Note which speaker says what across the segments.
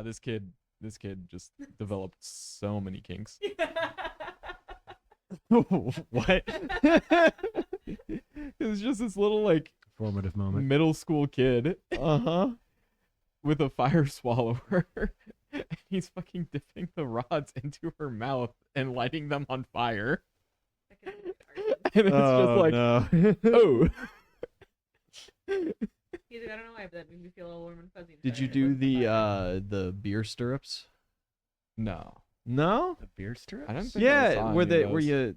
Speaker 1: this kid just developed so many kinks.
Speaker 2: What?
Speaker 1: It was just this little like
Speaker 3: Formative moment.
Speaker 1: middle school kid, with a fire swallower. He's fucking dipping the rods into her mouth and lighting them on fire. And it's just like,
Speaker 2: no.
Speaker 1: oh.
Speaker 4: He's like, I don't know why, but that made me feel all warm and fuzzy.
Speaker 2: Did you
Speaker 4: inside.
Speaker 2: do
Speaker 4: What's the fire?
Speaker 2: the beer stirrups?
Speaker 1: No.
Speaker 2: No?
Speaker 3: The beer strips?
Speaker 1: I don't think I saw
Speaker 2: where
Speaker 1: any of
Speaker 2: where
Speaker 1: those.
Speaker 2: you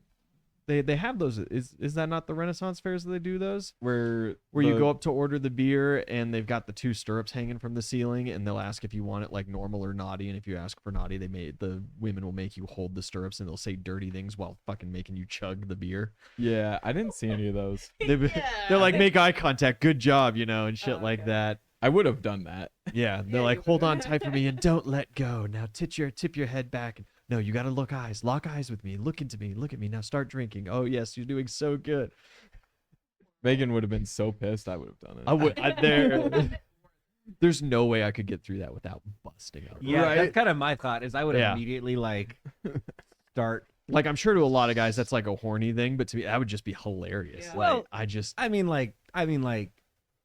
Speaker 2: they have those. Is that not the Renaissance fairs that they do those?
Speaker 1: Where
Speaker 2: You go up to order the beer and they've got the 2 stirrups hanging from the ceiling and they'll ask if you want it like normal or naughty, and if you ask for naughty, the women will make you hold the stirrups and they'll say dirty things while fucking making you chug the beer.
Speaker 1: Yeah, I didn't see any of those.
Speaker 2: They're like, make eye contact, good job, and shit like that.
Speaker 1: I would have done that.
Speaker 2: Yeah, they're
Speaker 4: Yeah,
Speaker 2: like,
Speaker 4: you
Speaker 2: hold
Speaker 4: would.
Speaker 2: on tight for me and don't let go. Now tip your head back. No, you gotta lock eyes with me. Look into me. Look at me. Now start drinking. Oh yes, you're doing so good.
Speaker 1: Megan would have been so pissed. I would have done it.
Speaker 2: I would. There's no way I could get through that without busting out.
Speaker 3: Yeah,
Speaker 1: Right.
Speaker 3: that's kind of my thought. Is I would
Speaker 2: Yeah.
Speaker 3: immediately like start.
Speaker 2: Like I'm sure to a lot of guys that's like a horny thing, but to me that would just be hilarious.
Speaker 4: Yeah.
Speaker 2: Like
Speaker 3: Well,
Speaker 2: I just
Speaker 3: I mean, like,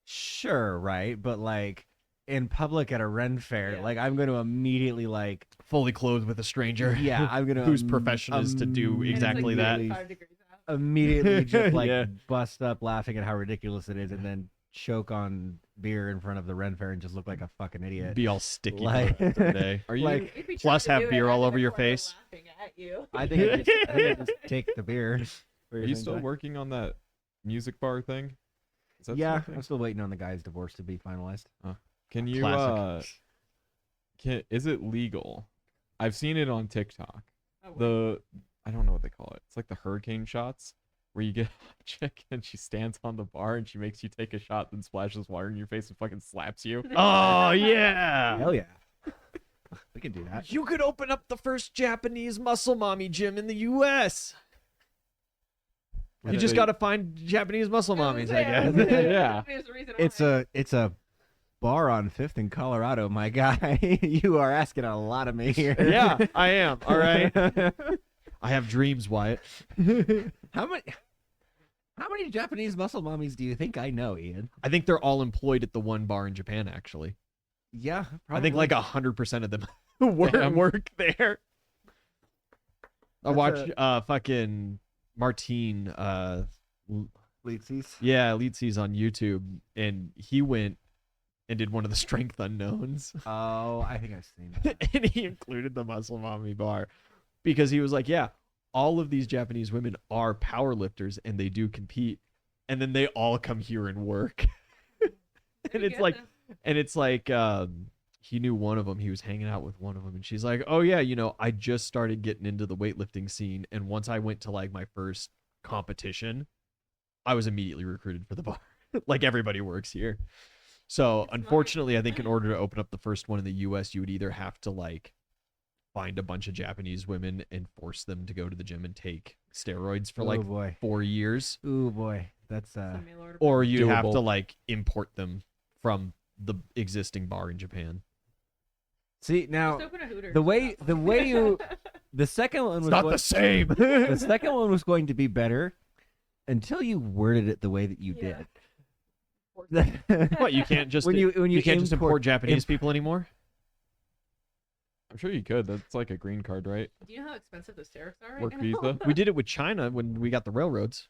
Speaker 3: sure, right? But like in public at a Ren fair,
Speaker 4: Yeah.
Speaker 3: like I'm going to immediately like,
Speaker 2: fully clothed with a stranger.
Speaker 3: yeah, I'm gonna
Speaker 2: Whose profession is to do
Speaker 4: And it's,
Speaker 2: exactly
Speaker 4: like,
Speaker 2: that.
Speaker 4: 35 degrees out.
Speaker 3: immediately just like
Speaker 2: Yeah.
Speaker 3: bust up laughing at how ridiculous it is, and then choke on beer in front of the Ren fair and just look like a fucking idiot.
Speaker 2: Be all sticky
Speaker 3: Like-
Speaker 2: for the rest of the day.
Speaker 1: Are you?
Speaker 3: like-
Speaker 4: If we
Speaker 2: Plus
Speaker 4: tried to
Speaker 2: have
Speaker 4: do it,
Speaker 2: beer
Speaker 4: I'm
Speaker 2: all
Speaker 4: in
Speaker 2: over
Speaker 4: the
Speaker 2: your
Speaker 4: corner
Speaker 2: face.
Speaker 4: laughing at you.
Speaker 3: I think I just take the beer.
Speaker 1: Are you still working on that music bar thing? Is that
Speaker 3: Yeah,
Speaker 1: something?
Speaker 3: I'm still waiting on the guy's divorce to be finalized.
Speaker 1: Can you?
Speaker 2: Classic.
Speaker 1: Is it legal? I've seen it on TikTok.
Speaker 4: Oh, wait.
Speaker 1: I don't know what they call it. It's like the hurricane shots where you get a chick and she stands on the bar and she makes you take a shot, then splashes water in your face and fucking slaps you.
Speaker 2: Oh yeah.
Speaker 3: Hell yeah, we can do that.
Speaker 2: You could open up the first Japanese muscle mommy gym in the U.S. You just got to find Japanese muscle mommies, I guess.
Speaker 1: Yeah.
Speaker 4: There's a reason why.
Speaker 3: It's a bar on 5th in Colorado, my guy. You are asking a lot of me here.
Speaker 2: Yeah, I am. All right. I have dreams, Wyatt.
Speaker 3: How many Japanese muscle mommies do you think I know, Ian?
Speaker 2: I think they're all employed at the one bar in Japan, actually.
Speaker 3: Yeah,
Speaker 2: I think like 100% of them work there. I
Speaker 3: That's
Speaker 2: watched fucking Martine
Speaker 3: Leetsies.
Speaker 2: yeah, Leetsies on YouTube, and he went and did one of the strength unknowns.
Speaker 3: Oh, I think I've seen that.
Speaker 2: And he included the muscle mommy bar because he was like, yeah, all of these Japanese women are power lifters and they do compete, and then they all come here and work. And it's like, he knew one of them. He was hanging out with one of them, and she's like, oh yeah, I just started getting into the weightlifting scene, and once I went to like my first competition, I was immediately recruited for the bar. Like everybody works here. So unfortunately, I think in order to open up the first one in the US, you would either have to like find a bunch of Japanese women and force them to go to the gym and take steroids for like
Speaker 3: oh boy.
Speaker 2: 4 years,
Speaker 3: Ooh boy. That's
Speaker 4: Some mail order
Speaker 2: or you'd have
Speaker 1: Doable.
Speaker 2: to like import them from the existing bar in Japan.
Speaker 3: See
Speaker 4: Just
Speaker 3: now
Speaker 4: open a Hooters.
Speaker 3: the way you the second one was
Speaker 2: It's not
Speaker 3: going,
Speaker 2: the same.
Speaker 3: the second one was going to be better until you worded it the way that you
Speaker 4: Yeah.
Speaker 3: did.
Speaker 2: What, you can't just
Speaker 3: when you
Speaker 2: can't just import Japanese
Speaker 3: imp-
Speaker 2: people anymore?
Speaker 1: I'm sure you could. That's like a green card, right?
Speaker 4: Do you know how expensive the stirrups are right
Speaker 1: Work
Speaker 4: now?
Speaker 1: visa.
Speaker 2: We did it with China when we got the railroads.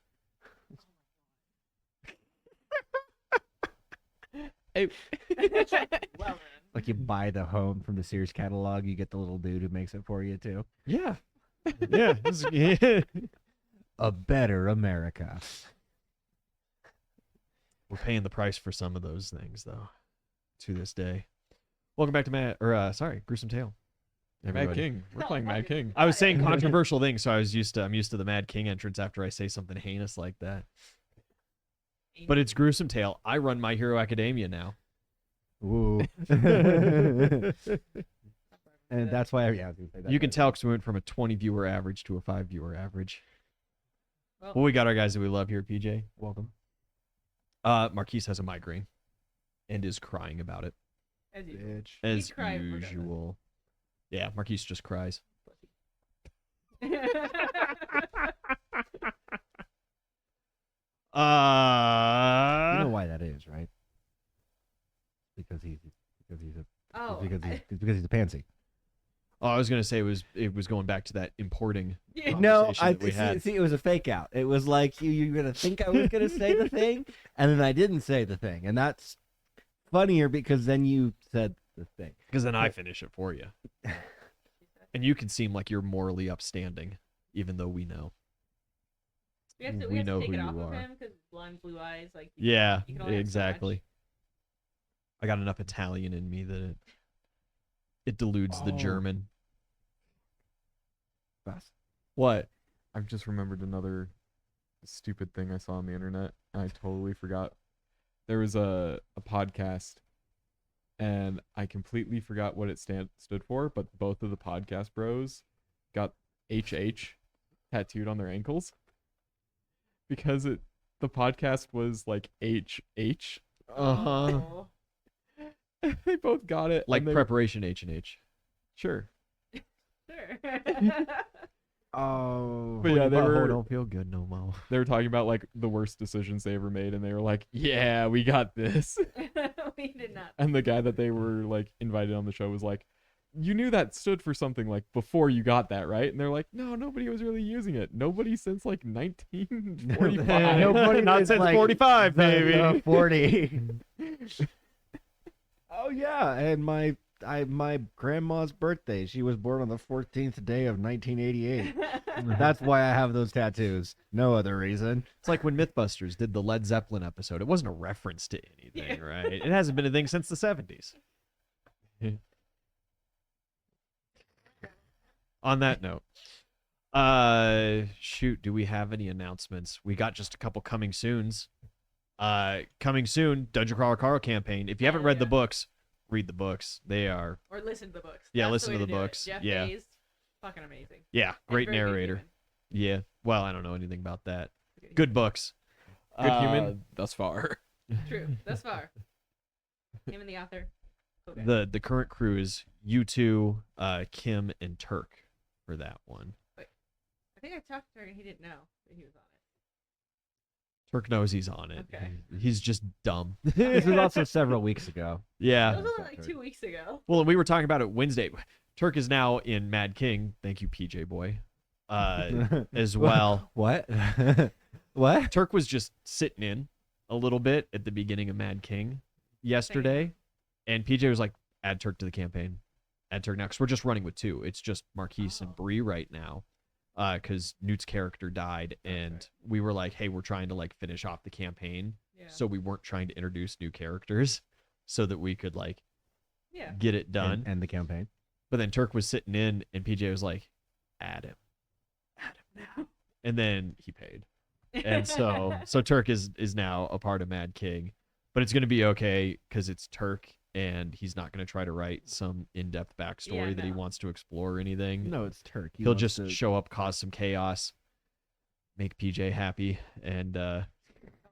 Speaker 1: Hey,
Speaker 4: Well then.
Speaker 3: Like you buy the home from the Sears catalog, you get the little dude who makes it for you too.
Speaker 2: Yeah. Yeah. Yeah.
Speaker 3: A better America.
Speaker 2: We're paying the price for some of those things, though, to this day. Welcome back to Gruesome Tale.
Speaker 1: Mad
Speaker 2: everybody.
Speaker 1: King. We're playing Mad King.
Speaker 2: I was saying controversial things, so I'm used to the Mad King entrance after I say something heinous like that. But it's Gruesome Tale. I run My Hero Academia now.
Speaker 3: Ooh. And that's why, yeah, I was gonna say that.
Speaker 2: You can tell because we went from a 20 viewer average to a 5 viewer average.
Speaker 4: Well,
Speaker 2: Well, we got our guys that we love here. PJ, welcome. Marquise has a migraine and is crying about it.
Speaker 4: As usual.
Speaker 3: Bitch.
Speaker 2: as
Speaker 4: He'd cry regardless.
Speaker 2: usual. Yeah, Marquise just cries.
Speaker 3: You
Speaker 2: Uh,
Speaker 3: know why that is, right? Because he's a
Speaker 4: Oh,
Speaker 3: because he's a pansy.
Speaker 2: I was gonna say it was going back to that importing.
Speaker 4: Yeah.
Speaker 3: No,
Speaker 2: conversation that we had.
Speaker 3: see, it was a fake out. It was like you're gonna think I was gonna say the thing, and then I didn't say the thing, and that's funnier because then you said the thing.
Speaker 2: Because then I finish it for you, and you can seem like you're morally upstanding, even though we know.
Speaker 4: We have to,
Speaker 2: We
Speaker 4: we have
Speaker 2: know
Speaker 4: to take
Speaker 2: who
Speaker 4: it off
Speaker 2: you
Speaker 4: of
Speaker 2: are.
Speaker 4: him because blonde blue eyes. Like you
Speaker 2: Yeah,
Speaker 4: you can only have so
Speaker 2: exactly. I got enough Italian in me that it dilutes the
Speaker 3: Oh.
Speaker 2: German.
Speaker 3: Best.
Speaker 2: What?
Speaker 1: I've just remembered another stupid thing I saw on the internet, and I totally forgot. There was a podcast, and I completely forgot what it stood for, but both of the podcast bros got HH tattooed on their ankles because the podcast was like HH.
Speaker 4: much.
Speaker 2: Uh-huh.
Speaker 1: They both got it.
Speaker 2: Like
Speaker 1: and they-
Speaker 2: preparation H&H.
Speaker 1: Sure.
Speaker 4: Sure.
Speaker 3: Oh,
Speaker 1: But yeah, they were
Speaker 2: don't feel good no more.
Speaker 1: they were talking about like the worst decisions they ever made, and they were like, "Yeah, we got this."
Speaker 4: We did not.
Speaker 1: And the guy that they were like invited on the show was like, "You knew that stood for something like before you got that, right?" And they're like, "No, nobody was really using it. Nobody since like 1945."
Speaker 3: Nobody
Speaker 2: Not
Speaker 3: is
Speaker 2: since
Speaker 3: like
Speaker 2: 45, baby.
Speaker 3: 40. Oh yeah, and my grandma's birthday. She was born on the 14th day of 1988. That's why I have those tattoos. No other reason.
Speaker 2: It's like when Mythbusters did the Led Zeppelin episode. It wasn't a reference to anything, right? It hasn't been a thing since the 70s. On that note, shoot, do we have any announcements? We got just a couple coming soons. Coming soon, Dungeon Crawler Carl campaign. If you haven't
Speaker 4: Hell
Speaker 2: read the
Speaker 4: yeah.
Speaker 2: books, read the books. They are,
Speaker 4: Or listen to the books.
Speaker 2: Yeah,
Speaker 4: That's
Speaker 2: listen
Speaker 4: way
Speaker 2: to the
Speaker 4: do it.
Speaker 2: books.
Speaker 4: Jeff
Speaker 2: Yeah.
Speaker 4: Bayes, fucking amazing.
Speaker 2: yeah,
Speaker 4: And
Speaker 2: great
Speaker 4: very good
Speaker 2: narrator.
Speaker 4: human.
Speaker 2: Yeah. Well, I don't know anything about that.
Speaker 4: Good
Speaker 2: Good books.
Speaker 1: Good human thus far.
Speaker 4: human. True. Thus far. Him and the author. Okay.
Speaker 2: The current crew is you two, Kim, and Turk for that one.
Speaker 4: I think I talked to her and he didn't know that he was on it.
Speaker 2: Turk knows he's on it.
Speaker 4: Okay.
Speaker 2: He's just dumb.
Speaker 3: This was also several weeks ago.
Speaker 2: Yeah.
Speaker 4: That was only like 2 weeks ago.
Speaker 2: Well, and we were talking about it Wednesday. Turk is now in Mad King. Thank you, PJ Boy. As well.
Speaker 3: What? What?
Speaker 2: Turk was just sitting in a little bit at the beginning of Mad King yesterday, and PJ was like, "Add Turk to the campaign. Add Turk now, because we're just running with two. It's just Marquise and
Speaker 4: Oh.
Speaker 2: Bree right now, because Newt's character died, and
Speaker 4: right.
Speaker 2: we were like, hey, we're trying to like finish off the campaign,
Speaker 4: Yeah.
Speaker 2: so we weren't trying to introduce new characters, so that we could like
Speaker 4: Yeah.
Speaker 2: get it done.
Speaker 3: And the campaign.
Speaker 2: But then Turk was sitting in, and PJ was like, add him now, and then he paid. And so Turk is now a part of Mad King, but it's going to be okay because it's Turk, and he's not going to try to write some in-depth backstory that he
Speaker 4: no.
Speaker 2: wants to explore or anything.
Speaker 3: No, it's Turk.
Speaker 2: He'll just show up, cause some chaos, make PJ happy, and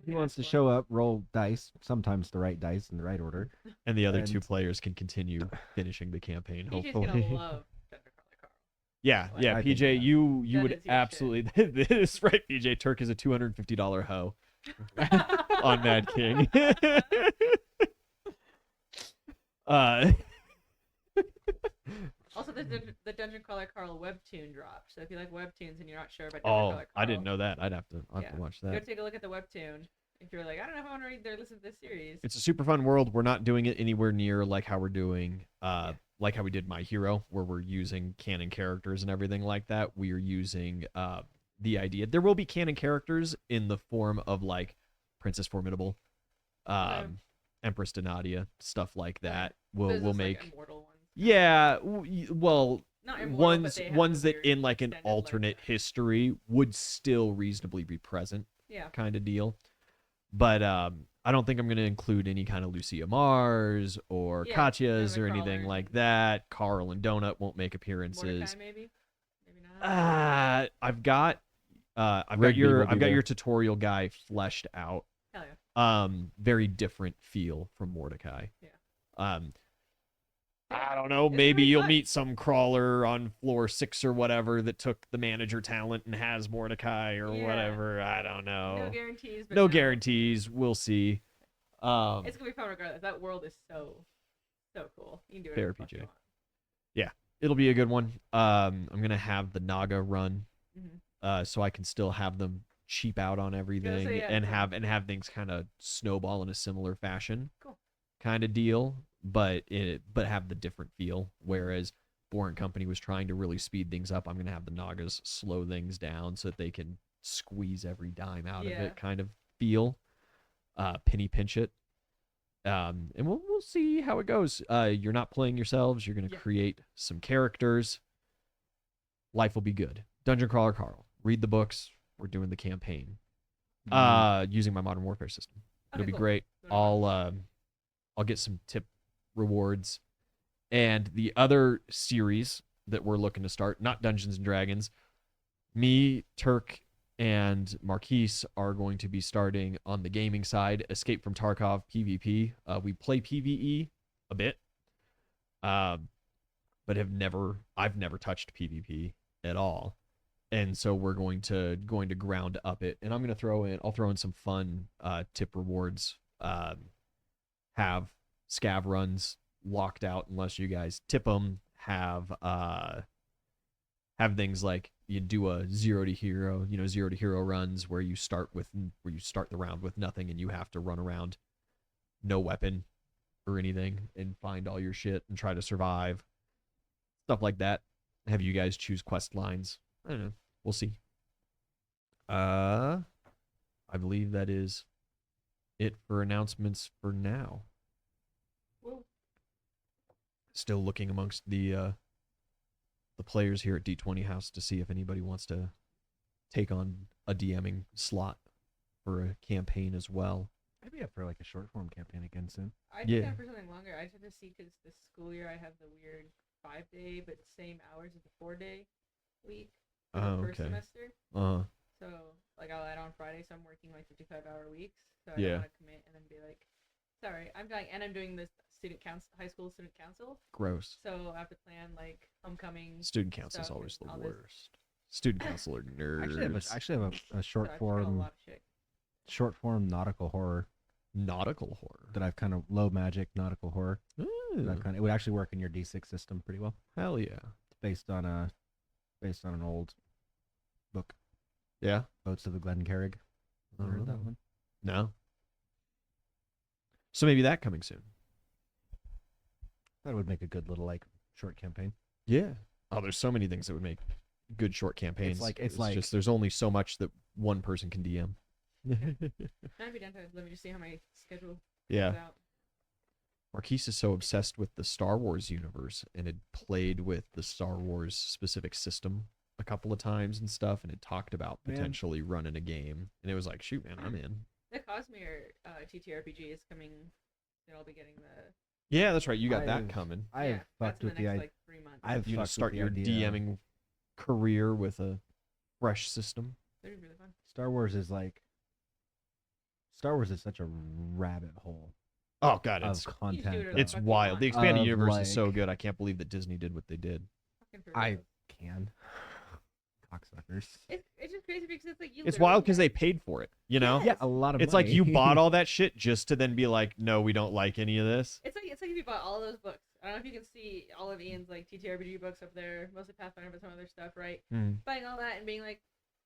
Speaker 3: He wants to show up, roll dice, sometimes the right dice in the right order.
Speaker 2: the other two
Speaker 3: And-
Speaker 2: players can continue finishing the campaign.
Speaker 4: PJ's
Speaker 2: Hopefully,
Speaker 4: gonna love Thunder Crawler Carl.
Speaker 2: yeah,
Speaker 4: Like,
Speaker 2: yeah.
Speaker 3: I think
Speaker 2: PJ,
Speaker 3: that-
Speaker 2: you
Speaker 4: That
Speaker 2: would
Speaker 4: is your
Speaker 2: absolutely. This is right, PJ. Turk is a $250 hoe on Mad King.
Speaker 4: Also, the Dungeon Crawler Carl webtoon dropped. So if you like webtoons and you're not sure about Dungeon
Speaker 2: Oh,
Speaker 4: Crawler Carl,
Speaker 2: I didn't know that. I'll have to
Speaker 4: Yeah.
Speaker 2: watch
Speaker 4: Go
Speaker 2: that.
Speaker 4: take a look at the webtoon. If you're like, I don't know if I want to read or listen to this series.
Speaker 2: It's a super fun world. We're not doing it anywhere near like how we're doing, like how we did My Hero, where we're using canon characters and everything like that. We are using the idea. There will be canon characters in the form of like Princess Formidable, Empress Denadia, stuff like that.
Speaker 4: Those
Speaker 2: We'll
Speaker 4: just,
Speaker 2: make
Speaker 4: like, immortal ones.
Speaker 2: yeah, well,
Speaker 4: Not immortal, but
Speaker 2: ones
Speaker 4: they have
Speaker 2: ones
Speaker 4: a
Speaker 2: that
Speaker 4: weird
Speaker 2: in like an
Speaker 4: extended, like-
Speaker 2: alternate history would still reasonably be present.
Speaker 4: Yeah.
Speaker 2: Kind of deal. But I don't think I'm going to include any kind of Lucia Mars or
Speaker 4: Yeah,
Speaker 2: Katya's
Speaker 4: none
Speaker 2: or
Speaker 4: of the
Speaker 2: anything
Speaker 4: crawlers
Speaker 2: like
Speaker 4: and-
Speaker 2: that. Carl and Donut won't make appearances.
Speaker 4: Mordecai, maybe? Maybe not.
Speaker 2: I've got
Speaker 3: Rigby will be there.
Speaker 2: your tutorial guy fleshed out.
Speaker 4: Hell yeah.
Speaker 2: Very different feel from Mordecai.
Speaker 4: Yeah.
Speaker 2: I don't know,
Speaker 4: It's
Speaker 2: maybe
Speaker 4: really
Speaker 2: you'll
Speaker 4: fun.
Speaker 2: meet some crawler on floor 6 or whatever that took the manager talent and has Mordecai or
Speaker 4: Yeah.
Speaker 2: whatever. I don't know.
Speaker 4: No guarantees, but
Speaker 2: No guarantees. We'll see.
Speaker 4: It's gonna be fun regardless. That world is so cool. You can do
Speaker 2: Fair
Speaker 4: whatever the fuck you
Speaker 2: PJ.
Speaker 4: want.
Speaker 2: It'll be a good one. I'm gonna have the Naga run,
Speaker 4: Mhm.
Speaker 2: so I can still have them cheap out on everything
Speaker 4: say, yeah,
Speaker 2: and
Speaker 4: cool.
Speaker 2: have things kind of snowball in a similar fashion,
Speaker 4: Cool.
Speaker 2: kind of deal, but have the different feel. Whereas Boring Company was trying to really speed things up, I'm gonna have the Nagas slow things down so that they can squeeze every dime out of
Speaker 4: Yeah.
Speaker 2: it, kind of feel. Penny pinch it. And we'll see how it goes. You're not playing yourselves. You're gonna
Speaker 4: Yeah.
Speaker 2: create some characters. Life will be good. Dungeon Crawler Carl. Read the books. We're doing the campaign. Using my Modern Warfare system. It'll
Speaker 4: Okay,
Speaker 2: be
Speaker 4: cool.
Speaker 2: great.
Speaker 4: Good one.
Speaker 2: I'll get some tip rewards. And the other series that we're looking to start, not Dungeons and Dragons, me, Turk, and Marquise are going to be starting on the gaming side, Escape from Tarkov PvP. We play PvE a bit, but I've never touched PvP at all, and so we're going to ground up it. And I'll throw in some fun tip rewards. Have scav runs locked out unless you guys tip them. Have things like you do a 0 to hero runs where you start the round with nothing and you have to run around no weapon or anything and find all your shit and try to survive. Stuff like that. Have you guys choose quest lines. I don't know. We'll see. I believe that is it for announcements for now.
Speaker 4: Woo.
Speaker 2: Still looking amongst the players here at D20 House to see if anybody wants to take on a DMing slot for a campaign as well.
Speaker 3: I'd be up for like a short form campaign again soon.
Speaker 4: I'd
Speaker 2: Yeah.
Speaker 4: be down for something longer. I just have to see because this school year I have the weird 5-day but same hours as the 4-day week for the first
Speaker 2: Okay.
Speaker 4: semester. So like I'll add on Friday, so I'm working like 55-hour weeks. So I
Speaker 2: Yeah.
Speaker 4: don't want to commit and then be like, sorry, I'm dying, and I'm doing this high school student council.
Speaker 2: Gross.
Speaker 4: So I have to plan like homecoming.
Speaker 2: Student council is
Speaker 4: stuff
Speaker 2: always the
Speaker 4: and all this.
Speaker 2: worst. Student council are nerds.
Speaker 3: I actually have a
Speaker 4: So
Speaker 3: short
Speaker 4: I have to tell a
Speaker 3: form
Speaker 4: lot of shit.
Speaker 3: nautical horror
Speaker 2: Nautical horror.
Speaker 3: that I've kind of low magic nautical horror. That
Speaker 2: Ooh,
Speaker 3: it would actually work in your D6 system pretty well.
Speaker 2: hell yeah.
Speaker 3: It's based on an old book,
Speaker 2: Yeah?
Speaker 3: Boats of the Glencarrig. Ever heard that
Speaker 2: Oh.
Speaker 3: one?
Speaker 2: No. So maybe that coming soon.
Speaker 3: That would make a good little like short campaign.
Speaker 2: Yeah. Oh, there's so many things that would make good short campaigns.
Speaker 3: It's like-
Speaker 2: just there's only so much that one person can DM.
Speaker 4: I'd be down to let me just see how my schedule
Speaker 2: Yeah.
Speaker 4: goes out.
Speaker 2: Marquise is so obsessed with the Star Wars universe and had played with the Star Wars specific system a couple of times and stuff and had talked about
Speaker 3: Man.
Speaker 2: potentially running a game. And it was like, shoot, man, I'm in.
Speaker 4: The Cosmere TTRPG is coming. I'll be getting the.
Speaker 2: Yeah, that's right. You got that
Speaker 3: I've-
Speaker 2: coming.
Speaker 3: I've
Speaker 4: yeah,
Speaker 3: fucked
Speaker 4: that's in
Speaker 3: with
Speaker 4: the
Speaker 3: the
Speaker 4: next
Speaker 3: idea.
Speaker 4: like 3 months.
Speaker 3: I've
Speaker 2: You're going
Speaker 3: fucked
Speaker 2: to start
Speaker 3: with
Speaker 2: your
Speaker 3: the idea.
Speaker 2: DMing career with a fresh system.
Speaker 4: That'd be really fun.
Speaker 3: Star Wars is such a rabbit hole
Speaker 2: Oh, God.
Speaker 3: of
Speaker 2: It's
Speaker 3: content.
Speaker 4: whatever
Speaker 3: though.
Speaker 2: it's
Speaker 4: fuck you
Speaker 2: wild.
Speaker 4: want.
Speaker 2: The expanded
Speaker 3: Of,
Speaker 2: universe is so
Speaker 3: like-
Speaker 2: good. I can't believe that Disney did what they did.
Speaker 4: Fucking for
Speaker 3: I
Speaker 4: real.
Speaker 3: can. Cocksuckers.
Speaker 4: It's just crazy because it's like you.
Speaker 2: It's wild because they
Speaker 4: literally
Speaker 2: paid for it, you know?
Speaker 3: Yeah, a lot of
Speaker 2: It's like
Speaker 3: money.
Speaker 2: you bought all that shit just to then be like, no, we don't like any of this.
Speaker 4: It's like if you bought all those books. I don't know if you can see all of Ian's like TTRPG books up there, mostly Pathfinder, but some other stuff, right? Buying all that and being like,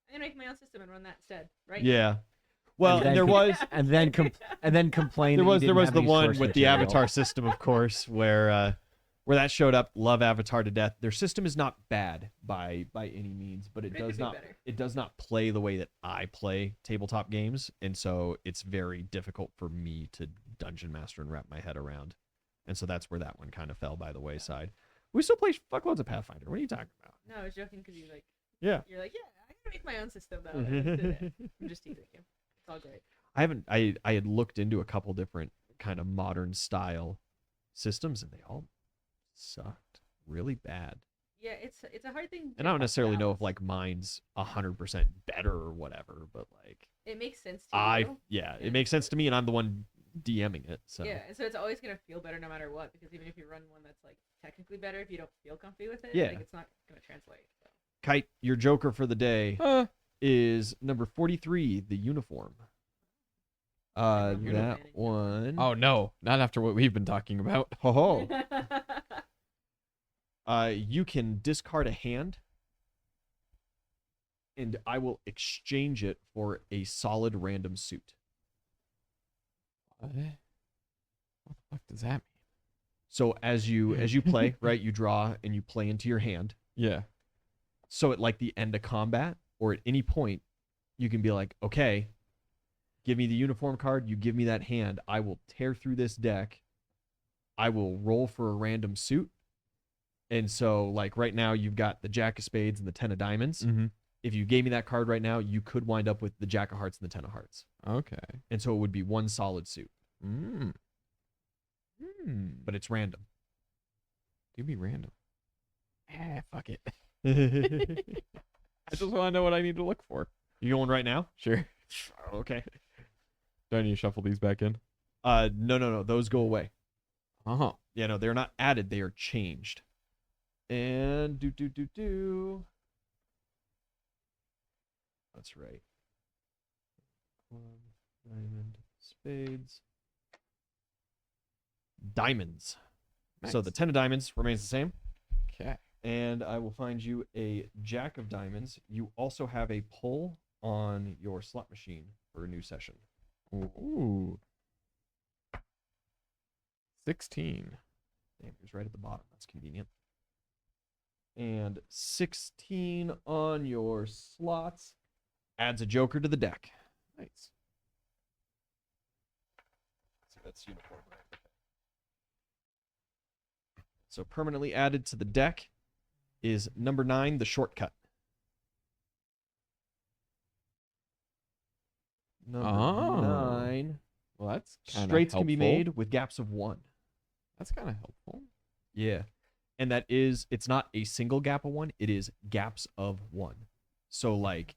Speaker 4: I'm gonna make my own system and run that instead, right?
Speaker 2: Yeah. Well,
Speaker 3: then
Speaker 2: there
Speaker 3: com-
Speaker 2: was
Speaker 3: and then complain.
Speaker 2: there
Speaker 3: that you
Speaker 2: was
Speaker 3: didn't have
Speaker 2: the
Speaker 3: any
Speaker 2: one
Speaker 3: source
Speaker 2: with the
Speaker 3: material.
Speaker 2: Avatar system, of course, where that showed up. Love Avatar to death. Their system is not bad by any means, but it
Speaker 4: But it
Speaker 2: does
Speaker 4: could be
Speaker 2: not
Speaker 4: better.
Speaker 2: it does not play the way that I play tabletop games, and so it's very difficult for me to dungeon master and wrap my head around. And so that's where that one kind of fell by the wayside. We still play fuckloads of Pathfinder. What are you talking about?
Speaker 4: No, I was joking because you're like,
Speaker 2: Yeah.
Speaker 4: I gotta make my own system though. and let's do that. I'm just teasing you. It's all great.
Speaker 2: I had looked into a couple different kind of modern style systems, and they all sucked really bad.
Speaker 4: Yeah, it's a hard thing.
Speaker 2: And I don't
Speaker 4: to
Speaker 2: necessarily know
Speaker 4: balance.
Speaker 2: if like mine's 100% better or whatever, but like
Speaker 4: It makes sense to you.
Speaker 2: it makes sense to me, and I'm the one DMing it. So
Speaker 4: Yeah, and so it's always gonna feel better no matter what, because even if you run one that's like technically better, if you don't feel comfy with it,
Speaker 2: Yeah.
Speaker 4: like it's not gonna translate. So.
Speaker 2: Kite, your Joker for the day is number 43, the uniform. That
Speaker 4: Uniform.
Speaker 2: one.
Speaker 1: Oh no, not after what we've been talking about.
Speaker 2: Ho ho. You can discard a hand, and I will exchange it for a solid random suit.
Speaker 1: What the fuck does that mean?
Speaker 2: So as you play, right, you draw and you play into your hand.
Speaker 1: Yeah.
Speaker 2: So at like the end of combat or at any point, you can be like, okay, give me the uniform card. You give me that hand. I will tear through this deck. I will roll for a random suit. And so like right now you've got the Jack of Spades and the 10 of Diamonds.
Speaker 1: Mm-hmm.
Speaker 2: If you gave me that card right now, you could wind up with the Jack of Hearts and the 10 of Hearts.
Speaker 1: Okay.
Speaker 2: And so it would be one solid suit, but it's random.
Speaker 1: Do be random. Fuck it. I just want to know what I need to look for.
Speaker 2: You going right now?
Speaker 1: Sure.
Speaker 2: Okay.
Speaker 1: Do I need to shuffle these back in?
Speaker 2: No. Those go away.
Speaker 1: Uh-huh.
Speaker 2: Yeah, no, they're not added. They are changed. And do. That's right. Diamond, spades. Diamonds. So
Speaker 1: Nice.
Speaker 2: the 10 of Diamonds remains the same.
Speaker 1: Okay.
Speaker 2: And I will find you a Jack of Diamonds. You also have a pull on your slot machine for a new session.
Speaker 1: Ooh. 16.
Speaker 2: Damn, he was right at the bottom. That's convenient. And 16 on your slots adds a Joker to the deck.
Speaker 1: Nice.
Speaker 2: So that's uniform, right? Okay. So permanently added to the deck is number 9, the shortcut. Number 9.
Speaker 1: Well, that's kind of
Speaker 2: Straights
Speaker 1: helpful.
Speaker 2: can be made with gaps of 1.
Speaker 1: That's kind of helpful.
Speaker 2: Yeah. And that is, it's not a single gap of 1, it is gaps of 1. So like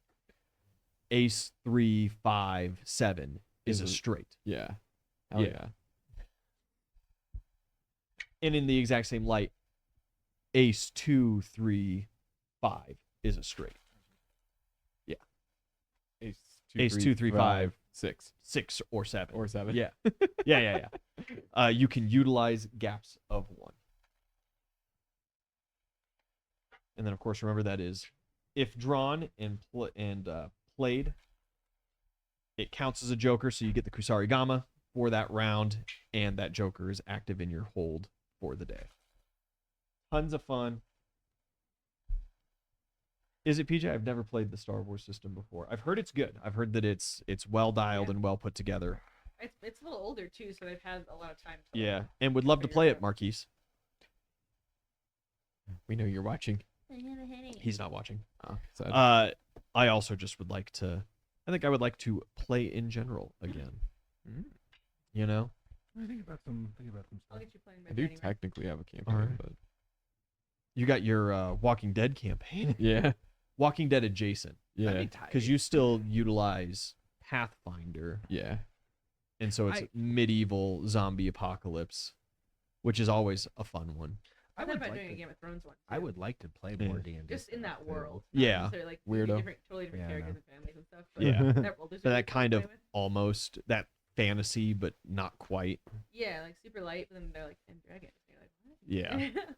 Speaker 2: ace 3, 5, 7 is a straight.
Speaker 1: Yeah. Hell
Speaker 2: Yeah.
Speaker 1: yeah.
Speaker 2: And in the exact same light, ace 2, 3, 5 is a straight. Ace 2, 3, 5,
Speaker 1: 6
Speaker 2: 6 or 7.
Speaker 1: or 7.
Speaker 2: Yeah. Yeah. You can utilize gaps of 1. And then, of course, remember that is if drawn and played, it counts as a Joker, so you get the Kusarigama for that round, and that Joker is active in your hold for the day. Tons of fun. Is it, PJ? I've never played the Star Wars system before. I've heard it's good. I've heard that it's well dialed and well put together.
Speaker 4: It's a little older too, so they've had a lot of time. To
Speaker 2: Yeah, and would love to play it, Marquise.
Speaker 1: We know you're watching.
Speaker 2: He's not watching.
Speaker 1: Oh, sad.
Speaker 2: I also just would like to. I think I would like to play in general again. You know.
Speaker 3: I think about some
Speaker 4: I'll
Speaker 3: stuff.
Speaker 4: get you playing.
Speaker 1: I do
Speaker 4: Anyway.
Speaker 1: technically have a campaign,
Speaker 2: Alright.
Speaker 1: but
Speaker 2: You got your Walking Dead campaign.
Speaker 1: yeah.
Speaker 2: Walking Dead adjacent.
Speaker 1: Yeah.
Speaker 2: Because you still utilize Pathfinder,
Speaker 1: Yeah.
Speaker 2: and so it's medieval zombie apocalypse, which is always a fun one.
Speaker 4: I
Speaker 3: I
Speaker 4: thought
Speaker 3: would
Speaker 4: about
Speaker 3: like
Speaker 4: doing a
Speaker 3: to.
Speaker 4: Game of Thrones one.
Speaker 3: I
Speaker 4: too.
Speaker 3: would like to play
Speaker 2: Yeah.
Speaker 3: more D&D.
Speaker 4: Just in that world.
Speaker 2: Yeah.
Speaker 4: necessarily, like
Speaker 1: Weirdo.
Speaker 4: totally different
Speaker 3: Yeah, I
Speaker 4: characters
Speaker 3: know.
Speaker 4: and families and stuff. But
Speaker 2: Yeah.
Speaker 4: that world is
Speaker 2: But
Speaker 4: really
Speaker 2: that
Speaker 4: fun
Speaker 2: kind
Speaker 4: to
Speaker 2: of
Speaker 4: play with.
Speaker 2: almost that fantasy, but not quite.
Speaker 4: Yeah, like super light, but then they're like 10 dragons. And you're like, what?
Speaker 2: Yeah.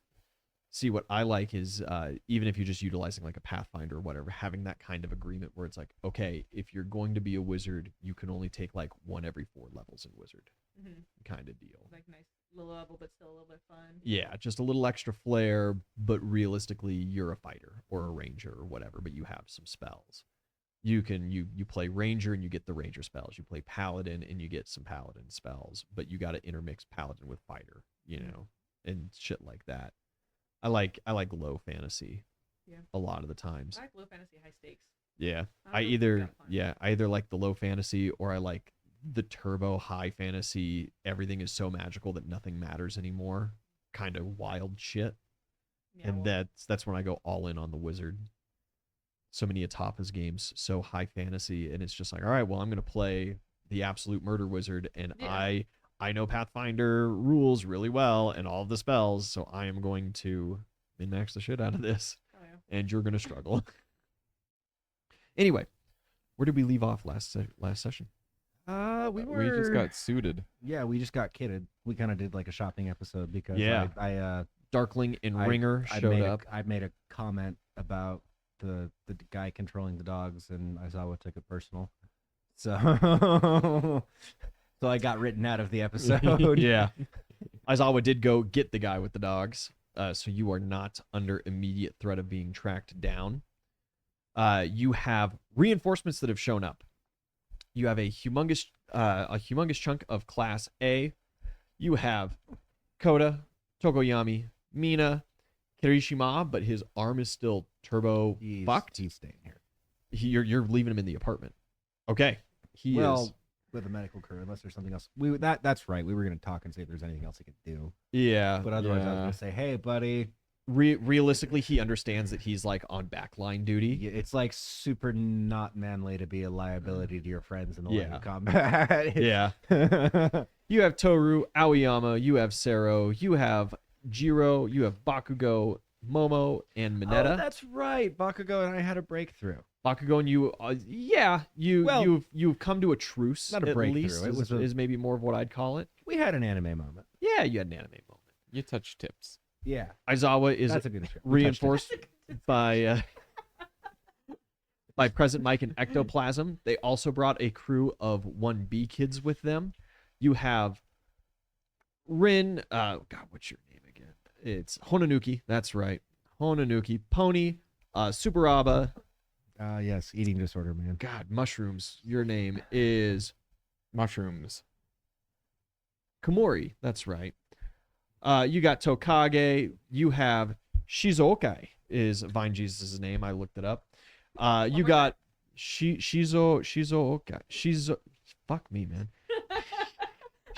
Speaker 2: See, what I like is even if you're just utilizing like a Pathfinder or whatever, having that kind of agreement where it's like, okay, if you're going to be a wizard, you can only take like 1 every 4 levels in wizard kind of deal.
Speaker 4: Like nice little level, but still a little bit fun.
Speaker 2: Yeah, just a little extra flair, but realistically, you're a fighter or a ranger or whatever, but you have some spells. You can you play ranger and you get the ranger spells. You play paladin and you get some paladin spells, but you got to intermix paladin with fighter, you know, and shit like that. I like low fantasy.
Speaker 4: Yeah.
Speaker 2: A lot of the times.
Speaker 4: I like low fantasy, high stakes.
Speaker 2: Yeah.
Speaker 4: I
Speaker 2: I
Speaker 4: don't
Speaker 2: either
Speaker 4: think that's fun.
Speaker 2: yeah, I either like the low fantasy or I like the turbo high fantasy. Everything is so magical that nothing matters anymore. Kind of wild shit.
Speaker 4: Yeah,
Speaker 2: And
Speaker 4: well,
Speaker 2: that's when I go all in on the wizard. So many Atapa's games, so high fantasy, and it's just like, all right, well, I'm gonna play the absolute murder wizard, and
Speaker 4: Yeah.
Speaker 2: I I know Pathfinder rules really well and all of the spells, so I am going to min-max the shit out of this,
Speaker 4: Oh, yeah.
Speaker 2: and you're going to struggle. Anyway, where did we leave off last session?
Speaker 1: We just got suited.
Speaker 3: Yeah, we just got kidded. We kind of did like a shopping episode because
Speaker 2: Yeah.
Speaker 3: I
Speaker 2: Darkling and
Speaker 3: I-
Speaker 2: Ringer
Speaker 3: I
Speaker 2: showed
Speaker 3: made
Speaker 2: up.
Speaker 3: I made a comment about the guy controlling the dogs, and Aizawa took it personal. So so I got written out of the episode.
Speaker 2: Yeah. Aizawa did go get the guy with the dogs, so you are not under immediate threat of being tracked down. You have reinforcements that have shown up. You have a humongous chunk of Class A. You have Koda, Tokoyami, Mina, Kirishima, but his arm is still turbo fucked.
Speaker 3: He's staying here.
Speaker 2: You're leaving him in the apartment. Okay. He is.
Speaker 3: With a medical crew, unless there's something else. That's right. We were gonna talk and see if there's anything else he could do.
Speaker 2: Yeah.
Speaker 3: But otherwise, I was
Speaker 1: yeah.
Speaker 3: gonna say, hey, buddy,
Speaker 2: Realistically, he understands that he's like on backline duty.
Speaker 3: it's like super not manly to be a liability to your friends in the line
Speaker 2: Yeah.
Speaker 3: of combat.
Speaker 2: Yeah. You have Toru, Aoyama, you have Sero, you have Jiro, you have Bakugo, Momo, and Mineta.
Speaker 3: Oh, that's right. Bakugo and I had a breakthrough.
Speaker 2: Bakugo and you,
Speaker 3: Well,
Speaker 2: you've come to a truce.
Speaker 3: not a
Speaker 2: at
Speaker 3: breakthrough,
Speaker 2: least,
Speaker 3: it was
Speaker 2: is maybe more of what I'd call it.
Speaker 3: We had an anime moment.
Speaker 2: Yeah, you had an anime moment.
Speaker 1: You touch tips.
Speaker 3: Yeah,
Speaker 2: Aizawa is
Speaker 3: that's a good show. We touched it.
Speaker 2: reinforced by Present Mike and Ectoplasm. They also brought a crew of 1B kids with them. You have Rin. God, what's your name again? It's Hononuki. That's right, Hononuki. Pony. Superaba.
Speaker 3: Yes, eating disorder, man.
Speaker 2: God, mushrooms. Your name is
Speaker 1: Mushrooms.
Speaker 2: Komori. That's right. You got Tokage. You have Shizuokai is Vine Jesus' name. I looked it up. You got Shizuokai. Fuck me, man.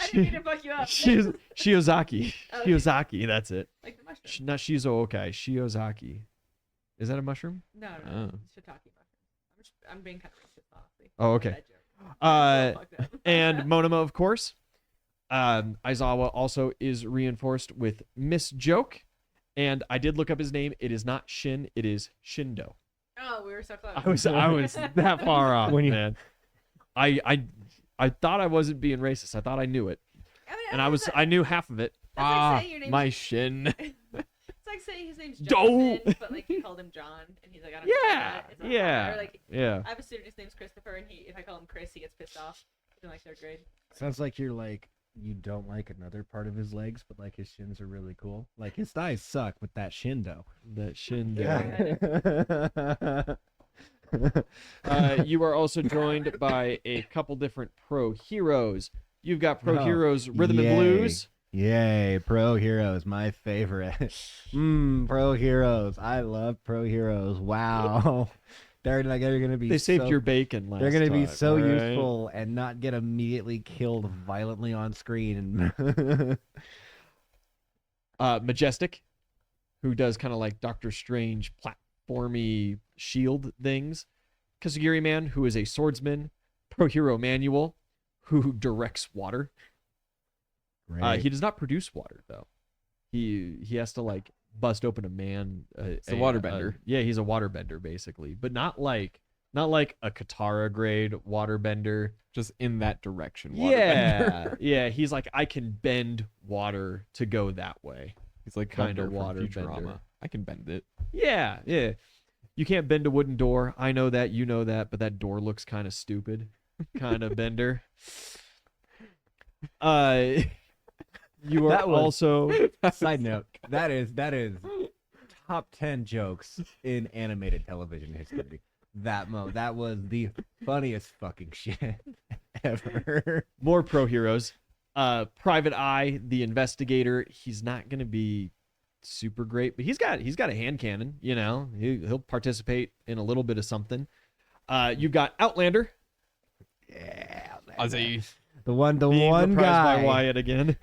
Speaker 4: I didn't mean to fuck you up.
Speaker 2: Shiozaki.
Speaker 4: Okay.
Speaker 2: Shiozaki, that's it.
Speaker 4: Like the mushroom.
Speaker 2: Not Shizuokai. Shiozaki. Is that a mushroom?
Speaker 4: No,
Speaker 1: Oh.
Speaker 4: it's shiitake mushroom. I'm being kind of racist, honestly.
Speaker 2: Oh, okay.
Speaker 4: Bad joke. Fuck them.
Speaker 2: And Monoma, of course. Aizawa also is reinforced with Miss Joke. And I did look up his name. It is not Shin. It is Shindo.
Speaker 4: Oh, we were so close.
Speaker 2: I was that far off,
Speaker 3: When you-
Speaker 2: man. I thought I wasn't being racist. I thought I knew it,
Speaker 4: I mean,
Speaker 2: and I knew half of it.
Speaker 4: That's like
Speaker 1: Ah,
Speaker 4: saying your name's
Speaker 1: my shin.
Speaker 4: It's like saying his name's
Speaker 2: Don't.
Speaker 4: Jonathan, but like you called him John, and he's like, I don't
Speaker 2: Yeah,
Speaker 4: know. It's not
Speaker 2: yeah,
Speaker 4: fair. Or, like,
Speaker 2: yeah.
Speaker 4: I have a student whose name's Christopher, and if I call him Chris, he gets pissed off. He's in like third grade.
Speaker 3: Sounds like you're like you don't like another part of his legs, but like his shins are really cool. Like his thighs suck, but that shindo.
Speaker 2: That Shindo. You are also joined by a couple different pro heroes. You've got pro
Speaker 3: Oh,
Speaker 2: heroes Rhythm
Speaker 3: yay.
Speaker 2: and Blues.
Speaker 3: Yay, Pro Heroes, my favorite. Pro Heroes. I love Pro Heroes. Wow. They're gonna be
Speaker 2: They saved
Speaker 3: so,
Speaker 2: your bacon last
Speaker 3: they're gonna be
Speaker 2: time,
Speaker 3: so
Speaker 2: all right?
Speaker 3: useful and not get immediately killed violently on screen.
Speaker 2: Majestic, who does kind of like Doctor Strange platformy shield things. Kazugiri Man, who is a swordsman. Pro Hero Manual, who directs water.
Speaker 3: Great.
Speaker 2: He does not produce water though. He has to like bust open a man.
Speaker 1: He's a waterbender.
Speaker 2: Yeah, he's a waterbender basically, but not like a Katara grade waterbender.
Speaker 1: Just in that direction.
Speaker 2: Yeah,
Speaker 1: waterbender.
Speaker 2: yeah. He's like, I can bend water to go that way.
Speaker 1: He's like
Speaker 2: Kinda
Speaker 1: Bender from
Speaker 2: water
Speaker 1: Futurama.
Speaker 2: bender.
Speaker 1: I can bend it.
Speaker 2: Yeah, yeah. You can't bend a wooden door. I know that. You know that. But that door looks kind of stupid. Kind of bender. You are
Speaker 3: That was-
Speaker 2: also
Speaker 3: Side note, that is top 10 jokes in animated television history. That was the funniest fucking shit ever.
Speaker 2: more pro heroes. Private Eye, the investigator. He's not gonna be super great, but he's got a hand cannon. You know, he'll participate in a little bit of something. You've got Outlander.
Speaker 3: Yeah,
Speaker 1: Ozzy.
Speaker 3: the one
Speaker 2: Being
Speaker 3: guy.
Speaker 2: reprised by Wyatt again.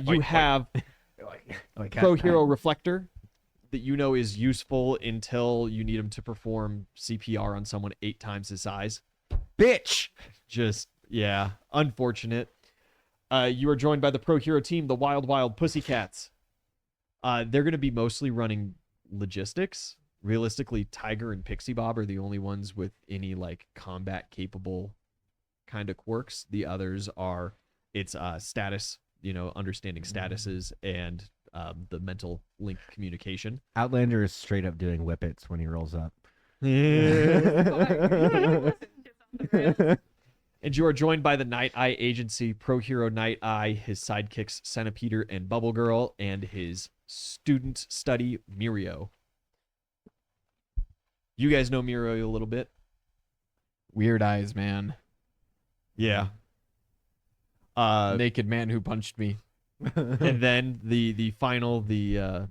Speaker 2: You have Pro Hero Reflector that you know is useful until you need him to perform CPR on someone 8 times his size.
Speaker 3: bitch.
Speaker 2: Just, yeah, unfortunate. You are joined by the pro hero team, the Wild Wild Pussycats. They're going to be mostly running logistics. Realistically, Tiger and Pixie Bob are the only ones with any like combat capable kind of quirks. The others are status, understanding statuses and the mental link communication.
Speaker 3: Outlander is straight up doing whippets when he rolls up.
Speaker 2: And you are joined by the Night Eye Agency, Pro Hero Night Eye, his sidekicks Centipeder and Bubble Girl, and his student study Mirio. You guys know Mirio a little bit?
Speaker 1: Weird eyes, man.
Speaker 2: Yeah.
Speaker 1: Naked man who punched me.
Speaker 2: And then the final,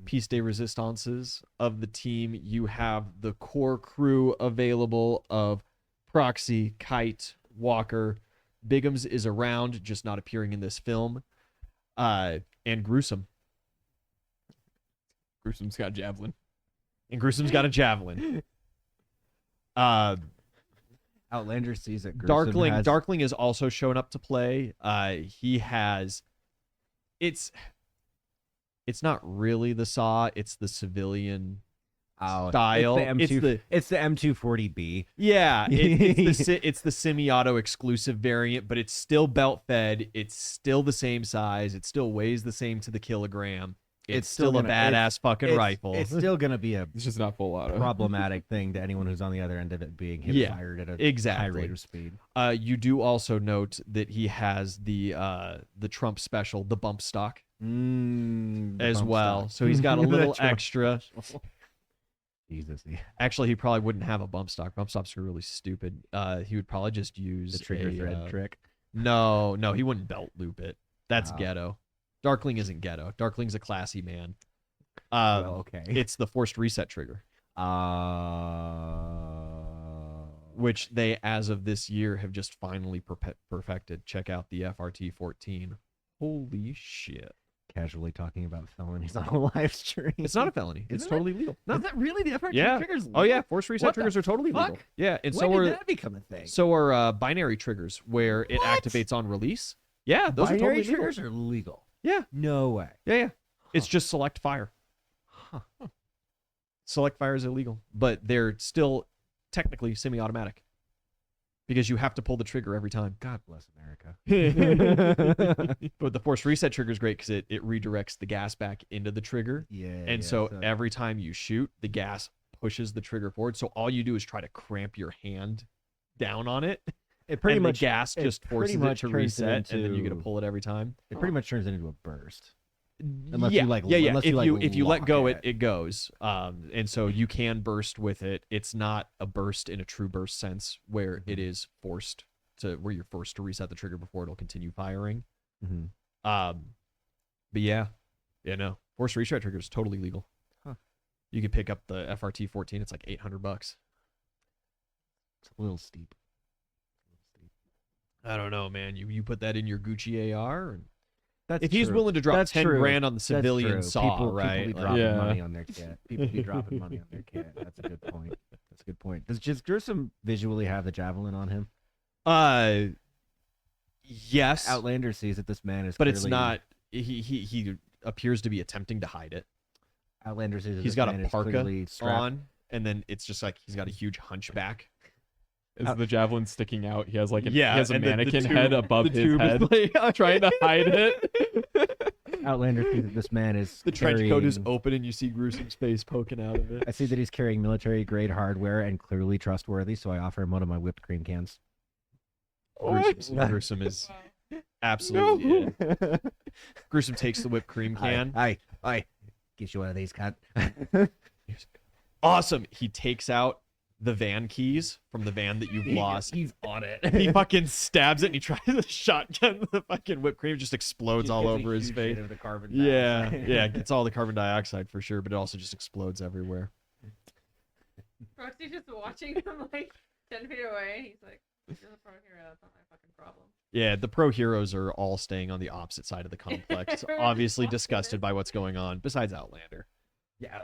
Speaker 2: piece de resistances of the team, you have the core crew available of Proxy, Kite, Walker. Bigums is around, just not appearing in this film. And Gruesome.
Speaker 1: Gruesome's got javelin.
Speaker 2: And Gruesome's got a javelin.
Speaker 3: Outlander sees it.
Speaker 2: Darkling is also shown up to play. He has... It's not really the Saw, it's the civilian style.
Speaker 3: It's the M240B.
Speaker 2: Yeah, it's the semi-auto exclusive variant, but it's still belt fed. It's still the same size. It still weighs the same to the kilogram. It's still a badass fucking rifle.
Speaker 3: It's still gonna be
Speaker 1: It's just not full auto.
Speaker 3: problematic thing to anyone who's on the other end of it being hip fired at a high rate of speed.
Speaker 2: You do also note that he has the Trump special, the bump stock, as well.
Speaker 3: Stock.
Speaker 2: So he's got a little extra.
Speaker 3: Jesus.
Speaker 2: Actually, he probably wouldn't have a bump stock. Bump stocks are really stupid. He would probably just use
Speaker 3: The trigger thread trick.
Speaker 2: No, he wouldn't belt loop it. That's ghetto. Darkling isn't ghetto. Darkling's a classy man.
Speaker 3: Okay.
Speaker 2: It's the forced reset trigger. Which they, as of this year, have just finally perfected. Check out the FRT 14. Holy shit.
Speaker 3: Casually talking about felonies on a live stream.
Speaker 2: It's not a felony. It's totally legal. No.
Speaker 3: Is that really the FRT
Speaker 2: Yeah.
Speaker 3: triggers?
Speaker 2: Oh yeah, forced reset
Speaker 3: What the
Speaker 2: triggers are totally legal.
Speaker 3: fuck?
Speaker 2: Yeah, and
Speaker 3: When did that become a thing?
Speaker 2: so are binary triggers where it
Speaker 3: What?
Speaker 2: activates on release. Yeah, those
Speaker 3: Binary
Speaker 2: are totally
Speaker 3: triggers
Speaker 2: legal.
Speaker 3: are legal.
Speaker 2: Yeah.
Speaker 3: No way.
Speaker 2: Yeah. It's just select fire.
Speaker 3: Huh.
Speaker 2: Select fire is illegal, but they're still technically semi-automatic because you have to pull the trigger every time.
Speaker 3: God bless America.
Speaker 2: But the force reset trigger is great because it redirects the gas back into the trigger.
Speaker 3: Yeah.
Speaker 2: And so every time you shoot, the gas pushes the trigger forward. So all you do is try to cramp your hand down on it.
Speaker 3: it pretty
Speaker 2: and
Speaker 3: much
Speaker 2: the gas just forces it to
Speaker 3: turns
Speaker 2: reset, and then you
Speaker 3: into-
Speaker 2: get to pull it every time.
Speaker 3: It pretty much turns into a burst. Unless
Speaker 2: yeah,
Speaker 3: you, like,
Speaker 2: yeah.
Speaker 3: unless
Speaker 2: If
Speaker 3: you, like,
Speaker 2: if you let
Speaker 3: lock
Speaker 2: go,
Speaker 3: it.
Speaker 2: it goes. And so you can burst with it. It's not a burst in a true burst sense where it is forced to where you're forced to reset the trigger before it'll continue firing.
Speaker 3: Mhm.
Speaker 2: But yeah, no, force reset trigger is totally legal.
Speaker 3: Huh.
Speaker 2: You can pick up the FRT 14. It's like $800.
Speaker 3: It's a little steep.
Speaker 2: I don't know, man. You put that in your Gucci AR. And
Speaker 3: That's
Speaker 2: if he's
Speaker 3: true.
Speaker 2: willing to drop
Speaker 3: That's
Speaker 2: 10
Speaker 3: true.
Speaker 2: grand on the
Speaker 3: That's
Speaker 2: civilian
Speaker 3: true.
Speaker 2: Saw,
Speaker 3: People
Speaker 2: right?
Speaker 3: be
Speaker 2: Like,
Speaker 3: dropping
Speaker 1: Yeah.
Speaker 3: money on their kit. People be dropping money on their kit. That's a good point. That's a good point. Does Gruesome visually have the javelin on him?
Speaker 2: Yes,
Speaker 3: Outlander sees that this man is.
Speaker 2: but it's
Speaker 3: clearly-
Speaker 2: not. He appears to be attempting to hide it.
Speaker 3: Outlander sees that
Speaker 2: He's
Speaker 3: this
Speaker 2: got
Speaker 3: man
Speaker 2: a
Speaker 3: is
Speaker 2: parka
Speaker 3: clearly strapped.
Speaker 2: on, and then it's just like he's got a huge hunchback.
Speaker 1: Is the javelin sticking out? He has like he
Speaker 2: Yeah,
Speaker 1: has a
Speaker 2: and then the
Speaker 1: mannequin
Speaker 2: tube-
Speaker 1: head above
Speaker 2: the
Speaker 1: his
Speaker 2: tube is
Speaker 1: head,
Speaker 2: like-
Speaker 1: trying to hide it.
Speaker 3: Outlander sees that this man is.
Speaker 2: The trench coat is
Speaker 3: carrying-
Speaker 2: open, and you see Gruesome's face poking out of it.
Speaker 3: I see that he's carrying military grade hardware and clearly trustworthy, so I offer him one of my whipped cream cans.
Speaker 2: Gruesome is absolutely. Yeah. Gruesome takes the whipped cream can.
Speaker 3: I get you one of these, cunt.
Speaker 2: Awesome. He takes out the van keys from the van that you've lost.
Speaker 3: He's on it.
Speaker 2: He fucking stabs it and he tries to shotgun the fucking whipped cream. Just explodes all
Speaker 3: Gets a
Speaker 2: over his
Speaker 3: huge
Speaker 2: face.
Speaker 3: hit of the carbon
Speaker 2: Yeah,
Speaker 3: dioxide.
Speaker 2: yeah, gets all the carbon dioxide for sure, but it also just explodes everywhere.
Speaker 4: Roxy's just watching him like 10 feet away. He's like, "You're the pro hero. That's not my fucking problem."
Speaker 2: Yeah, the pro heroes are all staying on the opposite side of the complex,
Speaker 4: Everyone's
Speaker 2: obviously
Speaker 4: watching
Speaker 2: disgusted
Speaker 4: it.
Speaker 2: by what's going on, besides Outlander.
Speaker 3: Yeah.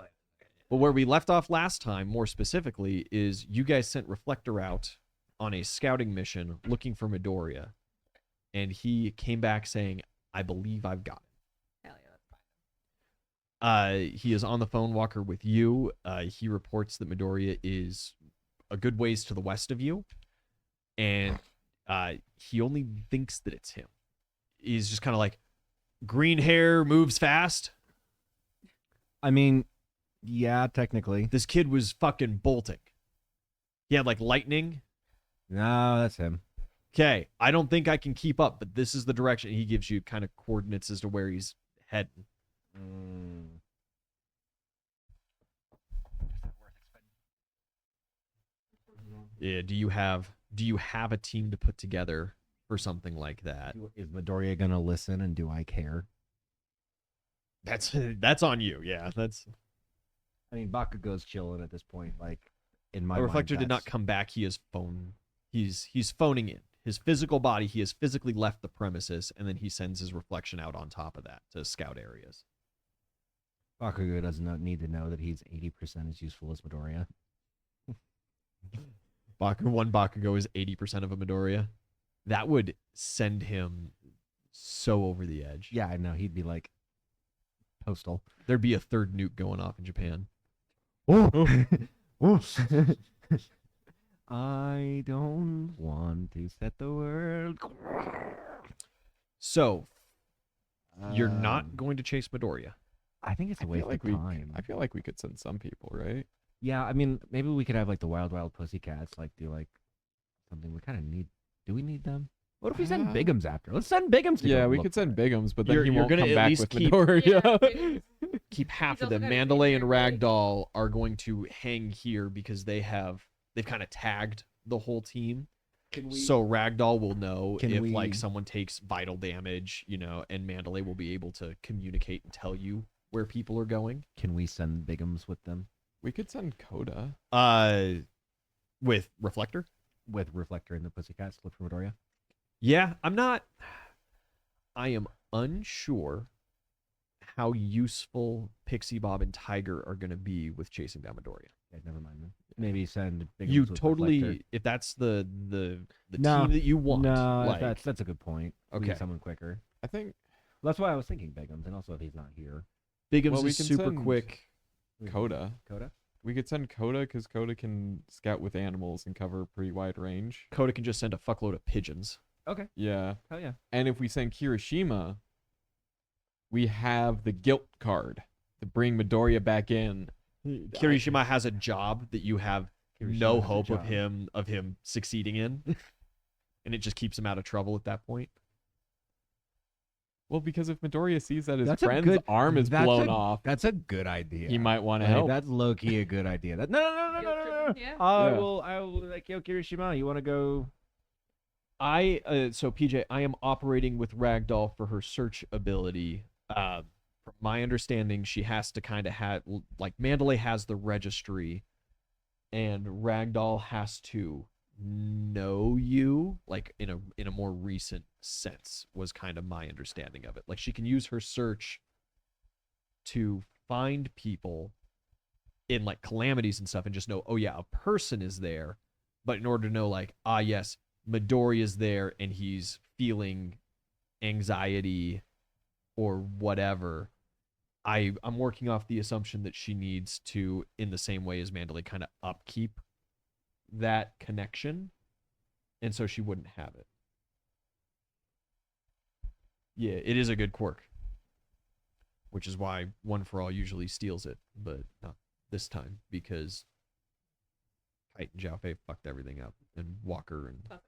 Speaker 2: But where we left off last time, more specifically, is you guys sent Reflector out on a scouting mission looking for Midoriya. and he came back saying, "I believe I've got it."
Speaker 4: Hell yeah, that's fine.
Speaker 2: He is on the phone, Walker, with you. He reports that Midoriya is a good ways to the west of you, and he only thinks that it's him. He's just kind of like, green hair, moves fast.
Speaker 3: I mean, yeah, technically.
Speaker 2: This kid was fucking bolting. He had like lightning.
Speaker 3: No, that's him.
Speaker 2: Okay, I don't think I can keep up, but this is the direction. He gives you kind of coordinates as to where he's heading. Yeah, do you have a team to put together for something like that?
Speaker 3: Is Midoriya gonna listen, and do I care?
Speaker 2: That's on you. Yeah, that's.
Speaker 3: I mean, Bakugo's chilling at this point. Like, in my
Speaker 2: A reflector
Speaker 3: mind,
Speaker 2: did not come back. He is He's phoning in. His physical body, he has physically left the premises, and then he sends his reflection out on top of that to scout areas.
Speaker 3: Bakugo doesn't need to know that he's 80% as useful as Midoriya.
Speaker 2: One Bakugo is 80% of a Midoriya. That would send him so over the edge.
Speaker 3: Yeah, I know. He'd be like postal.
Speaker 2: There'd be a third nuke going off in Japan.
Speaker 3: I don't want to set the world.
Speaker 2: So, you're not going to chase Midoriya.
Speaker 3: I think it's a
Speaker 1: I
Speaker 3: waste
Speaker 1: feel like
Speaker 3: of time.
Speaker 1: I feel like we could send some people, right?
Speaker 3: Yeah, I mean, maybe we could have like the Wild Wild Pussycats, like do like something we kind of need. Do we need them? What if we send Bigums after? Let's send Bigums. To
Speaker 1: Yeah,
Speaker 3: go
Speaker 1: we
Speaker 3: look
Speaker 1: could
Speaker 3: for
Speaker 1: send
Speaker 3: it.
Speaker 1: Bigums, but then
Speaker 2: You're
Speaker 1: he won't
Speaker 2: gonna
Speaker 1: come
Speaker 2: at
Speaker 1: back
Speaker 2: least
Speaker 1: with
Speaker 2: keep-
Speaker 1: Midoriya.
Speaker 2: Keep half
Speaker 4: He's
Speaker 2: of them.
Speaker 4: also gotta be
Speaker 2: Mandalay and
Speaker 4: very brave.
Speaker 2: Ragdoll are going to hang here because they've kind of tagged the whole team. So Ragdoll will know
Speaker 3: Can
Speaker 2: if
Speaker 3: we-
Speaker 2: like someone takes vital damage, and Mandalay will be able to communicate and tell you where people are going.
Speaker 3: Can we send Bigums with them?
Speaker 1: We could send Coda.
Speaker 2: With Reflector.
Speaker 3: With Reflector and the Pussycats, look for Midoriya.
Speaker 2: Yeah, I am unsure how useful Pixie Bob and Tiger are going to be with chasing down Midoriya.
Speaker 3: Yeah, never mind then. Maybe send Bigums
Speaker 2: You
Speaker 3: with
Speaker 2: totally,
Speaker 3: Reflector.
Speaker 2: if that's the
Speaker 3: No,
Speaker 2: team that you want.
Speaker 3: No,
Speaker 2: like,
Speaker 3: that's a good point. We need
Speaker 2: Okay.
Speaker 3: someone quicker.
Speaker 1: I think
Speaker 3: That's why I was thinking Bigums, and also if he's not here,
Speaker 2: Bigums
Speaker 1: well, we
Speaker 2: is
Speaker 1: can
Speaker 2: super
Speaker 1: send-
Speaker 2: quick.
Speaker 1: Coda.
Speaker 3: Coda.
Speaker 1: We could send Coda because Coda can scout with animals and cover a pretty wide range.
Speaker 2: Coda can just send a fuckload of pigeons.
Speaker 3: Okay.
Speaker 1: Yeah.
Speaker 3: Hell yeah.
Speaker 1: And if we send Kirishima, we have the guilt card to bring Midoriya back in.
Speaker 2: Kirishima has a job that you have
Speaker 3: Kirishima
Speaker 2: no
Speaker 3: has a
Speaker 2: hope
Speaker 3: job.
Speaker 2: of him succeeding in, and it just keeps him out of trouble at that point.
Speaker 1: Well, because if Midoriya sees that his
Speaker 3: That's a
Speaker 1: friend's
Speaker 3: good-
Speaker 1: arm is
Speaker 3: that's
Speaker 1: blown
Speaker 3: a-
Speaker 1: off,
Speaker 3: That's a good idea.
Speaker 1: he might want to
Speaker 3: Like,
Speaker 1: help.
Speaker 3: that's low key a good idea. No.
Speaker 4: Yeah.
Speaker 3: I
Speaker 1: Yeah.
Speaker 3: will like, yo, Kirishima, you want to go?
Speaker 2: So PJ, I am operating with Ragdoll for her search ability. From my understanding, she has to kind of have like Mandalay has the registry, and Ragdoll has to know you like in a more recent sense was kind of my understanding of it. Like she can use her search to find people in like calamities and stuff and just know, oh yeah, a person is there. But in order to know like, yes, Midori is there and he's feeling anxiety or whatever, I'm working off the assumption that she needs to, in the same way as Mandalay, kind of upkeep that connection, and so she wouldn't have it. Yeah, it is a good quirk, which is why One for All usually steals it, but not this time because Kite and Jiaofei fucked everything up, and Walker and
Speaker 4: Fuck.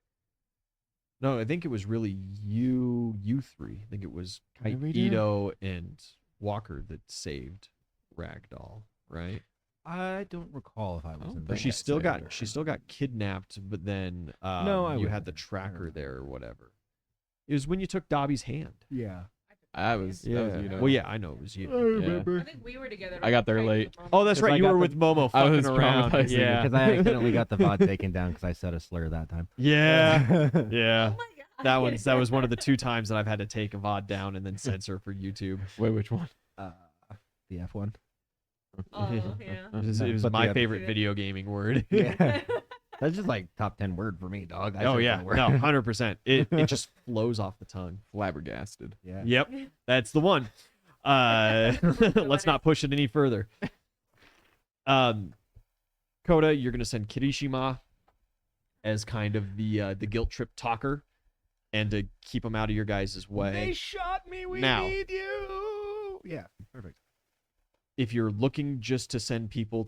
Speaker 2: no, I think it was really you three. I think it was
Speaker 1: What
Speaker 2: Kite,
Speaker 1: did we do?
Speaker 2: Ito, and Walker that saved Ragdoll, right?
Speaker 3: I don't recall if I was
Speaker 1: don't
Speaker 3: in
Speaker 1: think
Speaker 2: But
Speaker 3: there.
Speaker 2: she
Speaker 1: I
Speaker 2: still
Speaker 1: saved
Speaker 2: got
Speaker 1: her.
Speaker 2: she still got kidnapped, but then
Speaker 3: No, I
Speaker 2: you
Speaker 3: was
Speaker 2: had the
Speaker 3: there. I
Speaker 2: tracker
Speaker 3: remember.
Speaker 2: there or whatever. It was when you took Dobby's hand.
Speaker 3: Yeah.
Speaker 1: That was you know.
Speaker 2: Well, yeah, I know it was you.
Speaker 1: remember.
Speaker 4: I think we were together.
Speaker 1: I got there
Speaker 4: right
Speaker 1: late.
Speaker 4: at the moment.
Speaker 2: Oh, that's
Speaker 1: 'Cause
Speaker 2: right.
Speaker 1: I
Speaker 2: You
Speaker 1: got
Speaker 2: were
Speaker 1: the-
Speaker 2: with Momo
Speaker 1: I
Speaker 2: fucking
Speaker 1: was
Speaker 2: around.
Speaker 1: traumatizing
Speaker 2: Yeah.
Speaker 3: Because I accidentally got the VOD taken down because I said a slur that time.
Speaker 2: Yeah.
Speaker 4: Oh
Speaker 2: Yeah.
Speaker 4: my god.
Speaker 2: That was one of the 2 times that I've had to take a VOD down and then censor for YouTube.
Speaker 1: Wait, which one?
Speaker 3: The F1.
Speaker 4: Oh yeah.
Speaker 2: It was
Speaker 3: But the
Speaker 2: my
Speaker 3: other-
Speaker 2: favorite video gaming word.
Speaker 3: Yeah. That's just like top 10 word for me, dog. I
Speaker 2: Oh
Speaker 3: said
Speaker 2: yeah,
Speaker 3: that word.
Speaker 2: no, 100%. It just flows off the tongue.
Speaker 1: Flabbergasted.
Speaker 3: Yeah.
Speaker 2: Yep, that's the one. Let's not push it any further. Koda, you're gonna send Kirishima as kind of the guilt trip talker, and to keep him out of your guys' way.
Speaker 3: They shot me. We
Speaker 2: Now.
Speaker 3: need you. Yeah. Perfect.
Speaker 2: If you're looking just to send people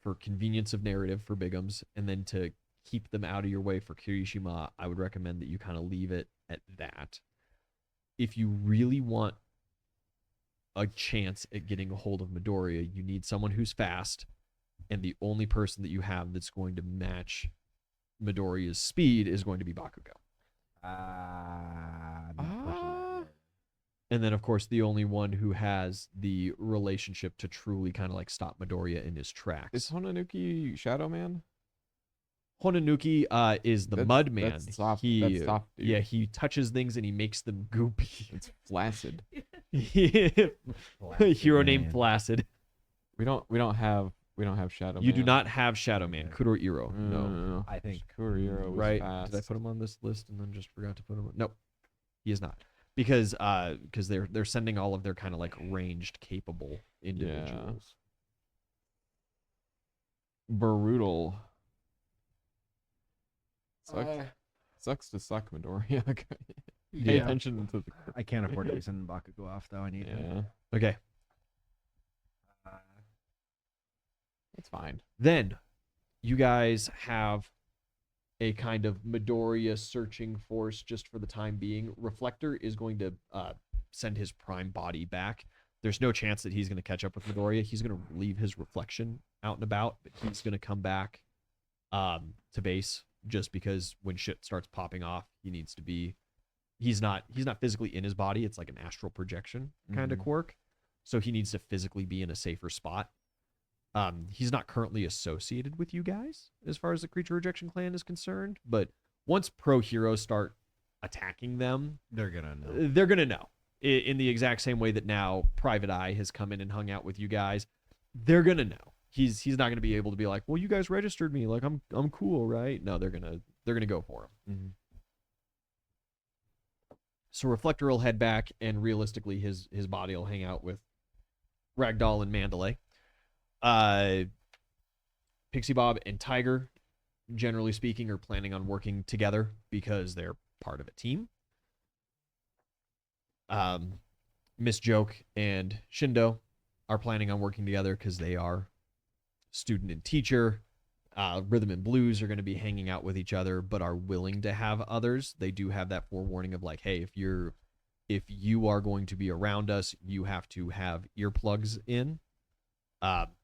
Speaker 2: for convenience of narrative for Bigums, and then to keep them out of your way for Kirishima, I would recommend that you kind of leave it at that. If you really want a chance at getting a hold of Midoriya, you need someone who's fast, and the only person that you have that's going to match Midoriya's speed is going to be Bakugo.
Speaker 3: I'm not pushing that.
Speaker 2: And then, of course, the only one who has the relationship to truly kind of like stop Midoriya in his tracks.
Speaker 1: Is Honanuki Shadow Man?
Speaker 2: Honanuki is the
Speaker 1: That's-
Speaker 2: mud man.
Speaker 1: that's soft-
Speaker 2: He,
Speaker 1: that's soft, dude.
Speaker 2: yeah, he touches things and he makes them goopy.
Speaker 1: It's flaccid.
Speaker 2: Hero named
Speaker 3: Man.
Speaker 2: Flaccid.
Speaker 1: We don't have Shadow Man.
Speaker 2: You do not have Shadow Man, Kurohiro. No.
Speaker 1: No.
Speaker 3: I think
Speaker 1: Kurihiro was
Speaker 2: Right?
Speaker 1: fast.
Speaker 2: Did I put him on this list and then just forgot to put him on? Nope. He is not. Because they're sending all of their kind of like ranged capable individuals.
Speaker 1: Brutal. Sucks to suck, Midoriya. Pay
Speaker 3: Yeah.
Speaker 1: attention to the.
Speaker 3: I can't afford to be sending Bakugo off though. I need him.
Speaker 1: Yeah,
Speaker 2: Okay.
Speaker 1: that's fine.
Speaker 2: Then you guys have a kind of Midoriya searching force just for the time being. Reflector is going to send his prime body back. There's no chance that he's going to catch up with Midoriya. He's going to leave his reflection out and about, but he's going to come back to base just because when shit starts popping off, he needs to be. He's not physically in his body. It's like an astral projection kind of
Speaker 1: Mhm.
Speaker 2: quirk. So he needs to physically be in a safer spot. He's not currently associated with you guys as far as the creature rejection clan is concerned, but once pro heroes start attacking them,
Speaker 3: They're gonna know.
Speaker 2: they're gonna know. In the exact same way that now Private Eye has come in and hung out with you guys, they're gonna know. He's not gonna be able to be like, well, you guys registered me, like I'm cool, right? No, they're gonna go for him.
Speaker 1: Mhm.
Speaker 2: So Reflector will head back, and realistically, his body will hang out with Ragdoll and Mandalay. Pixie Bob and Tiger, generally speaking, are planning on working together because they're part of a team. Miss Joke and Shindo are planning on working together because they are student and teacher. Rhythm and Blues are going to be hanging out with each other, but are willing to have others. They do have that forewarning of like, hey, if you are going to be around us, you have to have earplugs in,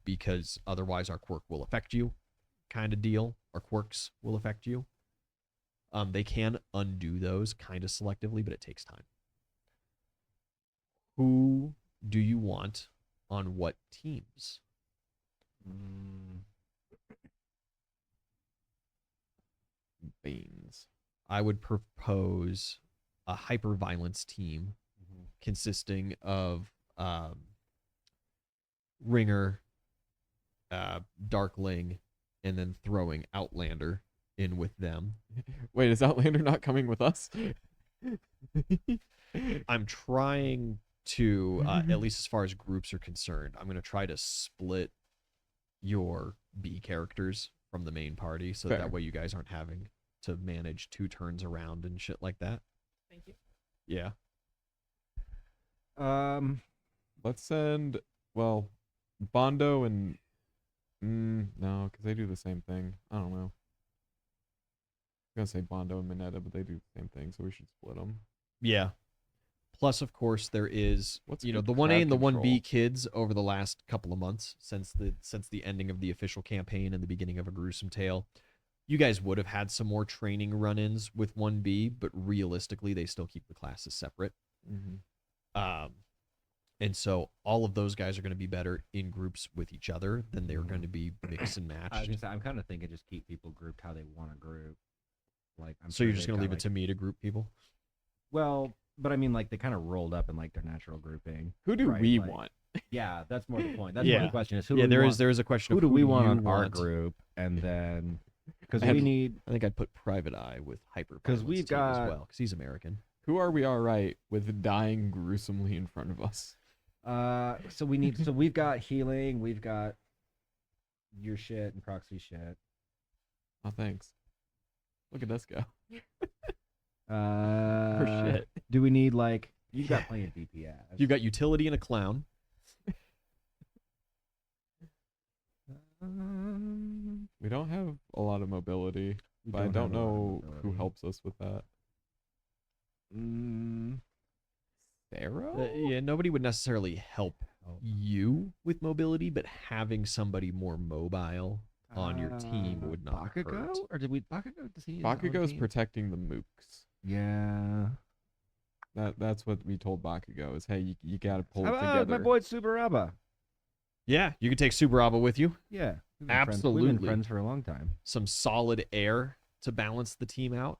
Speaker 2: because otherwise our quirk will affect you, kind of deal. Our quirks will affect you. They can undo those kind of selectively, but it takes time. Who do you want on what teams?
Speaker 1: Beans.
Speaker 2: I would propose a hyperviolence team consisting of Ringer, Darkling, and then throwing Outlander in with them.
Speaker 1: Wait, is Outlander not coming with us?
Speaker 2: I'm trying to, at least as far as groups are concerned, I'm going to try to split your B characters from the main party so
Speaker 1: Fair.
Speaker 2: that way you guys aren't having to manage 2 turns around and shit like that.
Speaker 4: Thank you.
Speaker 2: Yeah.
Speaker 1: Let's send, well, Bondo and no, because they do the same thing. I don't know. I was gonna say Bondo and Mineta, but they do the same thing, so we should split them.
Speaker 2: Yeah. Plus, of course, there is
Speaker 1: What's
Speaker 2: the
Speaker 1: good
Speaker 2: 1A and the
Speaker 1: crowd
Speaker 2: 1B
Speaker 1: control?
Speaker 2: kids over the last couple of months since the ending of the official campaign and the beginning of A Gruesome Tale. You guys would have had some more training run-ins with 1B, but realistically, they still keep the classes separate. And so all of those guys are going to be better in groups with each other than they're going to be mix and matched.
Speaker 3: I'm kind of thinking just keep people grouped how they want to group. Like,
Speaker 2: So you're just going to leave it to me to group people?
Speaker 3: Well, but I mean, like they kind of rolled up in like their natural grouping.
Speaker 1: Who do
Speaker 3: Right,
Speaker 1: we
Speaker 3: like-
Speaker 1: want?
Speaker 3: Yeah, that's more the point. That's
Speaker 2: Yeah.
Speaker 3: more the question is who
Speaker 2: Yeah,
Speaker 3: do we want?
Speaker 2: there is a question
Speaker 3: Who
Speaker 2: of
Speaker 3: do we
Speaker 2: you
Speaker 3: want on our
Speaker 2: want.
Speaker 3: group, and then Because
Speaker 1: And-
Speaker 3: we need.
Speaker 2: I think I'd put Private Eye with hyper
Speaker 3: 'Cause we've
Speaker 2: as
Speaker 3: got-
Speaker 2: well, because he's American.
Speaker 1: Who are we all right with dying gruesomely in front of us?
Speaker 3: So we need. So we've got healing. We've got your shit and proxy shit.
Speaker 1: Oh, thanks. Look at us go.
Speaker 2: Shit.
Speaker 3: Do we need like? You've
Speaker 2: Yeah.
Speaker 3: got plenty of DPS.
Speaker 2: You got utility and a clown.
Speaker 1: We don't have a lot of mobility,
Speaker 3: We
Speaker 1: but I
Speaker 3: have
Speaker 1: don't
Speaker 3: a lot of
Speaker 1: know who
Speaker 3: mobility.
Speaker 1: helps us with that. Sarah?
Speaker 2: Yeah, nobody would necessarily help
Speaker 3: Oh.
Speaker 2: you with mobility, but having somebody more mobile on your team would not
Speaker 3: Bakugo?
Speaker 2: hurt.
Speaker 3: Or did we Bakugo? Does he? is on
Speaker 1: Bakugo's
Speaker 3: team?
Speaker 1: protecting the mooks.
Speaker 3: Yeah.
Speaker 1: That's what we told Bakugo is, hey, you gotta pull
Speaker 3: How
Speaker 1: it
Speaker 3: about
Speaker 1: together.
Speaker 3: my boy Tsuburaba?
Speaker 2: Yeah, you could take Subaraba with you.
Speaker 3: Yeah. We've been We've
Speaker 2: Absolutely.
Speaker 3: been friends for a long time.
Speaker 2: Some solid air to balance the team out.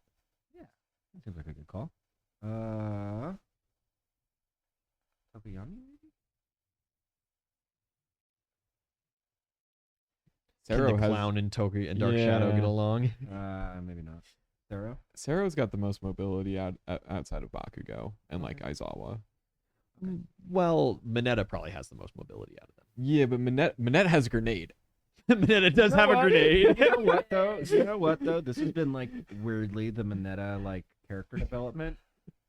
Speaker 3: That seems like a good call. Tokuyami, maybe?
Speaker 2: Can
Speaker 1: Sero
Speaker 2: the
Speaker 1: has
Speaker 2: clown and Toki and Dark Shadow get
Speaker 1: Yeah.
Speaker 2: along?
Speaker 3: Maybe not. Thero?
Speaker 1: Sero's got the most mobility outside of Bakugo and like
Speaker 3: Okay.
Speaker 1: Aizawa.
Speaker 2: Well, Mineta probably has the most mobility out of them.
Speaker 1: Yeah, but Minette has grenade.
Speaker 2: Mineta does have a grenade.
Speaker 3: You know what though? You know what though? This has been like weirdly the Mineta like character development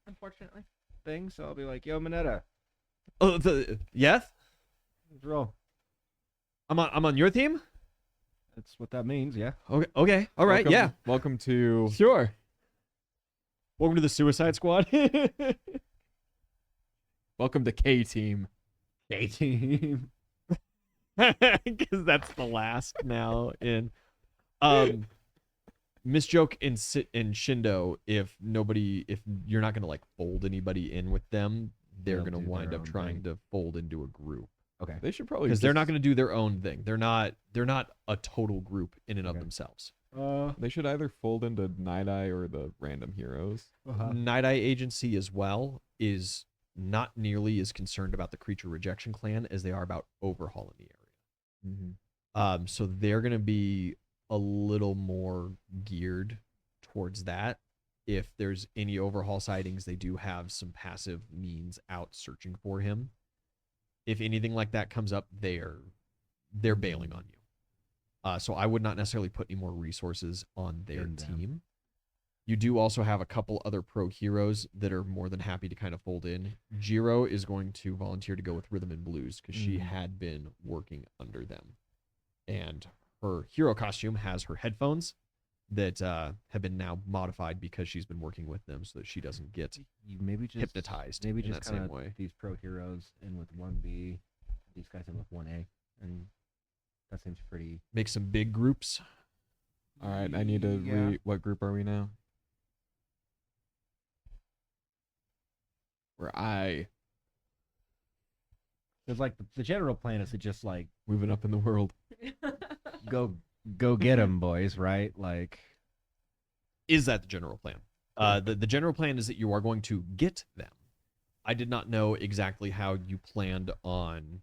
Speaker 4: Unfortunately.
Speaker 3: thing. So I'll be like, yo, Mineta,
Speaker 2: Oh, yes,
Speaker 3: let's roll.
Speaker 2: I'm on your team.
Speaker 3: That's what that means, yeah.
Speaker 2: Okay, all right,
Speaker 1: Welcome-
Speaker 2: yeah,
Speaker 1: Welcome to
Speaker 2: sure. Welcome to the Suicide Squad.
Speaker 1: welcome to K Team.
Speaker 3: A team.
Speaker 2: Because that's the last now in Misjoke and Shindo, if you're not gonna like fold anybody in with them, they're
Speaker 3: They'll
Speaker 2: gonna
Speaker 3: do
Speaker 2: wind
Speaker 3: their
Speaker 2: up
Speaker 3: own
Speaker 2: trying
Speaker 3: thing.
Speaker 2: to fold into a group
Speaker 3: Okay.
Speaker 1: They should probably
Speaker 2: because they're not
Speaker 1: just-
Speaker 2: gonna do their own thing. They're not a total group in and of
Speaker 3: Okay.
Speaker 2: themselves.
Speaker 1: They should either fold into Night Eye or the random heroes.
Speaker 2: Night Eye Agency as well is not nearly as concerned about the creature rejection clan as they are about overhauling the area.
Speaker 1: Mm-hmm.
Speaker 2: So they're going to be a little more geared towards that. If there's any overhaul sightings, they do have some passive means out searching for him. If anything like that comes up, they're bailing on you. So I would not necessarily put any more resources on their
Speaker 3: In them.
Speaker 2: team. You do also have a couple other pro heroes that are more than happy to kind of fold in. Jiro is going to volunteer to go with Rhythm and Blues because she had been working under them. And her hero costume has her headphones that have been now modified because she's been working with them so that she doesn't get
Speaker 3: You maybe just
Speaker 2: hypnotized
Speaker 3: maybe
Speaker 2: in
Speaker 3: just
Speaker 2: that same
Speaker 3: kind
Speaker 2: way.
Speaker 3: of these pro heroes in with 1B, these guys in with 1A, and that seems pretty.
Speaker 2: Make some big groups.
Speaker 1: All right, I need to
Speaker 3: Yeah.
Speaker 1: what group are we now? We're
Speaker 3: There's like the general plan is to just like
Speaker 1: moving up in the world.
Speaker 3: go get them, boys, right? Like
Speaker 2: Is that the general plan? The general plan is that you are going to get them. I did not know exactly how you planned on,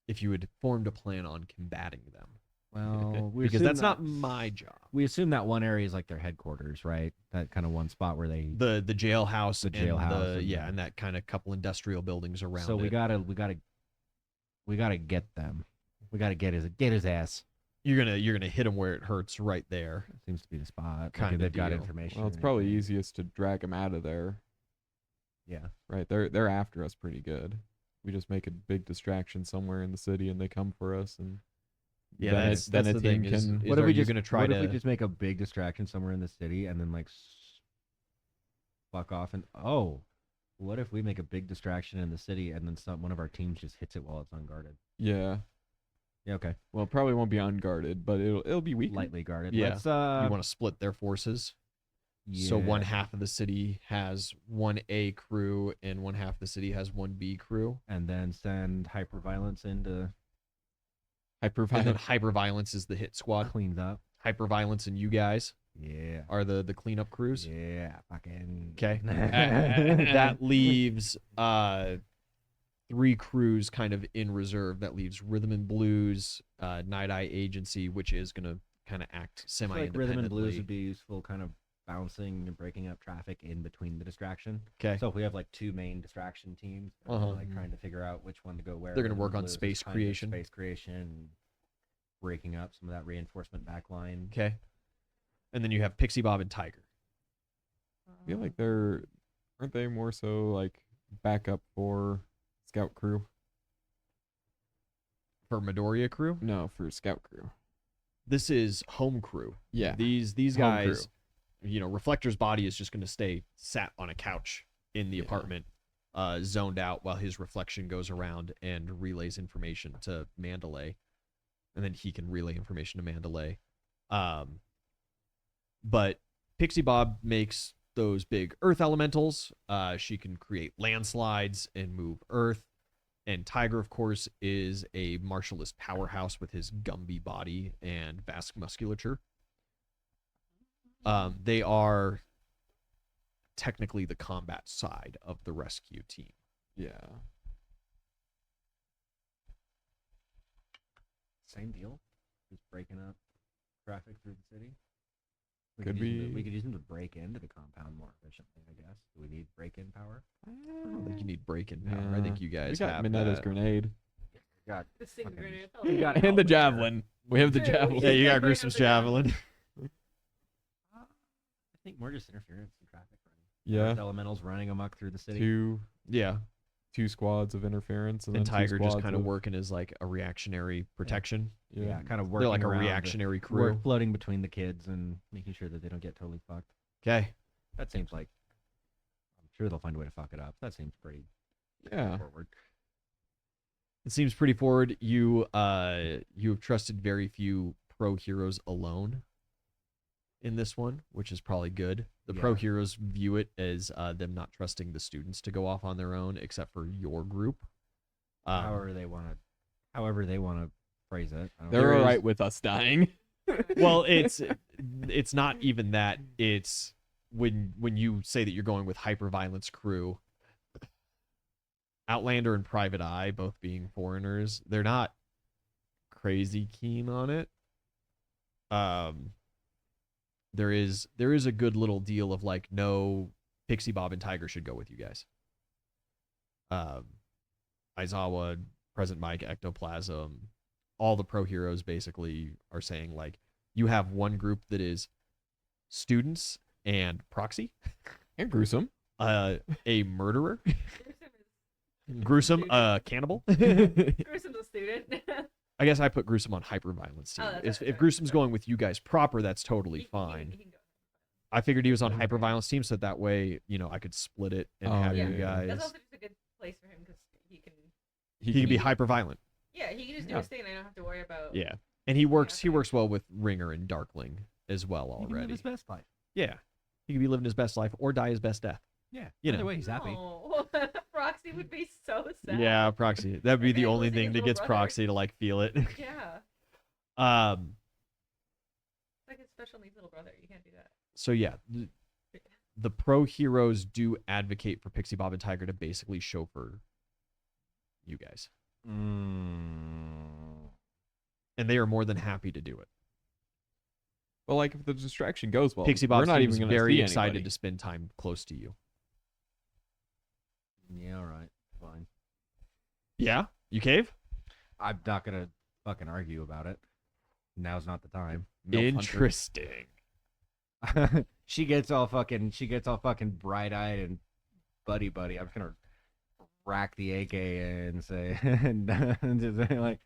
Speaker 2: if you had formed a plan on combating them.
Speaker 3: well, we
Speaker 2: Because
Speaker 3: assume
Speaker 2: that's
Speaker 3: that-
Speaker 2: not my job.
Speaker 3: We assume that one area is like their headquarters, right? That kind of one spot where they.
Speaker 2: The jailhouse,
Speaker 3: The
Speaker 2: and
Speaker 3: jailhouse and
Speaker 2: yeah,
Speaker 3: the-
Speaker 2: and that kind of couple industrial buildings around.
Speaker 3: So we
Speaker 2: it.
Speaker 3: gotta get them. We gotta get his ass.
Speaker 2: You're gonna hit them where it hurts, right there.
Speaker 3: Seems to be the spot. Like,
Speaker 2: Kinda
Speaker 3: they've got
Speaker 2: deal.
Speaker 3: information.
Speaker 1: Well, it's
Speaker 3: and
Speaker 1: probably
Speaker 3: everything.
Speaker 1: easiest to drag them out of there,
Speaker 3: Yeah.
Speaker 1: right? They're after us pretty good. We just make a big distraction somewhere in the city, and they come for us, and
Speaker 2: Yeah,
Speaker 1: then
Speaker 2: that's
Speaker 1: then
Speaker 2: the
Speaker 1: a
Speaker 2: thing.
Speaker 1: team
Speaker 2: Is,
Speaker 1: can.
Speaker 2: is
Speaker 3: What if
Speaker 2: are
Speaker 3: we
Speaker 2: you
Speaker 3: just
Speaker 2: gonna try
Speaker 3: What
Speaker 2: to?
Speaker 3: if we just make a big distraction somewhere in the city and then like fuck off and what if we make a big distraction in the city and then one of our teams just hits it while it's unguarded?
Speaker 1: Yeah.
Speaker 3: Yeah, okay.
Speaker 1: Well, it probably won't be unguarded, but it'll be weak.
Speaker 3: Lightly guarded.
Speaker 2: Yeah.
Speaker 3: Let's,
Speaker 2: you want to split their forces. So one
Speaker 3: yeah.
Speaker 2: half of the city has one A crew, and one half of the city has one B crew.
Speaker 3: and then send hyperviolence into
Speaker 2: And then
Speaker 1: Hyperviolent.
Speaker 2: hyperviolence is the hit squad.
Speaker 3: cleans up.
Speaker 2: Hyperviolence and you guys
Speaker 3: Yeah.
Speaker 2: are the cleanup crews.
Speaker 3: Yeah. Fucking.
Speaker 2: Okay. That leaves 3 crews kind of in reserve. That leaves Rhythm and Blues, Night Eye Agency, which is gonna kind of act
Speaker 3: I feel like
Speaker 2: semi-independently.
Speaker 3: rhythm and blues would be useful, kind of bouncing and breaking up traffic in between the distraction.
Speaker 2: Okay.
Speaker 3: So if we have like two main distraction teams, that are, like trying to figure out which one to go where.
Speaker 2: They're gonna
Speaker 3: rhythm
Speaker 2: work
Speaker 3: and
Speaker 2: on
Speaker 3: blues is
Speaker 2: space
Speaker 3: kind of
Speaker 2: creation.
Speaker 3: space creation, breaking up some of that reinforcement backline.
Speaker 2: Okay. And then you have Pixie Bob and Tiger.
Speaker 1: I feel like aren't they more so like backup for scout crew?
Speaker 2: For Midoriya crew,
Speaker 1: No, for scout crew.
Speaker 2: this is home crew.
Speaker 1: Yeah.
Speaker 2: These
Speaker 1: Home
Speaker 2: guys, Reflector's body is just going to stay sat on a couch in the
Speaker 1: Yeah.
Speaker 2: apartment, zoned out while his reflection goes around and relays information to Mandalay, and then he can relay information to Mandalay. But Pixie Bob makes those big earth elementals. She can create landslides and move earth. And Tiger, of course, is a martialist powerhouse with his Gumby body and vast musculature. They are technically the combat side of the rescue team.
Speaker 1: Yeah.
Speaker 3: Same deal. Just breaking up traffic through the city. We
Speaker 1: Could
Speaker 3: could use them
Speaker 1: be.
Speaker 3: we could use them to break into the compound more efficiently, I guess. Do we need break-in power?
Speaker 2: I don't think you need break-in power. I think you
Speaker 1: We
Speaker 2: guys
Speaker 1: got
Speaker 2: have
Speaker 1: Minetta's
Speaker 2: that.
Speaker 1: grenade.
Speaker 3: God.
Speaker 4: The single
Speaker 3: Fucking-
Speaker 4: grenade.
Speaker 3: We got
Speaker 1: And the
Speaker 3: help here.
Speaker 1: javelin. We have the
Speaker 4: True.
Speaker 1: javelin.
Speaker 2: Yeah, you got
Speaker 4: Yeah,
Speaker 2: Gruesome's
Speaker 4: the javelin.
Speaker 2: javelin.
Speaker 3: I think more just interference in traffic running.
Speaker 1: Yeah.
Speaker 3: Earth elementals running amok through the city.
Speaker 2: Yeah,
Speaker 1: Two squads of interference and
Speaker 2: and
Speaker 1: then
Speaker 2: Tiger
Speaker 1: two
Speaker 2: just
Speaker 1: squads
Speaker 2: kind of working as like a reactionary protection.
Speaker 3: Yeah, kind of working
Speaker 2: They're like a
Speaker 3: around,
Speaker 2: reactionary crew.
Speaker 3: work floating between the kids and making sure that they don't get totally fucked.
Speaker 2: Okay.
Speaker 3: That seems like I'm sure they'll find a way to fuck it up. That seems pretty
Speaker 1: Yeah.
Speaker 3: forward.
Speaker 2: It seems pretty forward. You have trusted very few pro heroes alone in this one, which is probably good. The pro
Speaker 3: Yeah.
Speaker 2: heroes view it as them not trusting the students to go off on their own, except for your group.
Speaker 3: However they want to phrase it. I don't
Speaker 1: They're
Speaker 2: There
Speaker 1: all
Speaker 2: is-
Speaker 1: right with us dying.
Speaker 2: Well, it's not even that. It's when you say that you're going with hyperviolence crew, Outlander and Private Eye, both being foreigners, they're not crazy keen on it. There is a good little deal of like, no, Pixie Bob and Tiger should go with you guys. Aizawa, Present Mike, Ectoplasm, all the pro heroes basically are saying like, you have one group that is students and proxy,
Speaker 1: And gruesome.
Speaker 2: a murderer,
Speaker 4: Gruesome
Speaker 2: gruesome, cannibal.
Speaker 4: Gruesome's a student.
Speaker 2: I guess I put gruesome on hyperviolence team.
Speaker 4: Oh, that's
Speaker 2: If
Speaker 4: right,
Speaker 2: gruesome's
Speaker 4: sorry.
Speaker 2: going with you guys proper, that's totally
Speaker 4: He
Speaker 2: fine.
Speaker 4: can go.
Speaker 2: I figured he was on hyperviolence team, so that way, I could split it and
Speaker 1: Oh,
Speaker 2: have
Speaker 1: yeah,
Speaker 2: you
Speaker 1: yeah.
Speaker 2: guys.
Speaker 4: That's also just a good place for him because he can.
Speaker 2: He can be hyperviolent.
Speaker 4: Yeah, he can just do
Speaker 1: Yeah.
Speaker 4: his thing, and I don't have to worry about.
Speaker 2: Yeah, and he works.
Speaker 4: okay.
Speaker 2: He works well with Ringer and Darkling as well
Speaker 3: He can live
Speaker 2: already.
Speaker 3: his best life.
Speaker 2: Yeah, he could be living his best life or die his best death.
Speaker 3: Yeah.
Speaker 2: You
Speaker 3: Either
Speaker 2: know.
Speaker 3: way, he's happy.
Speaker 4: No. Proxy would be so sad.
Speaker 2: Yeah, Proxy. That'd be
Speaker 4: Like,
Speaker 2: the
Speaker 4: man,
Speaker 2: only
Speaker 4: losing
Speaker 2: thing
Speaker 4: his
Speaker 2: that
Speaker 4: little
Speaker 2: gets
Speaker 4: brother.
Speaker 2: Proxy to like feel it.
Speaker 4: Yeah.
Speaker 2: Um.
Speaker 4: It's like his special needs little brother. You can't do that.
Speaker 2: So yeah, the pro heroes do advocate for Pixie Bob and Tiger to basically chauffeur you guys,
Speaker 3: Mm.
Speaker 2: and they are more than happy to do it.
Speaker 1: But like if the distraction goes well,
Speaker 2: Pixie
Speaker 1: we're
Speaker 2: Bob
Speaker 1: not even
Speaker 2: seems
Speaker 1: gonna
Speaker 2: very
Speaker 1: see
Speaker 2: excited
Speaker 1: anybody.
Speaker 2: to spend time close to you.
Speaker 3: Yeah, all right. Fine.
Speaker 2: Yeah, you cave.
Speaker 3: I'm not going to fucking argue about it. Now's not the time.
Speaker 1: Milf hunter.
Speaker 2: Interesting.
Speaker 3: she gets all fucking bright-eyed and buddy. I'm just gonna rack the AK and say, and just say like,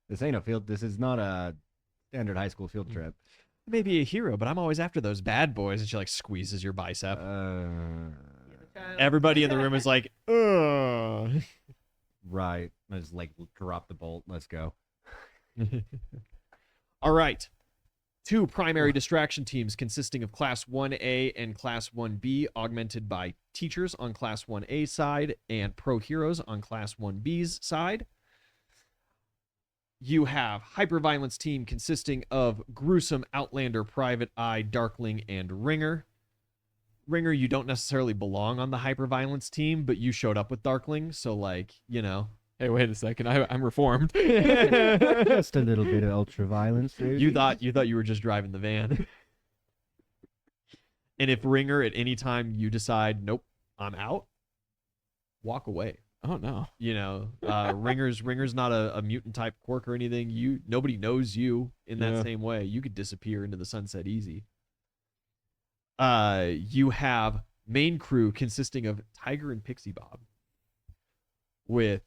Speaker 3: this is not a standard high school field trip.
Speaker 2: Maybe a hero, but I'm always after those bad boys. And she like squeezes your bicep.
Speaker 4: Child.
Speaker 2: Everybody in the room is like, ugh.
Speaker 3: Right. I just like drop the bolt. Let's go.
Speaker 2: All right. 2 primary distraction teams consisting of Class 1A and Class 1B, augmented by teachers on Class 1A side and pro heroes on Class 1B's side. You have Hyperviolence team consisting of Gruesome, Outlander, Private Eye, Darkling, and Ringer. Ringer, you don't necessarily belong on the Hyperviolence team, but you showed up with Darkling, so like,
Speaker 1: Hey, wait a second. I'm reformed.
Speaker 3: Just a little bit of ultra violence.
Speaker 2: You thought you were just driving the van. And if Ringer at any time you decide, nope, I'm out, walk away.
Speaker 1: Oh no.
Speaker 2: You know, Ringer's not a mutant type quirk or anything. Nobody knows you in that same way. You could disappear into the sunset easy. You have main crew consisting of Tiger and Pixie Bob, with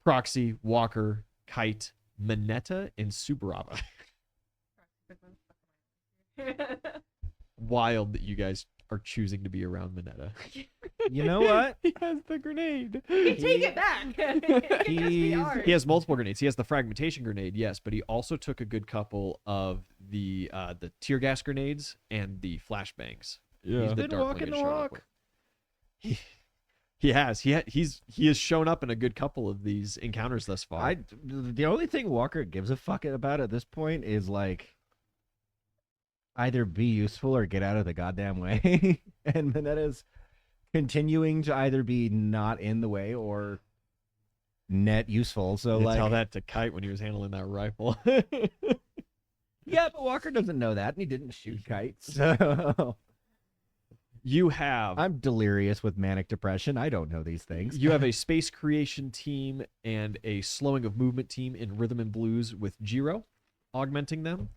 Speaker 2: Proxy, Walker, Kite, Minetta, and Subaraba. Wild that you guys are choosing to be around Minetta.
Speaker 3: You know what?
Speaker 1: He has the grenade.
Speaker 4: You take it back. It can just be ours.
Speaker 2: He has multiple grenades. He has the fragmentation grenade, yes, but he also took a good couple of the tear gas grenades and the flashbangs.
Speaker 1: Yeah.
Speaker 2: He's
Speaker 3: Been walking the walk.
Speaker 2: He has shown up in a good couple of these encounters thus far.
Speaker 3: The only thing Walker gives a fuck about at this point is like either be useful or get out of the goddamn way. And Minetta's continuing to either be not in the way or net useful. So
Speaker 2: I tell that to Kite when he was handling that rifle.
Speaker 3: Yeah, but Walker doesn't know that, and he didn't shoot kites. So
Speaker 2: You have
Speaker 3: I'm delirious with manic depression. I don't know these things.
Speaker 2: You have a space creation team and a slowing of movement team in rhythm and blues with Jiro augmenting them.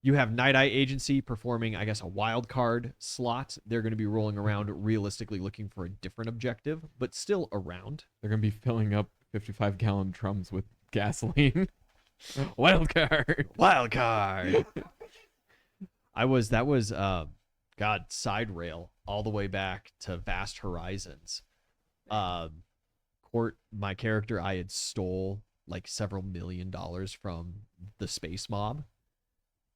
Speaker 2: You have Night Eye Agency performing, I guess, a wild card slot. They're going to be rolling around realistically looking for a different objective, but still around.
Speaker 1: They're gonna be filling up 55-gallon drums with gasoline. Wild card.
Speaker 2: Wild card. That was side rail all the way back to Vast Horizons. Court, my character, I had stole like several $1 million from the space mob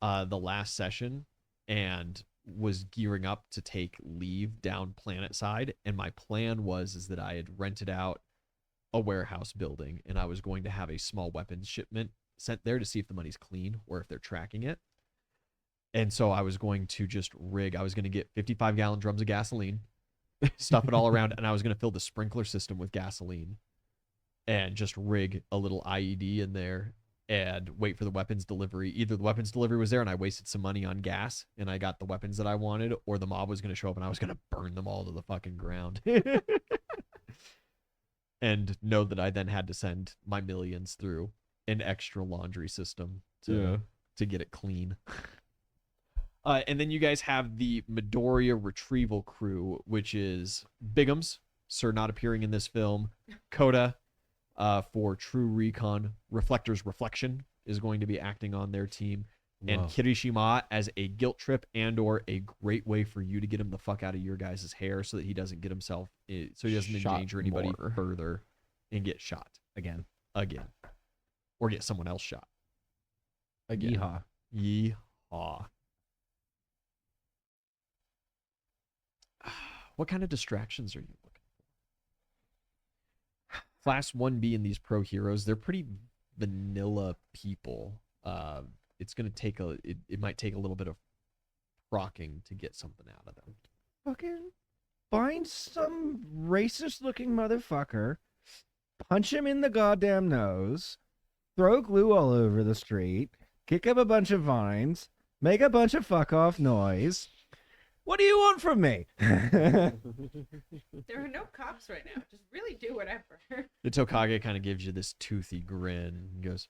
Speaker 2: the last session and was gearing up to take leave down planet side, and my plan was that I had rented out a warehouse building and I was going to have a small weapons shipment sent there to see if the money's clean or if they're tracking it. And so I was going to just I was going to get 55-gallon drums of gasoline, stuff it all around, and I was going to fill the sprinkler system with gasoline and just rig a little IED in there and wait for the weapons delivery. Either the weapons delivery was there and I wasted some money on gas and I got the weapons that I wanted, or the mob was going to show up and I was going to burn them all to the fucking ground. And know that I then had to send my millions through an extra laundry system to get it clean. And then you guys have the Midoriya Retrieval Crew, which is Bigums, Sir not appearing in this film, Coda for True Recon, Reflector's Reflection is going to be acting on their team, and Kirishima as a guilt trip and or a great way for you to get him the fuck out of your guys' hair so that he doesn't get himself, so he doesn't endanger anybody further and get shot again, or get someone else shot again. Yeehaw. What kind of distractions are you looking for? Class 1B in these pro heroes, they're pretty vanilla people. It's going to take it might take a little bit of procking to get something out of them.
Speaker 3: Fucking find some racist looking motherfucker, punch him in the goddamn nose, throw glue all over the street, kick up a bunch of vines, make a bunch of fuck off noise. What do you want from me?
Speaker 4: There are no cops right now. Just really do whatever.
Speaker 2: The Tokage kind of gives you this toothy grin and goes,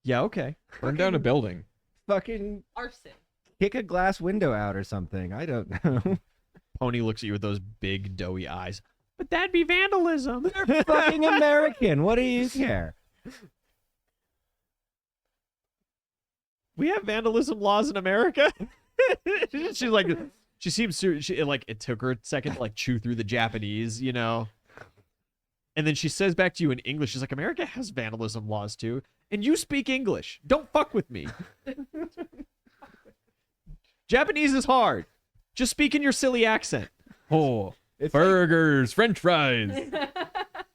Speaker 2: yeah, okay.
Speaker 1: Burn down a building.
Speaker 3: Fucking
Speaker 4: Arson.
Speaker 3: kick a glass window out or something. I don't know.
Speaker 2: Pony looks at you with those big doughy eyes. But that'd be vandalism.
Speaker 3: They're fucking American. What do you care?
Speaker 2: We have vandalism laws in America. She's like, she seems like it took her a second to like chew through the Japanese, you know. And then she says back to you in English, she's like, America has vandalism laws too, and you speak English. Don't fuck with me. Japanese is hard. Just speak in your silly accent.
Speaker 1: Oh,
Speaker 3: It's
Speaker 1: burgers, French fries.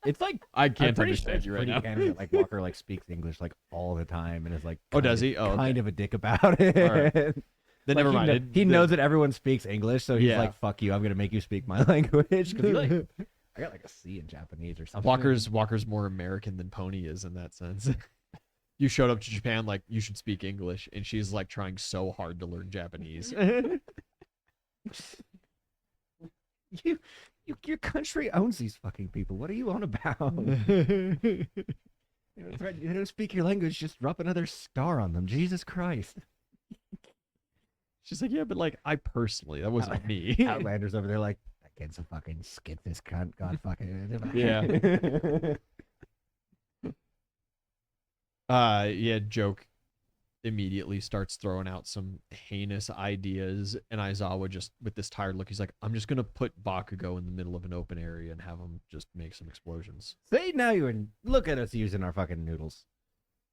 Speaker 3: It's like
Speaker 1: I can't
Speaker 3: I'm pretty
Speaker 1: understand
Speaker 3: sure
Speaker 1: you right
Speaker 3: it's
Speaker 1: now.
Speaker 3: pretty canon that, like Walker like speaks English like all the time and is like
Speaker 2: Oh, does he? Oh,
Speaker 3: kind of a dick about it.
Speaker 2: All right. Then
Speaker 3: Like,
Speaker 2: never mind.
Speaker 3: He knows that everyone speaks English, so he's
Speaker 2: Yeah.
Speaker 3: like, "Fuck you! I'm gonna make you speak my language." 'Cause he like I got like a C in Japanese or something.
Speaker 2: Walker's more American than Pony is in that sense. You showed up to Japan like you should speak English, and she's like trying so hard to learn Japanese.
Speaker 3: Your country owns these fucking people. What are you on about? They don't speak your language. Just drop another star on them. Jesus Christ.
Speaker 2: She's like, yeah, but like I personally, that wasn't me.
Speaker 3: Outlanders over there like, that kid's a fucking skip this cunt. God fucking.
Speaker 2: Yeah. Yeah, Joke immediately starts throwing out some heinous ideas, and Aizawa just with this tired look, he's like, I'm just gonna put Bakugo in the middle of an open area and have him just make some explosions.
Speaker 3: See, now look at us using our fucking noodles.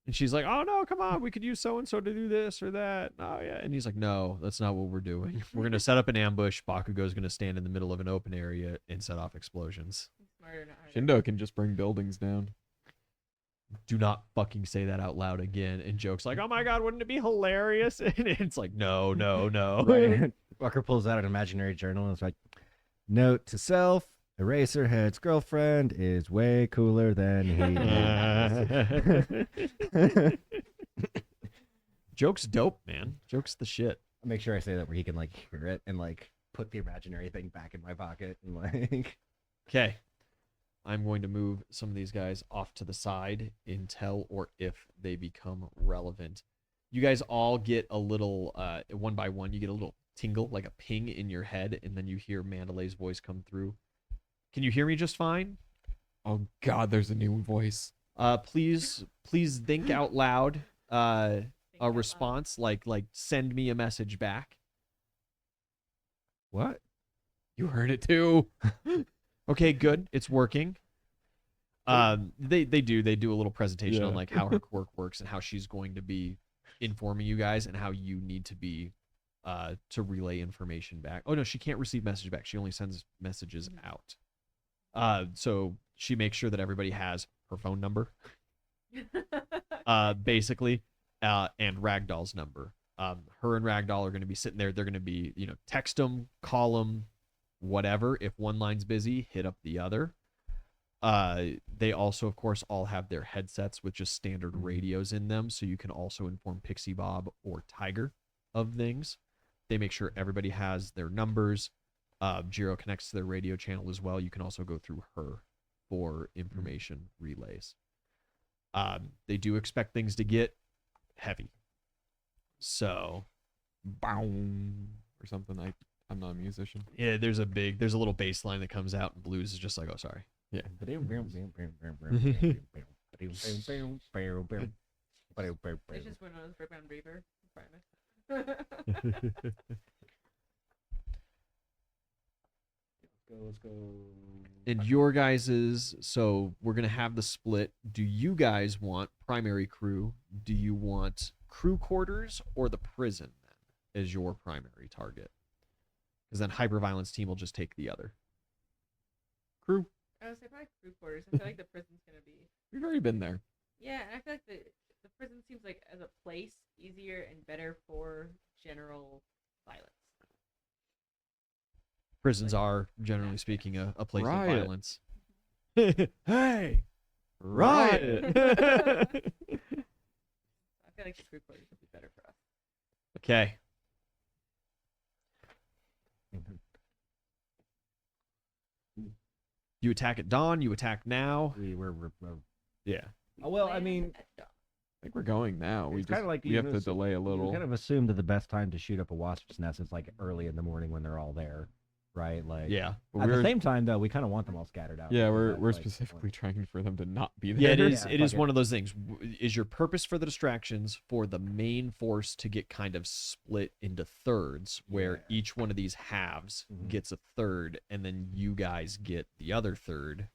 Speaker 2: And she's like, oh no, come on, we could use so and so to do this or that. Oh yeah. And he's like, no, that's not what we're doing. We're gonna set up an ambush. Bakugo's gonna stand in the middle of an open area and set off explosions.
Speaker 4: Smarter, not harder.
Speaker 1: Shindo can just bring buildings down.
Speaker 2: Do not fucking say that out loud again. And Joke's like, oh my god, wouldn't it be hilarious? And it's like, no.
Speaker 3: Right. Walker pulls out an imaginary journal and it's like, note to self, Eraserhead's girlfriend is way cooler than he is.
Speaker 2: Joke's dope, man. Joke's the shit.
Speaker 3: I'll make sure I say that where he can like hear it and like put the imaginary thing back in my pocket and like.
Speaker 2: Okay. I'm going to move some of these guys off to the side until or if they become relevant. You guys all get a little, one by one, you get a little tingle, like a ping in your head, and then you hear Mandalay's voice come through. Can you hear me just fine?
Speaker 1: Oh God, there's a new voice.
Speaker 2: Please think out loud a response, like send me a message back.
Speaker 3: What?
Speaker 1: You heard it too.
Speaker 2: Okay, good. It's working. They do a little presentation on like how her quirk works and how she's going to be informing you guys and how you need to be to relay information back. Oh no, she can't receive message back. She only sends messages out. So she makes sure that everybody has her phone number, basically, and Ragdoll's number. Her and Ragdoll are going to be sitting there. They're going to be, text them, call them, whatever. If one line's busy, hit up the other. They also, of course, all have their headsets with just standard radios in them, so you can also inform Pixie Bob or Tiger of things. They make sure everybody has their numbers. Jiro connects to their radio channel as well. You can also go through her for information relays. They do expect things to get heavy. So,
Speaker 1: Boom or something. I'm not a musician.
Speaker 2: yeah, there's a little bass line that comes out, and Blues is just like, oh, sorry.
Speaker 1: Yeah.
Speaker 4: They just went on a Rip and Reaver.
Speaker 3: Let's go.
Speaker 2: And your guys's, so we're going to have the split. Do you guys want primary crew? Do you want crew quarters or the prison then as your primary target? Because then Hyperviolence team will just take the other.
Speaker 1: Crew.
Speaker 4: I would say probably crew quarters. I feel like the prison's gonna be.
Speaker 1: We've already been there.
Speaker 4: Yeah, and I feel like the prison seems like as a place easier and better for general violence.
Speaker 2: Prisons are, generally speaking, a place
Speaker 1: Riot.
Speaker 2: of violence. Hey! Riot!
Speaker 4: I feel like the crew quarters would be better for us.
Speaker 2: Okay. You attack at dawn, you attack now.
Speaker 3: We're
Speaker 2: Yeah.
Speaker 3: oh, well, I mean,
Speaker 1: I think we're going now.
Speaker 3: it's kind of like
Speaker 1: we have to delay a
Speaker 3: we
Speaker 1: little.
Speaker 3: kind of assume that the best time to shoot up a wasp's nest is like early in the morning when they're all there, right? Like,
Speaker 2: Yeah.
Speaker 3: At the same time, though, we kind of want them all scattered out.
Speaker 1: Yeah,
Speaker 3: because
Speaker 1: we're
Speaker 3: that's, like,
Speaker 1: specifically trying for them to not be there.
Speaker 2: Yeah, it is.
Speaker 3: Yeah,
Speaker 2: It is
Speaker 3: fuck it.
Speaker 2: one of those things. Is your purpose for the distractions for the main force to get kind of split into thirds, where
Speaker 3: Yeah.
Speaker 2: each one of these halves
Speaker 3: Mhm.
Speaker 2: gets a third, and then you guys get the other third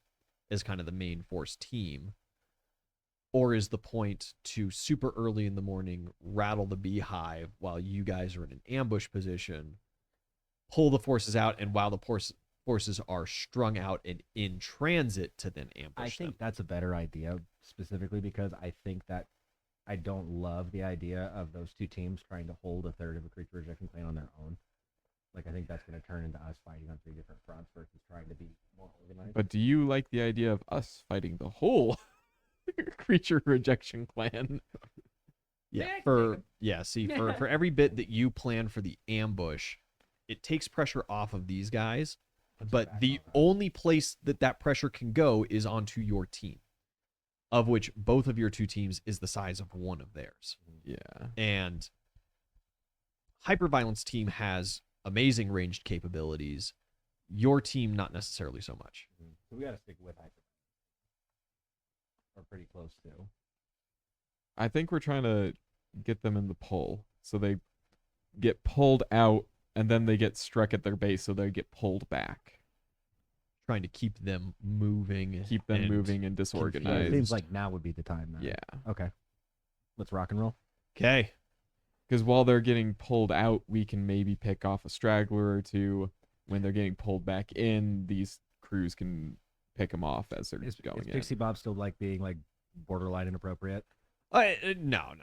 Speaker 2: as kind of the main force team? Or is the point to super early in the morning rattle the beehive while you guys are in an ambush position, pull the forces out, and while the forces are strung out and in transit to then ambush
Speaker 3: I think
Speaker 2: them?
Speaker 3: that's a better idea, specifically because I think that I don't love the idea of those two teams trying to hold a third of a creature rejection plane on their own. Like, I think that's going to turn into us fighting on 3 different fronts versus trying to be more organized.
Speaker 1: But do you like the idea of us fighting the whole creature rejection clan?
Speaker 2: Yeah,
Speaker 4: Yeah, I can take
Speaker 2: for
Speaker 4: 'em.
Speaker 2: yeah, see, for every bit that you plan for the ambush, it takes pressure off of these guys, but the only place that that pressure can go is onto your team, of which both of your 2 teams is the size of one of theirs.
Speaker 1: Yeah.
Speaker 2: And Hyperviolence team has amazing ranged capabilities. Your team, not necessarily so much.
Speaker 3: So we got to stick with hyper. Or pretty close to.
Speaker 1: I think we're trying to get them in the pull. So they get pulled out and then they get struck at their base, so they get pulled back.
Speaker 2: Trying to keep them moving.
Speaker 1: Keep them
Speaker 2: and
Speaker 1: moving and
Speaker 3: Yeah, it
Speaker 1: disorganized.
Speaker 3: seems like now would be the time then.
Speaker 1: Yeah.
Speaker 3: Okay. Let's rock and roll.
Speaker 2: Okay.
Speaker 1: Because while they're getting pulled out, we can maybe pick off a straggler or 2. When they're getting pulled back in, these crews can pick them off as they're
Speaker 3: Is
Speaker 1: going in.
Speaker 3: Pixie Bob still like being like borderline inappropriate?
Speaker 2: No.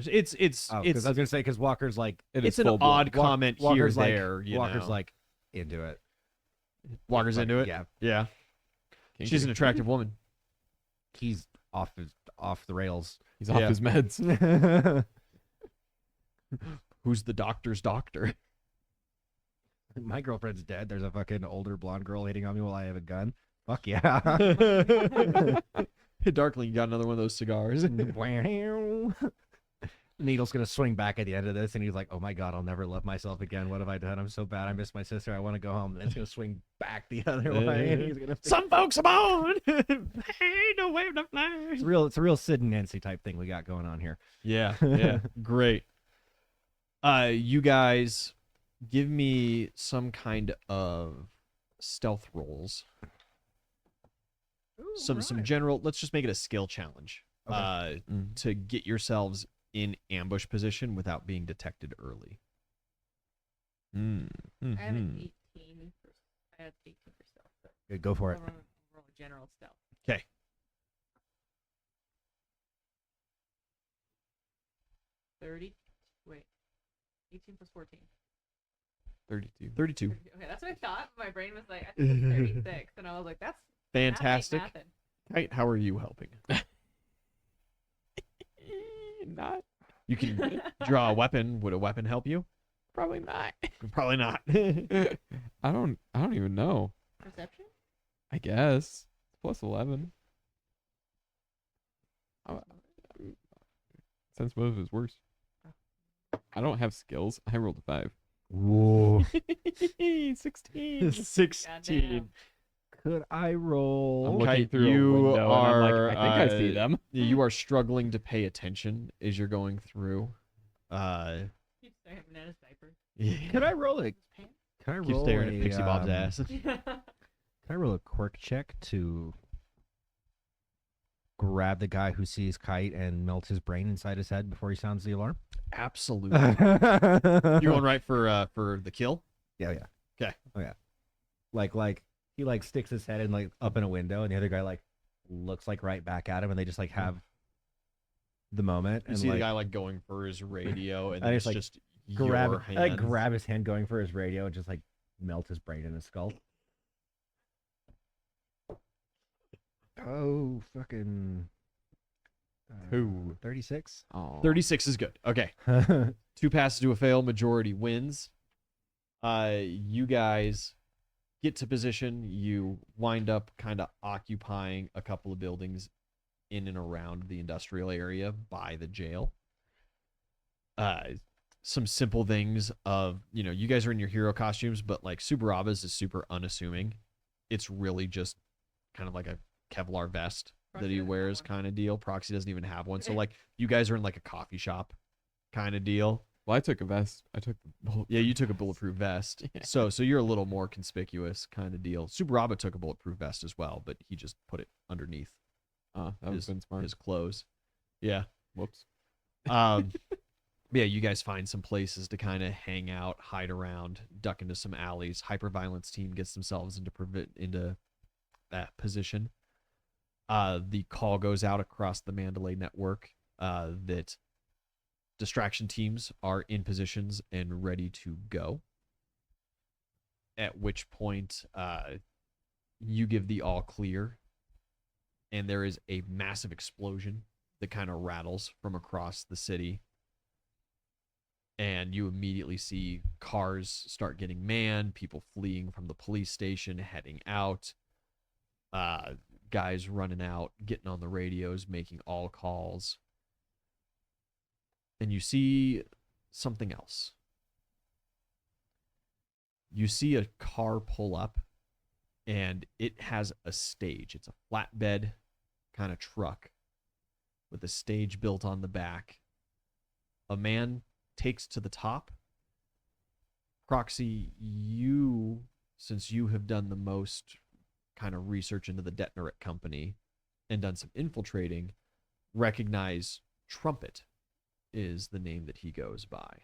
Speaker 2: It's
Speaker 3: Oh, because I was gonna say because Walker's like
Speaker 1: It
Speaker 2: it's
Speaker 1: is
Speaker 2: an
Speaker 1: full-blown.
Speaker 2: odd comment here
Speaker 3: Walker's like
Speaker 2: there. You
Speaker 3: Walker's
Speaker 2: know.
Speaker 3: like into it.
Speaker 2: Walker's
Speaker 3: Like,
Speaker 2: into it.
Speaker 3: Yeah,
Speaker 2: Yeah.
Speaker 1: Kinky.
Speaker 2: She's an attractive woman.
Speaker 3: he's off the rails.
Speaker 1: He's off
Speaker 2: Yeah.
Speaker 1: his meds.
Speaker 2: Who's the doctor's doctor?
Speaker 3: My girlfriend's dead. There's a fucking older blonde girl hitting on me while I have a gun. Fuck yeah.
Speaker 2: Hey, Darkling, you got another one of those cigars?
Speaker 3: Needle's gonna swing back at the end of this, and he's like, "Oh my god, I'll never love myself again. What have I done? I'm so bad. I miss my sister. I want to go home." And it's gonna swing back the other way. And he's gonna
Speaker 2: Some folks are born. Hey, no way to fly.
Speaker 3: It's a real Sid and Nancy type thing we got going on here.
Speaker 2: Yeah, great. You guys, give me some kind of stealth rolls. Some general. Let's just make it a skill challenge.
Speaker 3: Okay.
Speaker 2: To get yourselves in ambush position without being detected early.
Speaker 1: Mm.
Speaker 4: I have an
Speaker 1: Mhm.
Speaker 4: 18. I had 18 for stealth. But
Speaker 3: Good, go for it.
Speaker 4: I'll roll a general stealth.
Speaker 2: Okay.
Speaker 4: 30. Wait. 18 plus 14.
Speaker 1: 32.
Speaker 2: 32.
Speaker 4: Okay, that's what I thought. My brain was like, I think it's 36. And I was like, that's
Speaker 2: Fantastic.
Speaker 4: That ain't nothing.
Speaker 2: Kite, how are you helping?
Speaker 1: Not.
Speaker 2: You can draw a weapon. Would a weapon help you?
Speaker 1: Probably not.
Speaker 2: Probably not.
Speaker 1: I don't even know.
Speaker 4: Perception?
Speaker 1: I guess. Plus 11. Sense motive is worse. I don't have skills. I rolled a 5.
Speaker 3: Whoa.
Speaker 1: 16.
Speaker 2: 16.
Speaker 3: Could I
Speaker 1: I'm
Speaker 3: roll?
Speaker 1: looking
Speaker 2: Kite,
Speaker 1: through
Speaker 2: you
Speaker 1: a window and I'm like, I think I see
Speaker 2: are,
Speaker 1: them.
Speaker 2: You are struggling to pay attention as you're going through.
Speaker 4: Keep staring at Banana's diaper.
Speaker 3: Could I roll a?
Speaker 4: His pants?
Speaker 3: Can I
Speaker 2: Keep
Speaker 3: roll
Speaker 2: staring
Speaker 3: a,
Speaker 2: at Pixie Bob's ass.
Speaker 3: Can I roll a quirk check to grab the guy who sees Kite and melt his brain inside his head before he sounds the alarm?
Speaker 2: Absolutely.
Speaker 3: You
Speaker 2: You're going right for the kill?
Speaker 3: Yeah, yeah.
Speaker 2: 'Kay.
Speaker 3: Oh yeah. Like he like sticks his head in like up in a window, and the other guy like looks like right back at him, and they just like have the moment.
Speaker 2: You
Speaker 3: and
Speaker 2: see
Speaker 3: like,
Speaker 2: the guy like going for his radio, and
Speaker 3: I
Speaker 2: then
Speaker 3: just,
Speaker 2: it's
Speaker 3: like,
Speaker 2: just
Speaker 3: grab
Speaker 2: your
Speaker 3: I, like
Speaker 2: hands.
Speaker 3: grab his hand going for his radio and just like melt his brain in his skull. Oh fucking
Speaker 1: Who?
Speaker 3: 36.
Speaker 1: Oh.
Speaker 2: 36 is good. Okay. 2 passes to a fail, majority wins. You guys get to position. You wind up kind of occupying a couple of buildings in and around the industrial area by the jail. Some simple things of, you guys are in your hero costumes, but like Subaraba's is super unassuming. It's really just kind of like a Kevlar vest
Speaker 4: Proxy
Speaker 2: that he
Speaker 4: doesn't have
Speaker 2: wears
Speaker 4: one.
Speaker 2: kind of deal. Proxy doesn't even have one. So like you guys are in like a coffee shop kind of deal.
Speaker 1: Well, I took a vest. I took the bullet.
Speaker 2: Yeah, you took a bulletproof vest.
Speaker 1: Yeah.
Speaker 2: So you're a little more conspicuous kind of deal. Subaraba took a bulletproof vest as well, but he just put it underneath
Speaker 1: That would have been smart.
Speaker 2: his clothes. Yeah.
Speaker 1: Whoops.
Speaker 2: Yeah, you guys find some places to kind of hang out, hide around, duck into some alleys. Hyperviolence team gets themselves into that position. The call goes out across the Mandalay network that distraction teams are in positions and ready to go. at which point you give the all clear, and there is a massive explosion that kind of rattles from across the city. And you immediately see cars start getting manned, people fleeing from the police station, heading out, guys running out, getting on the radios, making all calls. And you see something else. You see a car pull up, and it has a stage. It's a flatbed kind of truck with a stage built on the back. A man takes to the top. Proxy, you, since you have done the most kind of research into the Detnerate company and done some infiltrating, recognize Trumpet is the name that he goes by.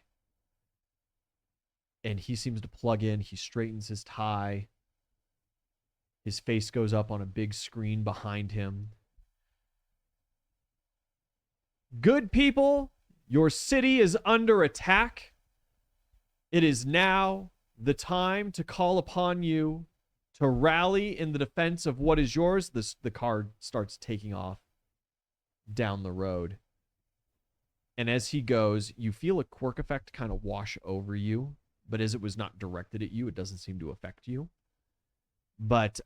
Speaker 2: And he seems to plug in. He straightens his tie. His face goes up on a big screen behind him. Good people, your city is under attack. It is now the time to call upon you to rally in the defense of what is yours. The car starts taking off down the road. And as he goes, you feel a quirk effect kind of wash over you. But as it was not directed at you, it doesn't seem to affect you. But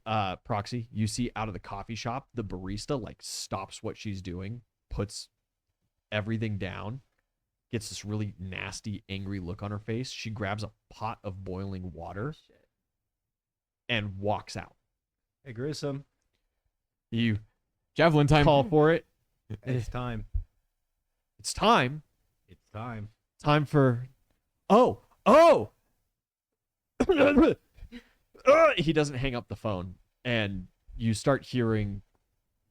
Speaker 2: Proxy, you see out of the coffee shop, the barista like stops what she's doing, puts everything down, gets this really nasty, angry look on her face. She grabs a pot of boiling water and walks out.
Speaker 3: Hey, Gruesome.
Speaker 2: You
Speaker 1: Javelin time.
Speaker 2: call for it.
Speaker 3: It's time.
Speaker 2: It's time.
Speaker 3: It's time.
Speaker 2: Time for... Oh! He doesn't hang up the phone, and you start hearing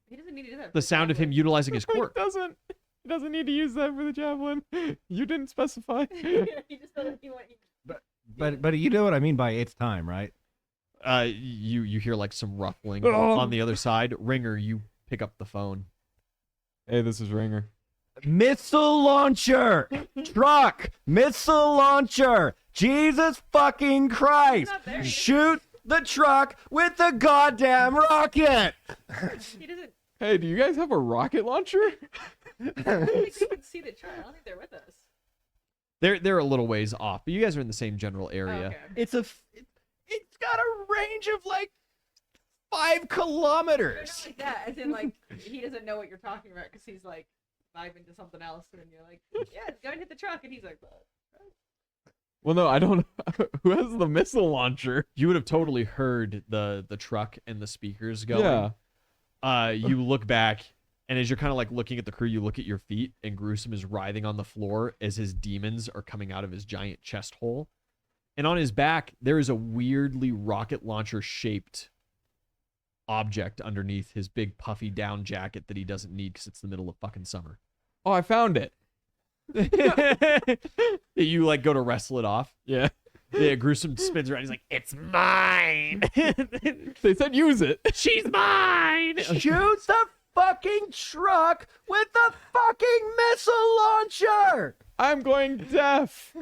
Speaker 4: He doesn't need to do that.
Speaker 2: the sound of him utilizing his quirk.
Speaker 1: He doesn't need to use that for the javelin. You didn't specify.
Speaker 4: He just told him he want.
Speaker 3: But you know what I mean by it's time, right?
Speaker 2: You hear like some ruffling on the other side. Ringer, you pick up the phone.
Speaker 1: Hey, this is Ringer.
Speaker 3: Missile launcher! Truck! Missile launcher! Jesus fucking Christ!
Speaker 4: Not there yet.
Speaker 3: Shoot the truck with the goddamn rocket!
Speaker 4: He doesn't.
Speaker 1: Hey, do you guys have a rocket launcher?
Speaker 4: I don't think we can see the truck. I don't think they're with us.
Speaker 2: They're a little ways off, but you guys are in the same general
Speaker 4: Oh,
Speaker 2: area.
Speaker 4: okay.
Speaker 3: It's got a range of like 5 kilometers.
Speaker 4: Not like that, as in like he doesn't know what you're talking about because he's like vibing to something else, and you're like, yeah, go and hit the truck, and he's like,
Speaker 1: Well, no, I don't know. Who has the missile launcher?
Speaker 2: You would have totally heard the truck and the speakers going.
Speaker 1: Yeah.
Speaker 2: You look back, and as you're kind of like looking at the crew, you look at your feet, and Gruesome is writhing on the floor as his demons are coming out of his giant chest hole. And on his back, there is a weirdly rocket launcher shaped object underneath his big puffy down jacket that he doesn't need because it's the middle of fucking summer.
Speaker 1: Oh, I found it.
Speaker 2: You like go to wrestle it off.
Speaker 1: Yeah.
Speaker 2: Yeah, Gruesome spins around. He's like, "It's mine."
Speaker 1: They said use it.
Speaker 2: She's mine.
Speaker 3: Shoot the fucking truck with the fucking missile launcher!
Speaker 1: I'm going deaf.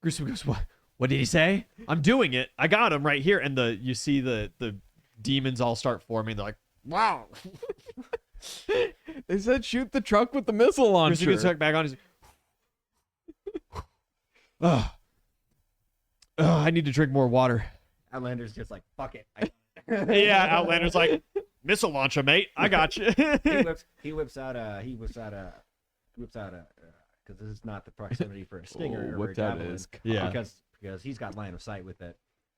Speaker 2: Gruesome goes, What did he say? I'm doing it. I got him right here. And you see the demons all start forming. They're like, wow.
Speaker 1: They said shoot the truck with the missile
Speaker 2: Gruesome
Speaker 1: launcher.
Speaker 2: gets tucked back on. He's Ugh. I need to drink more water.
Speaker 3: Outlander's just like, fuck it.
Speaker 2: Yeah, Outlander's like, missile launcher, mate. I got you.
Speaker 3: He whips out because this is not the proximity for a stinger or a
Speaker 1: whipped out
Speaker 3: javelin,
Speaker 1: is
Speaker 2: Yeah.
Speaker 3: because he's got line of sight with it,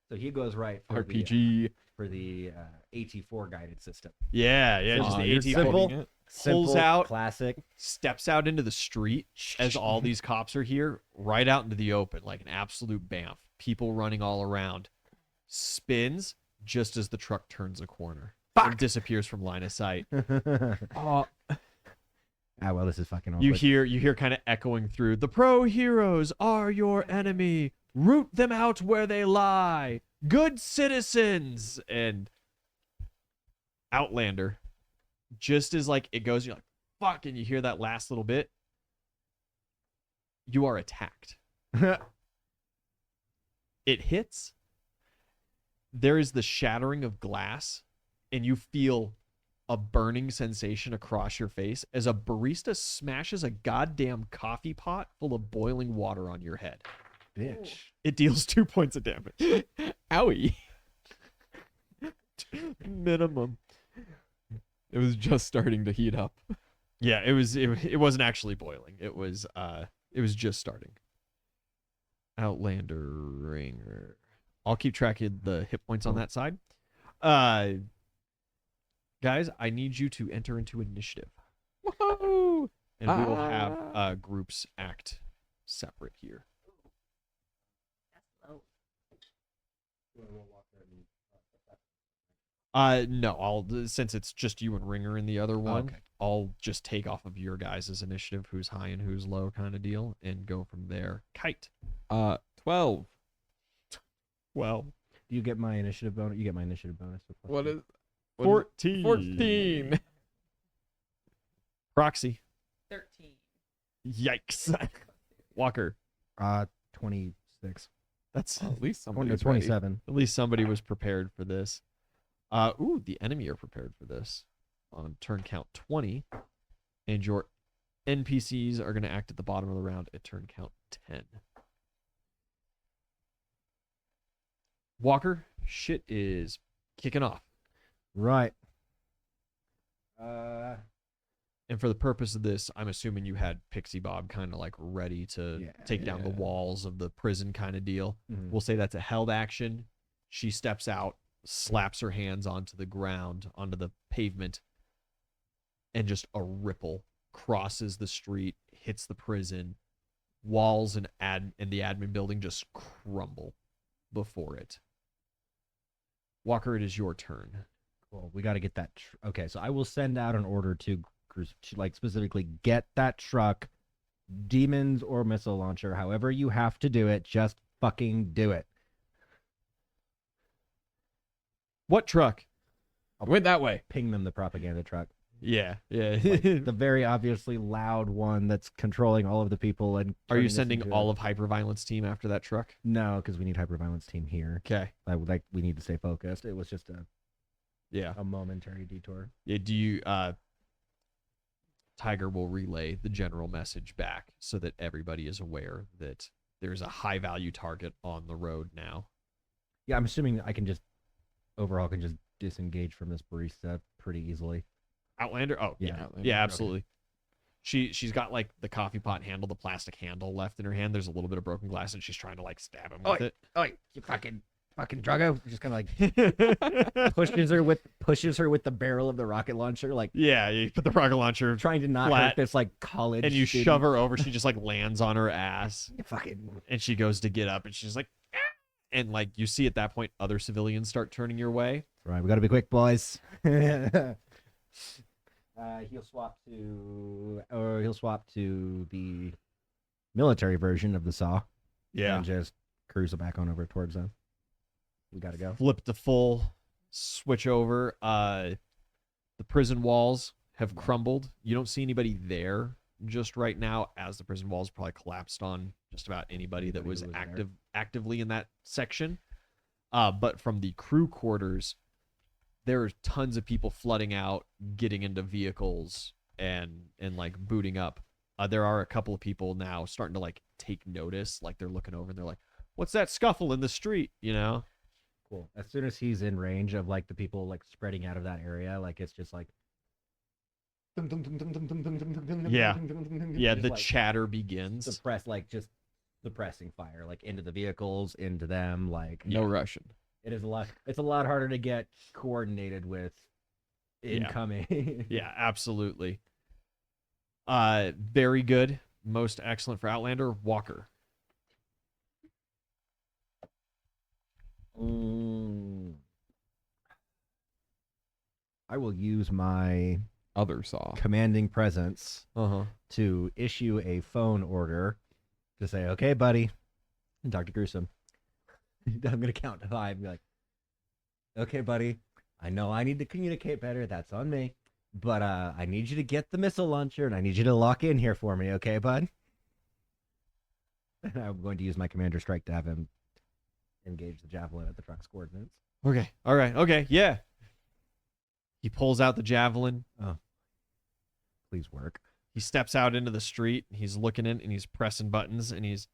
Speaker 3: so he goes right for
Speaker 1: RPG.
Speaker 3: the AT4 guided system.
Speaker 2: Yeah, just
Speaker 1: You're
Speaker 2: the AT
Speaker 3: simple.
Speaker 1: quoting it.
Speaker 2: Pulls
Speaker 3: Simple,
Speaker 2: out,
Speaker 3: classic.
Speaker 2: steps out into the street as all these cops are here, right out into the open, like an absolute bamf. People running all around. Spins just as the truck turns a corner. And disappears from line of sight.
Speaker 1: Oh,
Speaker 3: Well, this is fucking awkward.
Speaker 2: You hear kind of echoing through, the pro heroes are your enemy. Root them out where they lie. Good citizens. And Outlander, just as like it goes, you're like, fuck, and you hear that last little bit. You are attacked. It hits. There is the shattering of glass, and you feel a burning sensation across your face as a barista smashes a goddamn coffee pot full of boiling water on your head.
Speaker 3: Bitch.
Speaker 2: It deals 2 points of damage.
Speaker 1: Owie.
Speaker 2: Minimum.
Speaker 1: It was just starting to heat up.
Speaker 2: Yeah, it wasn't actually boiling. It was just starting. Outlander Ringer. I'll keep track of the hit points on that side. Guys, I need you to enter into initiative.
Speaker 1: Whoa!
Speaker 2: And we will have groups act separate here.
Speaker 4: That's low.
Speaker 2: No, since it's just you and Ringer in the other one,
Speaker 3: okay.
Speaker 2: I'll just take off of your guys' initiative, who's high and who's low kind of deal, and go from there. Kite.
Speaker 1: 12.
Speaker 2: Well,
Speaker 3: Do you get my initiative bonus? You get my initiative bonus.
Speaker 1: What is
Speaker 2: 14.
Speaker 1: 14.
Speaker 2: Proxy.
Speaker 4: 13.
Speaker 2: Yikes. Walker.
Speaker 3: 26.
Speaker 2: That's
Speaker 1: At least somebody
Speaker 3: 27.
Speaker 2: at least somebody was prepared for this. The enemy are prepared for this. On turn count 20, and your NPCs are going to act at the bottom of the round at turn count 10. Walker, shit is kicking off.
Speaker 3: Right.
Speaker 2: And for the purpose of this, I'm assuming you had Pixie Bob kind of like ready to take down the walls of the prison kind of deal.
Speaker 3: Mhm.
Speaker 2: We'll say that's a held action. She steps out, slaps her hands onto the ground, onto the pavement, and just a ripple crosses the street, hits the prison. Walls and the admin building just crumble before it. Walker, it is your turn.
Speaker 3: Cool. We got to get that. Okay, so I will send out an order to like specifically get that truck, demons or missile launcher, however you have to do it. Just fucking do it.
Speaker 2: What truck?
Speaker 1: I went that way.
Speaker 3: Ping them the propaganda truck.
Speaker 2: Yeah.
Speaker 3: Like, the very obviously loud one that's controlling all of the people. And
Speaker 2: Are you
Speaker 3: turning this
Speaker 2: sending
Speaker 3: into
Speaker 2: all of Hyperviolence team after that truck?
Speaker 3: No, because we need hyperviolence team here.
Speaker 2: Okay.
Speaker 3: We need to stay focused. It was just
Speaker 2: Yeah.
Speaker 3: a momentary detour.
Speaker 2: Yeah. Do you Tiger will relay the general message back so that everybody is aware that there's a high value target on the road now.
Speaker 3: Yeah, I'm assuming I can just disengage from this barista pretty easily.
Speaker 2: Outlander? Oh, yeah.
Speaker 1: Outlander,
Speaker 2: Yeah,
Speaker 1: okay.
Speaker 2: absolutely. She's got like the coffee pot handle, the plastic handle left in her hand. There's a little bit of broken glass and she's trying to like stab him with it.
Speaker 3: Oh, you fucking druggo! Just kind of like pushes her with the barrel of the rocket launcher, like
Speaker 2: Yeah, you put the rocket launcher
Speaker 3: trying to not
Speaker 2: Flat.
Speaker 3: hurt this like college.
Speaker 2: and you
Speaker 3: student.
Speaker 2: shove her over. She just like lands on her ass
Speaker 3: You fucking
Speaker 2: and she goes to get up and she's like, "Ah!" And like you see at that point other civilians start turning your way.
Speaker 3: right. We got to be quick, boys. He'll swap to the military version of the saw. And just cruise it back on over towards them. We got to go.
Speaker 2: Flip to full, switch over. The prison walls have crumbled. You don't see anybody there just right now, as the prison walls probably collapsed on just about anybody that was
Speaker 3: Anybody who was
Speaker 2: actively in that section. But from the crew quarters, there are tons of people flooding out, getting into vehicles, and like booting up. There are a couple of people now starting to like take notice, like they're looking over and they're like, "What's that scuffle in the street?" You know?
Speaker 3: Cool. As soon as he's in range of like the people like spreading out of that area, like it's just like
Speaker 2: Yeah. Yeah,
Speaker 3: just,
Speaker 2: the
Speaker 3: like,
Speaker 2: chatter begins.
Speaker 3: just suppressing fire like into the vehicles, into them. Like
Speaker 1: No Russian.
Speaker 3: it is a lot. It's a lot harder to get coordinated with incoming.
Speaker 2: Yeah, absolutely. Very good. Most excellent for Outlander. Walker.
Speaker 3: I will use my
Speaker 1: Other saw.
Speaker 3: commanding presence
Speaker 2: Uh-huh.
Speaker 3: to issue a phone order to say, "Okay, buddy, Dr. Gruesome, I'm going to count to 5 and be like, okay, buddy, I know I need to communicate better. That's on me. But I need you to get the missile launcher and I need you to lock in here for me. Okay, bud?" And I'm going to use my commander strike to have him engage the javelin at the truck's coordinates.
Speaker 2: Okay. All right. Okay. Yeah. He pulls out the javelin.
Speaker 3: Please work.
Speaker 2: He steps out into the street. He's looking in and he's pressing buttons and he's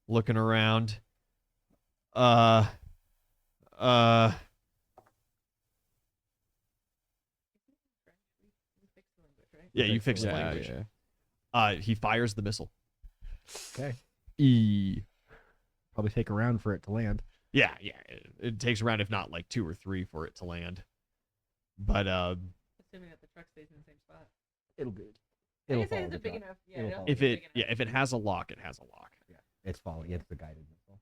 Speaker 2: looking around. Uh. Yeah, you fix the
Speaker 1: Yeah,
Speaker 2: language.
Speaker 1: yeah.
Speaker 2: He fires the missile.
Speaker 3: Okay.
Speaker 2: E.
Speaker 3: Probably take a round for it to land.
Speaker 2: Yeah, yeah. It takes around, if not like 2 or 3, for it to land. But
Speaker 4: Assuming that the truck stays in the same spot.
Speaker 3: It'll be.
Speaker 4: I
Speaker 3: It'll
Speaker 4: guess
Speaker 3: follow
Speaker 4: it's
Speaker 3: the
Speaker 4: a big
Speaker 3: truck.
Speaker 4: enough. Yeah,
Speaker 3: It'll
Speaker 4: it'll
Speaker 3: follow
Speaker 4: be
Speaker 2: if
Speaker 4: big
Speaker 2: it
Speaker 4: enough.
Speaker 2: if it has a lock, it has a lock.
Speaker 3: Yeah, it's following. It's the guided missile.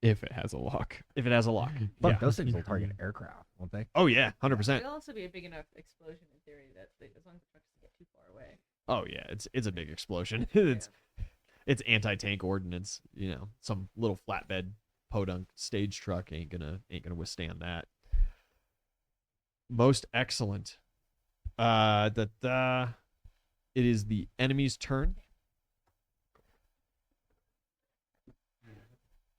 Speaker 1: If it has a lock.
Speaker 2: If it has a lock.
Speaker 3: Fuck,
Speaker 2: Yeah.
Speaker 3: those things will target aircraft, won't they?
Speaker 2: Oh yeah, 100%.
Speaker 4: It'll also be a big enough explosion in theory that as long as the truck doesn't get too far away.
Speaker 2: Oh yeah, it's a big explosion.
Speaker 4: Yeah.
Speaker 2: It's anti-tank ordnance. You know, some little flatbed podunk stage truck ain't gonna withstand that. Most excellent. It is the enemy's turn.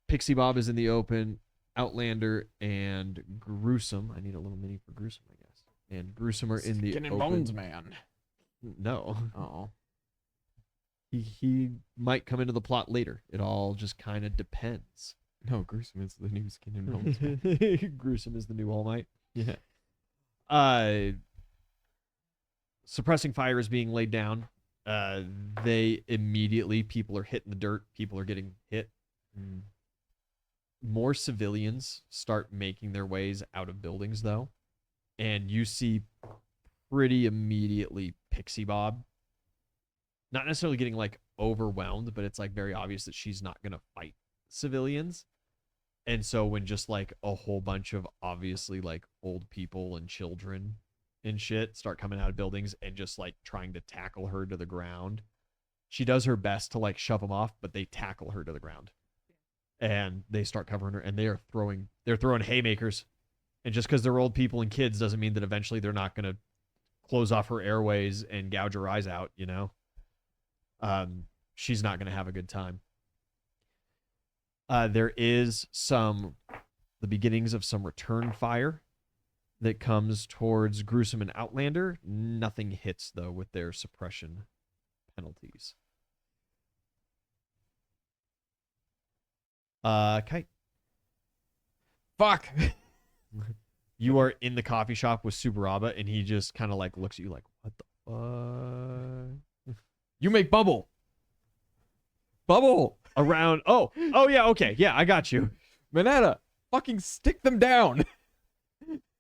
Speaker 2: Pixie Bob is in the open. Outlander and Gruesome. I need a little mini for Gruesome, I guess. And Gruesome are in the
Speaker 1: Skin and
Speaker 2: open.
Speaker 1: bones, man.
Speaker 2: No.
Speaker 1: Oh.
Speaker 2: He might come into the plot later. It all just kind of depends.
Speaker 1: No, Gruesome is the new Skin and Bones. Man.
Speaker 2: Gruesome is the new All Might.
Speaker 1: Yeah.
Speaker 2: Suppressing fire is being laid down. They immediately, people are hitting the dirt. People are getting hit. More civilians start making their ways out of buildings, though. And you see pretty immediately Pixie Bob not necessarily getting like overwhelmed, but it's like very obvious that she's not going to fight civilians. And so when just like a whole bunch of obviously like old people and children and shit start coming out of buildings and just like trying to tackle her to the ground, she does her best to like shove them off, but they tackle her to the ground. And they start covering her, and they're throwing haymakers. And just because they're old people and kids doesn't mean that eventually they're not going to close off her airways and gouge her eyes out, you know? She's not going to have a good time. There is the beginnings of some return fire that comes towards Gruesome and Outlander. Nothing hits, though, with their suppression penalties. Kite.
Speaker 1: Fuck.
Speaker 2: You are in the coffee shop with Subaraba, and he just kind of like looks at you like, what the fuck?
Speaker 1: You make bubble. Bubble.
Speaker 2: Around. Oh, yeah, okay. Yeah, I got you.
Speaker 1: Manetta, fucking stick them down.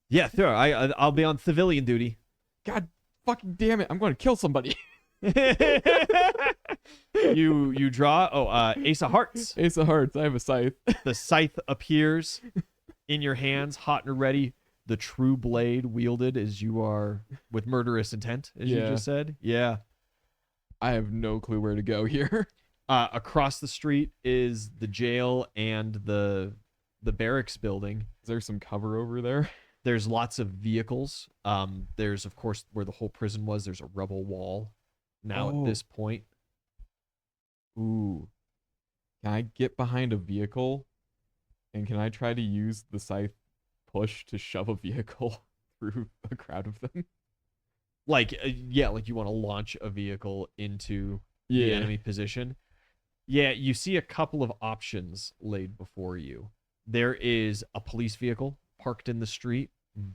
Speaker 2: Yeah, sure. I'll be on civilian duty.
Speaker 1: God fucking damn it. I'm going to kill somebody.
Speaker 2: You draw. Ace of Hearts.
Speaker 1: Ace of Hearts. I have a scythe.
Speaker 2: The scythe appears in your hands, hot and ready. The true blade wielded as you are with murderous intent, as you
Speaker 1: Yeah.
Speaker 2: just said. Yeah.
Speaker 1: I have no clue where to go here.
Speaker 2: Across the street is the jail and the barracks building.
Speaker 1: Is there some cover over there?
Speaker 2: There's lots of vehicles. There's, of course, where the whole prison was. There's a rubble wall now at this point.
Speaker 1: Ooh. Can I get behind a vehicle? And can I try to use the scythe push to shove a vehicle through a crowd of them?
Speaker 2: Like, like you want to launch a vehicle into the enemy position. Yeah, you see a couple of options laid before you. There is a police vehicle parked in the street.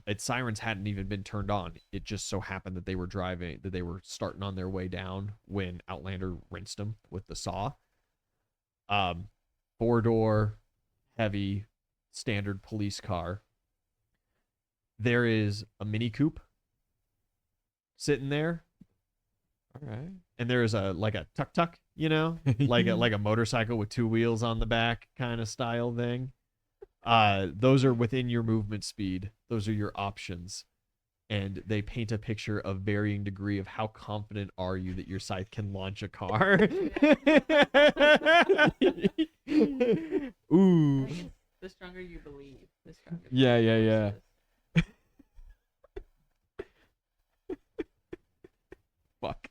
Speaker 2: Its sirens hadn't even been turned on. It just so happened that they were starting on their way down when Outlander rinsed them with the saw. 4-door, heavy, standard police car. There is a Mini Coupe sitting there.
Speaker 1: All right.
Speaker 2: And there's a tuk-tuk, you know, like a motorcycle with 2 wheels on the back kind of style thing. Those are within your movement speed. Those are your options. And they paint a picture of varying degree of how confident are you that your scythe can launch a car. Ooh.
Speaker 4: I guess the stronger you believe, the stronger. the
Speaker 1: Yeah, yeah,
Speaker 4: force
Speaker 1: yeah.
Speaker 4: is.
Speaker 1: Fuck.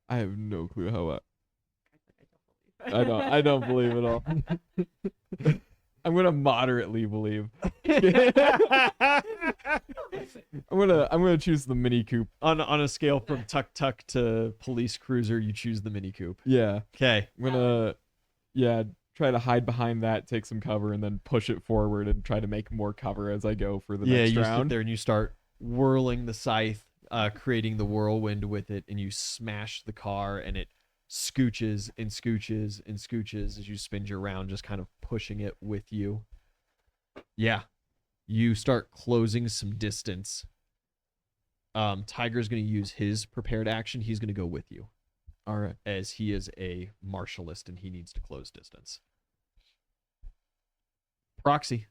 Speaker 1: I have no clue how.
Speaker 4: I don't
Speaker 1: I don't believe it all. I'm gonna moderately believe. I'm gonna choose the Mini Coupe.
Speaker 2: On a scale from tuk tuk to police cruiser, you choose the Mini Coupe.
Speaker 1: Yeah.
Speaker 2: Okay.
Speaker 1: I'm gonna try to hide behind that, take some cover, and then push it forward and try to make more cover as I go for the next
Speaker 2: you
Speaker 1: round.
Speaker 2: sit there and you start whirling the scythe, creating the whirlwind with it, and you smash the car, and it scooches and scooches and scooches as you spin your round, just kind of pushing it with you. Yeah. You start closing some distance. Tiger's going to use his prepared action. He's going to go with you.
Speaker 1: All right.
Speaker 2: As he is a martialist and he needs to close distance. Proxy.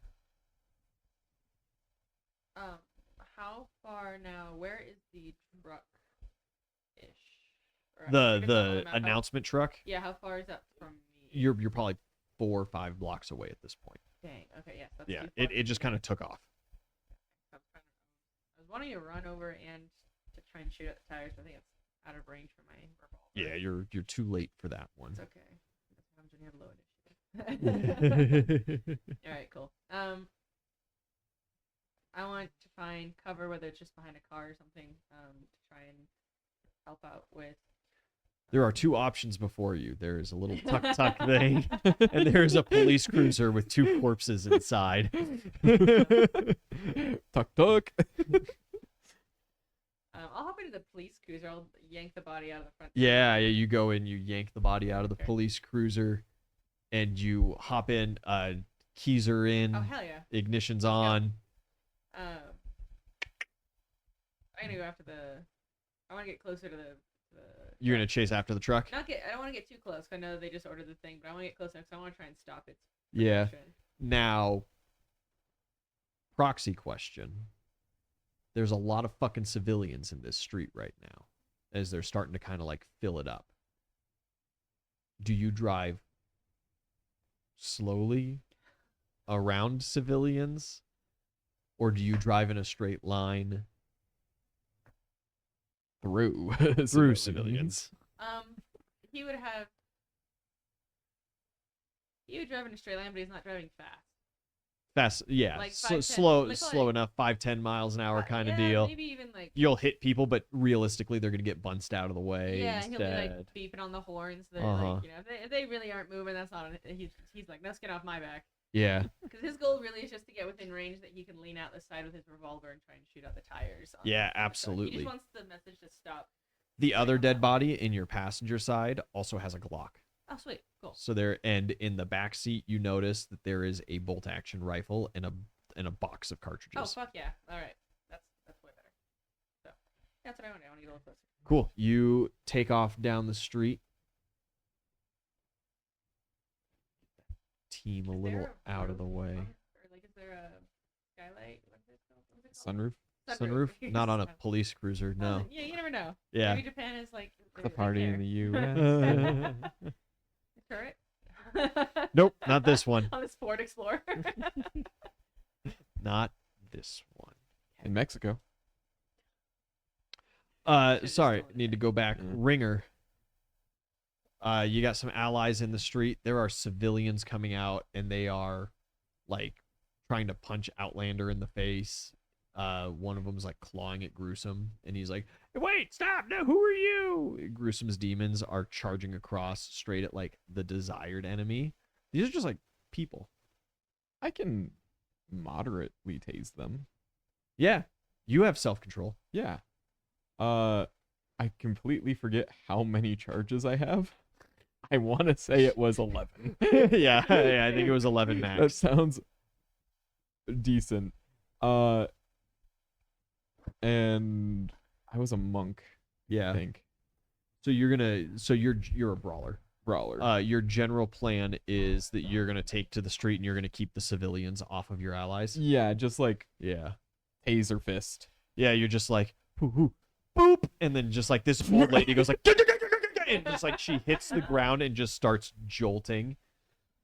Speaker 4: How far now? Where is the truck? Ish.
Speaker 2: The announcement truck.
Speaker 4: Yeah, how far is that from me?
Speaker 2: You're probably 4 or 5 blocks away at this point.
Speaker 4: Dang. Okay. Yes. That's
Speaker 2: Yeah.
Speaker 4: too far.
Speaker 2: It just kind of took off.
Speaker 4: I was wanting to run over and to try and shoot at the tires, but I think it's out of range for my revolver.
Speaker 2: Yeah, you're too late for that one.
Speaker 4: It's okay. Sometimes when you have low initiative. All right. Cool. I want to find cover, whether it's just behind a car or something, to try and help out with.
Speaker 2: There are 2 options before you. There is a little tuk-tuk thing, and there's a police cruiser with 2 corpses inside.
Speaker 1: Tuk.
Speaker 4: I'll hop into the police cruiser. I'll yank the body out of the front.
Speaker 2: Yeah, you go in, you yank the body out of the
Speaker 4: Okay.
Speaker 2: police cruiser, and you hop in. Keys are in.
Speaker 4: Oh hell yeah!
Speaker 2: Ignition's on.
Speaker 4: I'm gonna go after the. I want to get closer to the.
Speaker 2: You're gonna chase after the truck.
Speaker 4: I don't want to get too close. 'Cause I know they just ordered the thing, but I want to get close enough because I want to try and stop its.
Speaker 2: Yeah.
Speaker 4: progression.
Speaker 2: Now, proxy question. There's a lot of fucking civilians in this street right now, as they're starting to kind of like fill it up. Do you drive slowly around civilians, or do you drive in a straight line
Speaker 1: Through
Speaker 2: civilians?
Speaker 4: He would have. He would drive in a straight line, but he's not driving fast.
Speaker 2: Fast, yeah,
Speaker 4: Like
Speaker 2: so
Speaker 4: 5, 10,
Speaker 2: slow,
Speaker 4: like-
Speaker 2: slow enough, 5-10 miles an hour kind of
Speaker 4: Yeah,
Speaker 2: deal.
Speaker 4: Maybe even like.
Speaker 2: You'll hit people, but realistically, they're gonna get bunched out of the way
Speaker 4: Yeah, he'll be
Speaker 2: instead.
Speaker 4: like beeping on the horns. That
Speaker 2: Uh-huh.
Speaker 4: like, if they really aren't moving, that's not. He's like, let's get off my back.
Speaker 2: Yeah,
Speaker 4: Because his goal really is just to get within range that he can lean out the side with his revolver and try and shoot out the tires.
Speaker 2: Yeah,
Speaker 4: stuff. He
Speaker 2: absolutely.
Speaker 4: just wants the message to stop.
Speaker 2: the other dead body in your passenger side also has a Glock.
Speaker 4: Oh, sweet, cool.
Speaker 2: So there, and in the back seat, you notice that there is a bolt-action rifle and a box of cartridges.
Speaker 4: Oh fuck yeah! All right, that's way better. So that's what I want to do. I want to get a little closer.
Speaker 2: Cool. You take off down the street. Team a
Speaker 4: Is
Speaker 2: little
Speaker 4: there a
Speaker 2: out of the
Speaker 4: roof
Speaker 2: way.
Speaker 4: on- Or like, is there a skylight? What is it called?
Speaker 1: Sunroof.
Speaker 2: Sunroof? Not on a police cruiser, no.
Speaker 4: Yeah, you never know.
Speaker 2: Yeah.
Speaker 4: Maybe Japan is like
Speaker 1: The party in the U.S.
Speaker 4: Turret.
Speaker 2: Nope, not this one.
Speaker 4: On this Ford Explorer.
Speaker 2: Not this one.
Speaker 1: In Mexico.
Speaker 2: Sorry, need to go back.
Speaker 1: Yeah.
Speaker 2: Ringer. You got some allies in the street. There are civilians coming out, and they are like trying to punch Outlander in the face. One of them's like clawing at Gruesome, and he's like, "Hey, wait, stop! No, who are you?" Gruesome's demons are charging across straight at like the desired enemy. These are just like people.
Speaker 1: I can moderately tase them.
Speaker 2: Yeah, you have self-control.
Speaker 1: Yeah. I completely forget how many charges I have. I want to say it was 11.
Speaker 2: yeah, I think it was 11
Speaker 1: That
Speaker 2: max.
Speaker 1: sounds decent. And I was a monk, I
Speaker 2: Yeah.
Speaker 1: think.
Speaker 2: So you're a brawler.
Speaker 1: Brawler.
Speaker 2: Your general plan is that you're gonna take to the street and you're gonna keep the civilians off of your allies.
Speaker 1: Yeah, just like
Speaker 2: Yeah.
Speaker 1: taser fist.
Speaker 2: Yeah, you're just like boop, boop, and then just like this old lady goes like, and just like she hits the ground and just starts jolting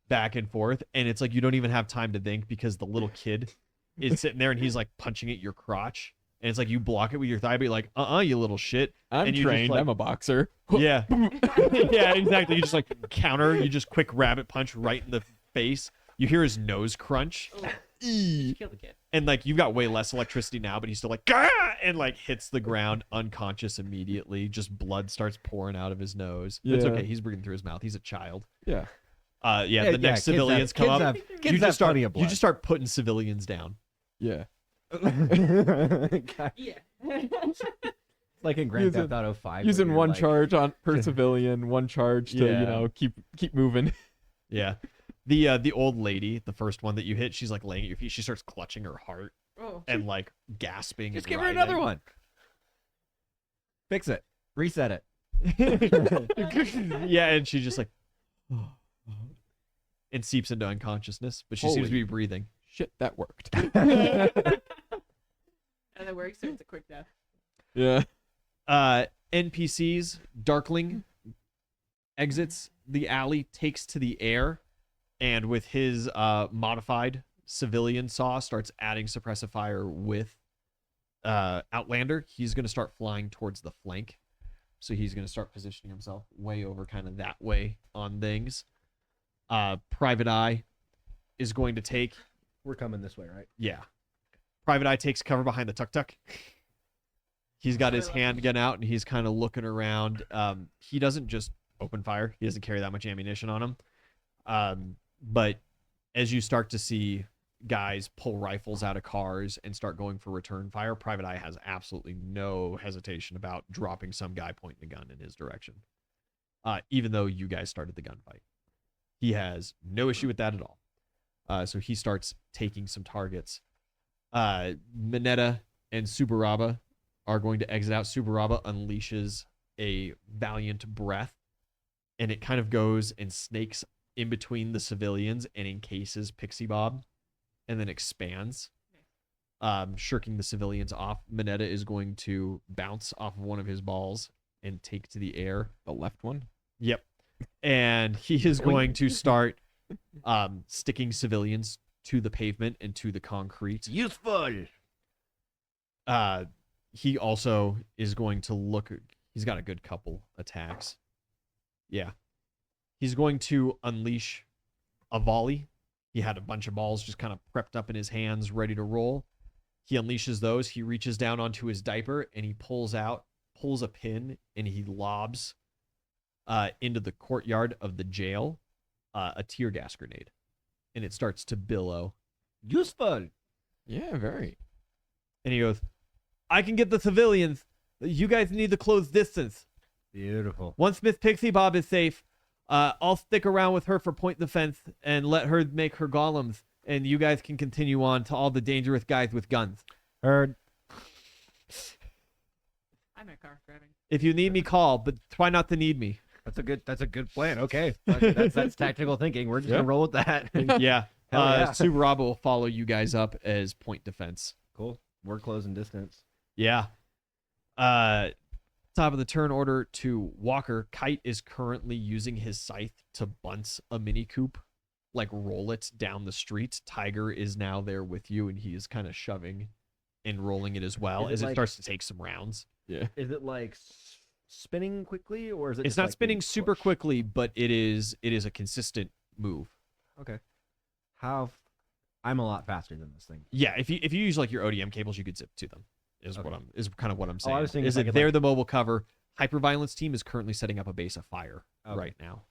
Speaker 2: back and forth, and it's like you don't even have time to think because the little kid is sitting there and he's like punching at your crotch. And it's like you block it with your thigh, but you're like, you little shit.
Speaker 1: I'm
Speaker 2: and you just,
Speaker 1: trained.
Speaker 2: like-
Speaker 1: I'm a boxer.
Speaker 2: Yeah. Yeah, exactly. You just like counter, you just quick rabbit punch right in the face. You hear his nose crunch.
Speaker 4: Oh,
Speaker 2: Eee.
Speaker 4: kill the kid.
Speaker 2: And like you've got way less electricity now, but he's still like, Gah! And like hits the ground unconscious immediately. Just blood starts pouring out of his nose. It's
Speaker 1: Yeah.
Speaker 2: okay. He's breathing through his mouth. He's a child.
Speaker 1: Yeah.
Speaker 2: The next civilians come up.
Speaker 3: Kids
Speaker 2: You
Speaker 3: have
Speaker 2: just start.
Speaker 3: plenty of blood.
Speaker 2: You just start putting civilians down.
Speaker 1: Yeah.
Speaker 4: Yeah.
Speaker 3: Like in Grand
Speaker 1: Using-
Speaker 3: Theft Auto 5. where
Speaker 1: Using
Speaker 3: you're
Speaker 1: one
Speaker 3: like-
Speaker 1: charge on per civilian, one charge to
Speaker 2: Yeah.
Speaker 1: keep moving.
Speaker 2: Yeah. The old lady, the first one that you hit, she's like laying at your feet. She starts clutching her heart
Speaker 4: Oh.
Speaker 2: and like gasping.
Speaker 3: Just
Speaker 2: and
Speaker 3: give her another
Speaker 2: writhing.
Speaker 3: one. Fix it. Reset it.
Speaker 2: Yeah, and she just like and seeps into unconsciousness, but she seems to
Speaker 1: Holy-
Speaker 2: be breathing.
Speaker 1: Shit, that worked.
Speaker 4: And it works, so it's a quick death.
Speaker 1: Yeah.
Speaker 2: NPCs, Darkling exits the alley, takes to the air, and with his modified civilian saw starts adding suppressive fire with Outlander. He's going to start flying towards the flank. So he's going to start positioning himself way over kind of that way on things. Private Eye is going to take,
Speaker 3: We're coming this way, right?
Speaker 2: yeah. Private Eye takes cover behind the tuk-tuk. He's got his handgun out and he's kind of looking around. He doesn't just open fire. He doesn't carry that much ammunition on him. But as you start to see guys pull rifles out of cars and start going for return fire, Private Eye has absolutely no hesitation about dropping some guy pointing a gun in his direction. Even though you guys started the gunfight. He has no issue with that at all. So he starts taking some targets. Mineta and Subaraba are going to exit out. Subaraba unleashes a valiant breath, and it kind of goes and snakes in between the civilians and encases Pixie Bob, and then expands, shirking the civilians off. Mineta is going to bounce off of one of his balls and take to the air.
Speaker 1: The left one.
Speaker 2: Yep. And he is going to start sticking civilians to the pavement and to the concrete.
Speaker 3: Useful.
Speaker 2: He also is going to look. He's got a good couple attacks. Yeah. He's going to unleash a volley. He had a bunch of balls just kind of prepped up in his hands, ready to roll. He unleashes those. He reaches down onto his diaper and he pulls a pin, and he lobs into the courtyard of the jail a tear gas grenade. And it starts to billow.
Speaker 3: Useful.
Speaker 1: Yeah, very.
Speaker 2: And he goes, I can get the civilians. You guys need to close distance.
Speaker 3: Beautiful.
Speaker 2: Once Miss Pixie Bob is safe, I'll stick around with her for point defense and let her make her golems. And you guys can continue on to all the dangerous guys with guns.
Speaker 3: Heard.
Speaker 4: I'm in a car driving.
Speaker 2: If you need me, call, but try not to need me.
Speaker 3: That's a good plan. Okay. That's tactical thinking. We're just gonna roll with that.
Speaker 2: Yeah.
Speaker 3: Hell yeah.
Speaker 2: Subaraba will follow you guys up as point defense.
Speaker 3: Cool. We're closing distance.
Speaker 2: Yeah. Top of the turn order to Walker. Kite is currently using his scythe to bunt a mini coupe, like roll it down the street. Tiger is now there with you, and he is kind of shoving and rolling it as well
Speaker 3: Is it
Speaker 2: as it
Speaker 3: like-
Speaker 2: starts to take some rounds.
Speaker 1: Yeah.
Speaker 3: Is it like spinning quickly, or is it?
Speaker 2: It's
Speaker 3: just
Speaker 2: not
Speaker 3: like
Speaker 2: spinning
Speaker 3: being
Speaker 2: super
Speaker 3: pushed?
Speaker 2: quickly, but it is a consistent move.
Speaker 3: Okay. I'm a lot faster than this thing.
Speaker 2: Yeah, if you use like your ODM cables, you could zip to them. Is
Speaker 3: Okay.
Speaker 2: is kind of what I'm
Speaker 3: Oh,
Speaker 2: saying.
Speaker 3: I was thinking
Speaker 2: is
Speaker 3: if I
Speaker 2: that
Speaker 3: could,
Speaker 2: they're
Speaker 3: like-
Speaker 2: the mobile cover. Hyperviolence team is currently setting up a base of fire
Speaker 3: Okay.
Speaker 2: right now.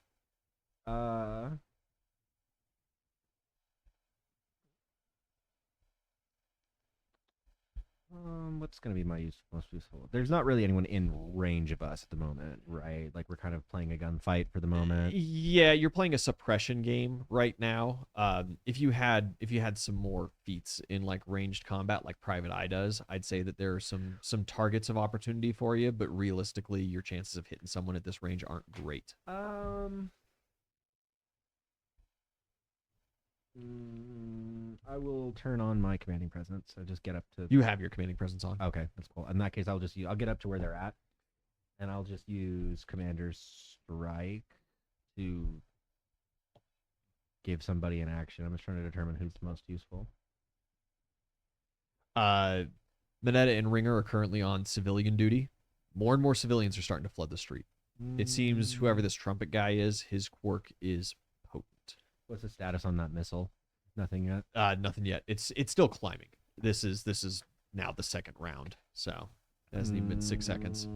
Speaker 3: What's gonna be most useful? There's not really anyone in range of us at the moment, right? Like we're kind of playing a gunfight for the moment.
Speaker 2: Yeah, you're playing a suppression game right now. If you had some more feats in like ranged combat, like Private Eye does, I'd say that there are some targets of opportunity for you. But realistically, your chances of hitting someone at this range aren't great.
Speaker 3: I will turn on my commanding presence. So just get up to.
Speaker 2: You have your commanding presence on.
Speaker 3: Okay, that's cool. In that case, I'll get up to where they're at, and I'll just use Commander's Strike to give somebody an action. I'm just trying to determine who's most useful.
Speaker 2: Mineta and Ringer are currently on civilian duty. More and more civilians are starting to flood the street. It seems whoever this trumpet guy is, his quirk is potent.
Speaker 3: What's the status on that missile? Nothing yet.
Speaker 2: Nothing yet. It's still climbing. This is now the second round, so it hasn't even been 6 seconds.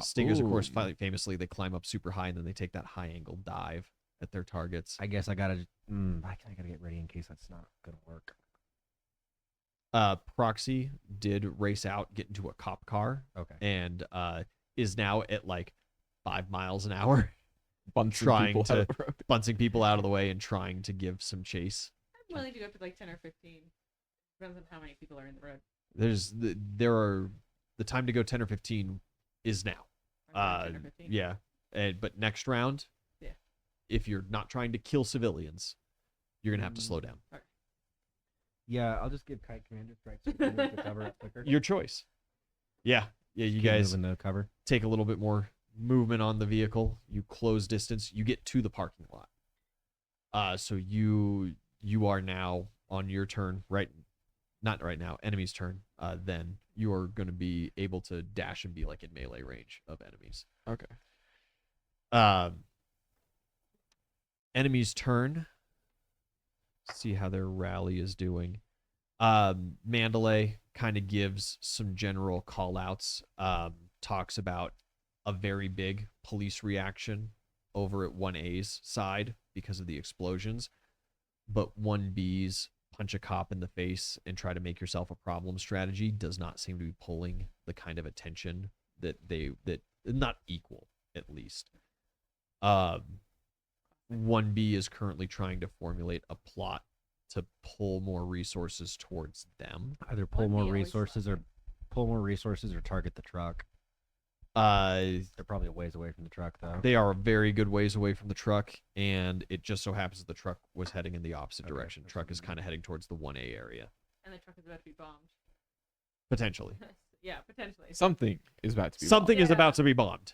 Speaker 2: Stingers, of course, famously they climb up super high and then they take that high angle dive at their targets.
Speaker 3: I guess I gotta get ready in case that's not gonna work.
Speaker 2: Proxy did race out, get into a cop car,
Speaker 3: Okay.
Speaker 2: and is now at like 5 miles an hour,
Speaker 1: Trying
Speaker 2: people
Speaker 1: to
Speaker 2: out of bunting people out of the way and trying to give some chase.
Speaker 4: I'm willing to go up to like 10 or 15. Depends on how many people are in the road.
Speaker 2: The time to go 10 or 15 is now.
Speaker 4: I'm going 10 or 15.
Speaker 2: Yeah, but next round,
Speaker 4: Yeah.
Speaker 2: if you're not trying to kill civilians, you're gonna have to slow down.
Speaker 4: Okay.
Speaker 3: Yeah, I'll just give Kite Commander strikes so we can move the cover up quicker.
Speaker 2: Your choice. Yeah, you
Speaker 3: Keep
Speaker 2: guys
Speaker 3: moving the cover.
Speaker 2: take a little bit more movement on the vehicle. You close distance. You get to the parking lot. So you are now on your turn. Not right now. Enemy's turn. Then you are going to be able to dash and be like in melee range of enemies.
Speaker 1: Okay.
Speaker 2: Enemy's turn. See how their rally is doing. Mandalay kind of gives some general call outs, talks about a very big police reaction over at 1A's side because of the explosions, but 1B's punch a cop in the face and try to make yourself a problem strategy does not seem to be pulling the kind of attention that not equal, at least. 1B is currently trying to formulate a plot to pull more resources towards them.
Speaker 3: Either pull
Speaker 4: 1B
Speaker 3: more
Speaker 4: always
Speaker 3: resources or target the truck.
Speaker 2: They're
Speaker 3: They're probably a ways away from the truck though.
Speaker 2: They are a very good ways away from the truck, and it just so happens that the truck was heading in the opposite
Speaker 3: Okay.
Speaker 2: direction. Truck is kind of heading towards the 1A area.
Speaker 4: And the truck is about to be bombed.
Speaker 2: Potentially.
Speaker 4: Yeah, potentially.
Speaker 1: Something is about to be
Speaker 2: Something is
Speaker 4: Yeah.
Speaker 2: about to be bombed.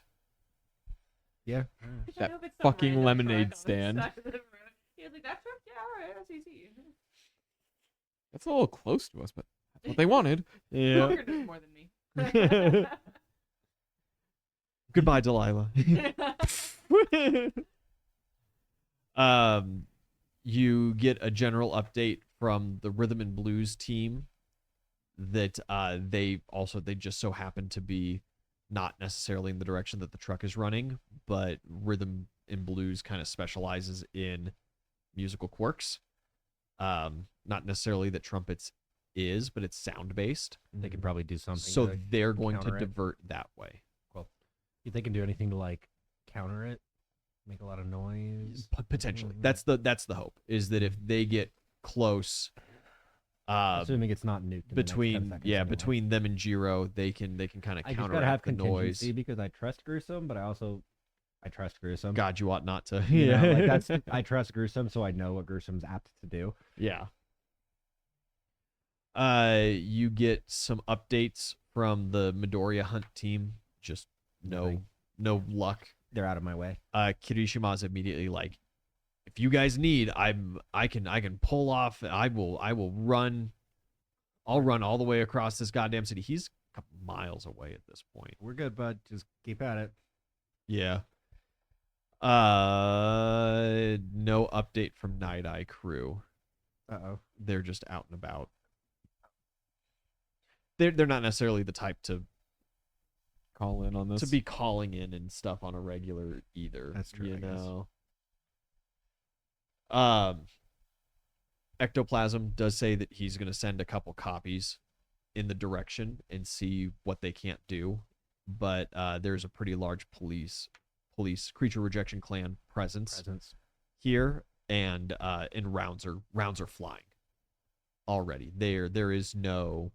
Speaker 3: Yeah.
Speaker 1: That
Speaker 4: I hope it's some
Speaker 1: fucking
Speaker 4: random
Speaker 1: lemonade
Speaker 4: truck on the
Speaker 1: stand.
Speaker 4: side of the road. He was like, that truck? Yeah, alright, that's easy.
Speaker 1: That's a little close to us, but that's what they wanted.
Speaker 4: Walker knows more than me.
Speaker 2: Goodbye, Delilah. You get a general update from the Rhythm and Blues team that they just so happen to be not necessarily in the direction that the truck is running, but Rhythm and Blues kind of specializes in musical quirks. Not necessarily that trumpets is, but it's sound based.
Speaker 3: They could probably do something.
Speaker 2: So
Speaker 3: to
Speaker 2: they're going to
Speaker 3: counter it.
Speaker 2: divert that way.
Speaker 3: If they can do anything to like counter it, make a lot of noise.
Speaker 2: Potentially.
Speaker 3: Mhm.
Speaker 2: That's the hope, is that if they get close,
Speaker 3: Assuming it's not nuked. in the next 10
Speaker 2: between
Speaker 3: seconds anyway.
Speaker 2: between them and Jiro, they can kind of
Speaker 3: I just gotta have
Speaker 2: counteract the noise.
Speaker 3: contingency because I trust Gruesome, but I trust Gruesome.
Speaker 2: God, you ought not to.
Speaker 3: You know, like I trust Gruesome, so I know what Gruesome's apt to do.
Speaker 2: Yeah. You get some updates from the Midoriya hunt team. Just
Speaker 3: Nothing.
Speaker 2: no luck.
Speaker 3: They're out of my way.
Speaker 2: Kirishima's immediately like, if you guys need, I can pull off. I will run. I'll run all the way across this goddamn city. He's a couple miles away at this point.
Speaker 3: We're good, bud. Just keep at it.
Speaker 2: Yeah. No update from Night Eye crew.
Speaker 3: Uh-oh.
Speaker 2: They're just out and about. They're not necessarily the type to
Speaker 1: Call in on this.
Speaker 2: be calling in and stuff on a regular either.
Speaker 3: That's true,
Speaker 2: You
Speaker 3: I guess.
Speaker 2: know. Ectoplasm does say that he's going to send a couple copies in the direction and see what they can't do, but there's a pretty large police creature rejection clan presence here, and rounds are flying already. There is no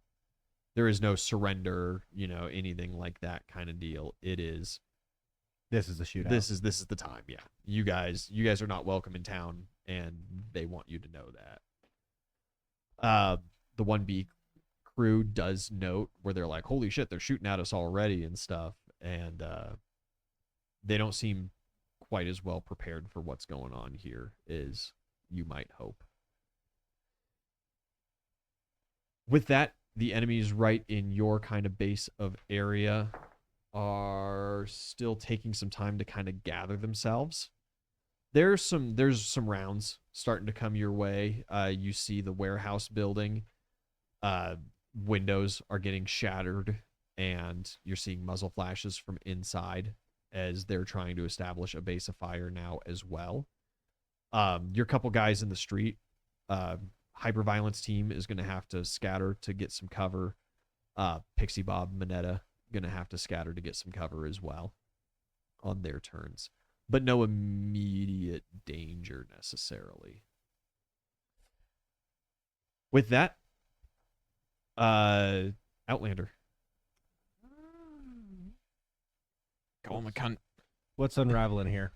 Speaker 2: surrender, anything like that kind of deal. This
Speaker 3: This is a shootout.
Speaker 2: is the time. Yeah, you guys are not welcome in town, and they want you to know that. The 1B crew does note where they're like, holy shit, they're shooting at us already and stuff, and they don't seem quite as well prepared for what's going on here as you might hope. With that, the enemies right in your kind of base of area are still taking some time to kind of gather themselves. There's some rounds starting to come your way. You see the warehouse building. Windows are getting shattered, and you're seeing muzzle flashes from inside as they're trying to establish a base of fire now as well. Your couple guys in the street, hyperviolence team is going to have to scatter to get some cover. Pixie Bob, Minetta going to have to scatter to get some cover as well on their turns, but no immediate danger necessarily. With that, Outlander.
Speaker 1: Go on, my cunt.
Speaker 3: What's unraveling here?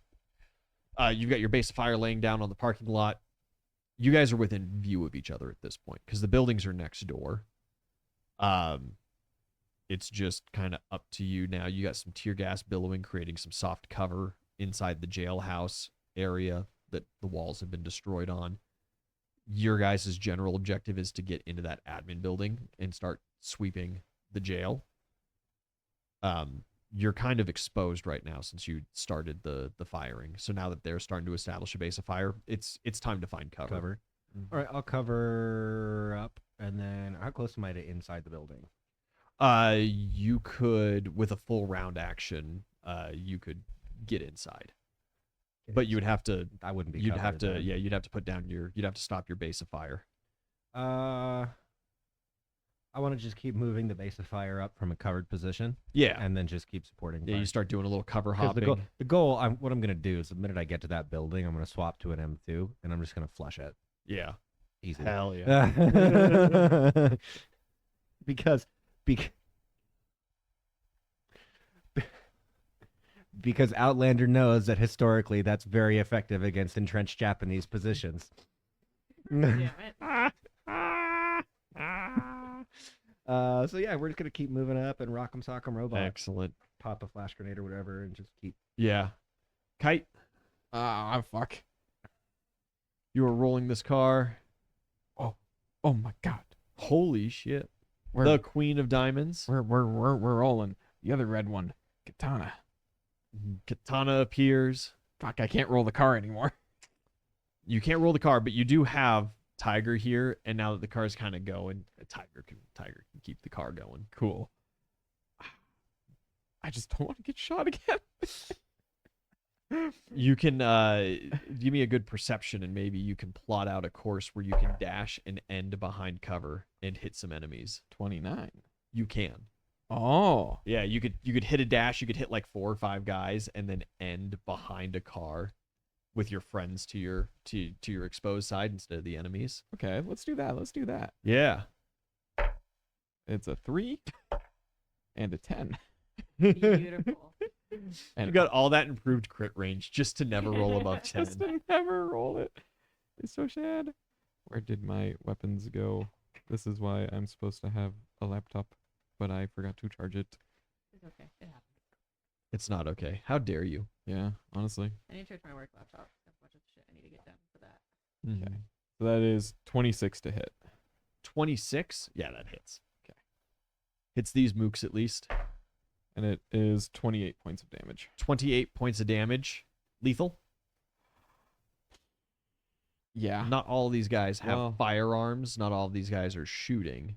Speaker 2: You've got your base of fire laying down on the parking lot. You guys are within view of each other at this point because the buildings are next door. It's just kind of up to you now. You got some tear gas billowing, creating some soft cover inside the jailhouse area that the walls have been destroyed on. Your guys' general objective is to get into that admin building and start sweeping the jail. You're kind of exposed right now since you started the firing. So now that they're starting to establish a base of fire, it's time to find cover.
Speaker 3: All right, I'll cover up, and then how close am I to inside the building?
Speaker 2: You could, with a full round action, you could get inside. But you would have to.
Speaker 3: I wouldn't be.
Speaker 2: You'd have
Speaker 3: covered
Speaker 2: to.
Speaker 3: then.
Speaker 2: Yeah, you'd have to put down your. You'd have to stop your base of fire.
Speaker 3: I want to just keep moving the base of fire up from a covered position,
Speaker 2: Yeah.
Speaker 3: and then just keep supporting.
Speaker 2: Yeah,
Speaker 3: fire.
Speaker 2: you start doing a little cover
Speaker 3: 'Cause
Speaker 2: hopping.
Speaker 3: the goal, what I'm going to do is the minute I get to that building, I'm going to swap to an M2, and I'm just going to flush it.
Speaker 2: Yeah.
Speaker 3: Easy.
Speaker 2: Hell yeah.
Speaker 3: because Outlander knows that historically that's very effective against entrenched Japanese positions.
Speaker 4: Damn it.
Speaker 3: So yeah, we're just gonna keep moving up and rock'em sock'em robot,
Speaker 2: Excellent.
Speaker 3: pop a flash grenade or whatever, and just keep.
Speaker 2: Yeah. Kite,
Speaker 1: Fuck.
Speaker 2: you are rolling this car.
Speaker 1: Oh my god.
Speaker 2: Holy shit.
Speaker 1: We're
Speaker 2: The Queen of Diamonds.
Speaker 1: we're rolling. The other red one, Katana.
Speaker 2: Katana appears.
Speaker 1: Fuck, I can't roll the car anymore.
Speaker 2: You can't roll the car, but you do have Tiger here, and now that the car's kind of going, Tiger can keep the car going.
Speaker 1: Cool. I just don't want to get shot again.
Speaker 2: You can give me a good perception, and maybe you can plot out a course where you can dash and end behind cover and hit some enemies.
Speaker 1: 29.
Speaker 2: You can.
Speaker 1: Oh.
Speaker 2: Yeah, you could hit a dash. You could hit like 4 or 5 guys, and then end behind a car with your friends to your exposed side instead of the enemies.
Speaker 1: Okay, let's do that.
Speaker 2: Yeah.
Speaker 1: It's a 3 and a 10.
Speaker 4: Beautiful.
Speaker 1: And
Speaker 2: You got all that improved crit range just to never roll above 10.
Speaker 1: just to never roll it. It's so sad. Where did my weapons go? This is why I'm supposed to have a laptop, but I forgot to charge it.
Speaker 4: It's okay. It happens.
Speaker 2: It's not okay. How dare you?
Speaker 1: Yeah, honestly.
Speaker 4: I need to charge my work laptop. I have a bunch of shit I need to get done for that.
Speaker 1: Okay. So that is 26 to hit.
Speaker 2: 26? Yeah, that hits.
Speaker 1: Okay.
Speaker 2: Hits these mooks at least.
Speaker 1: And it is 28 points of damage.
Speaker 2: 28 points of damage. Lethal.
Speaker 1: Yeah.
Speaker 2: Not all of these guys have
Speaker 1: Well-
Speaker 2: firearms. Not all of these guys are shooting.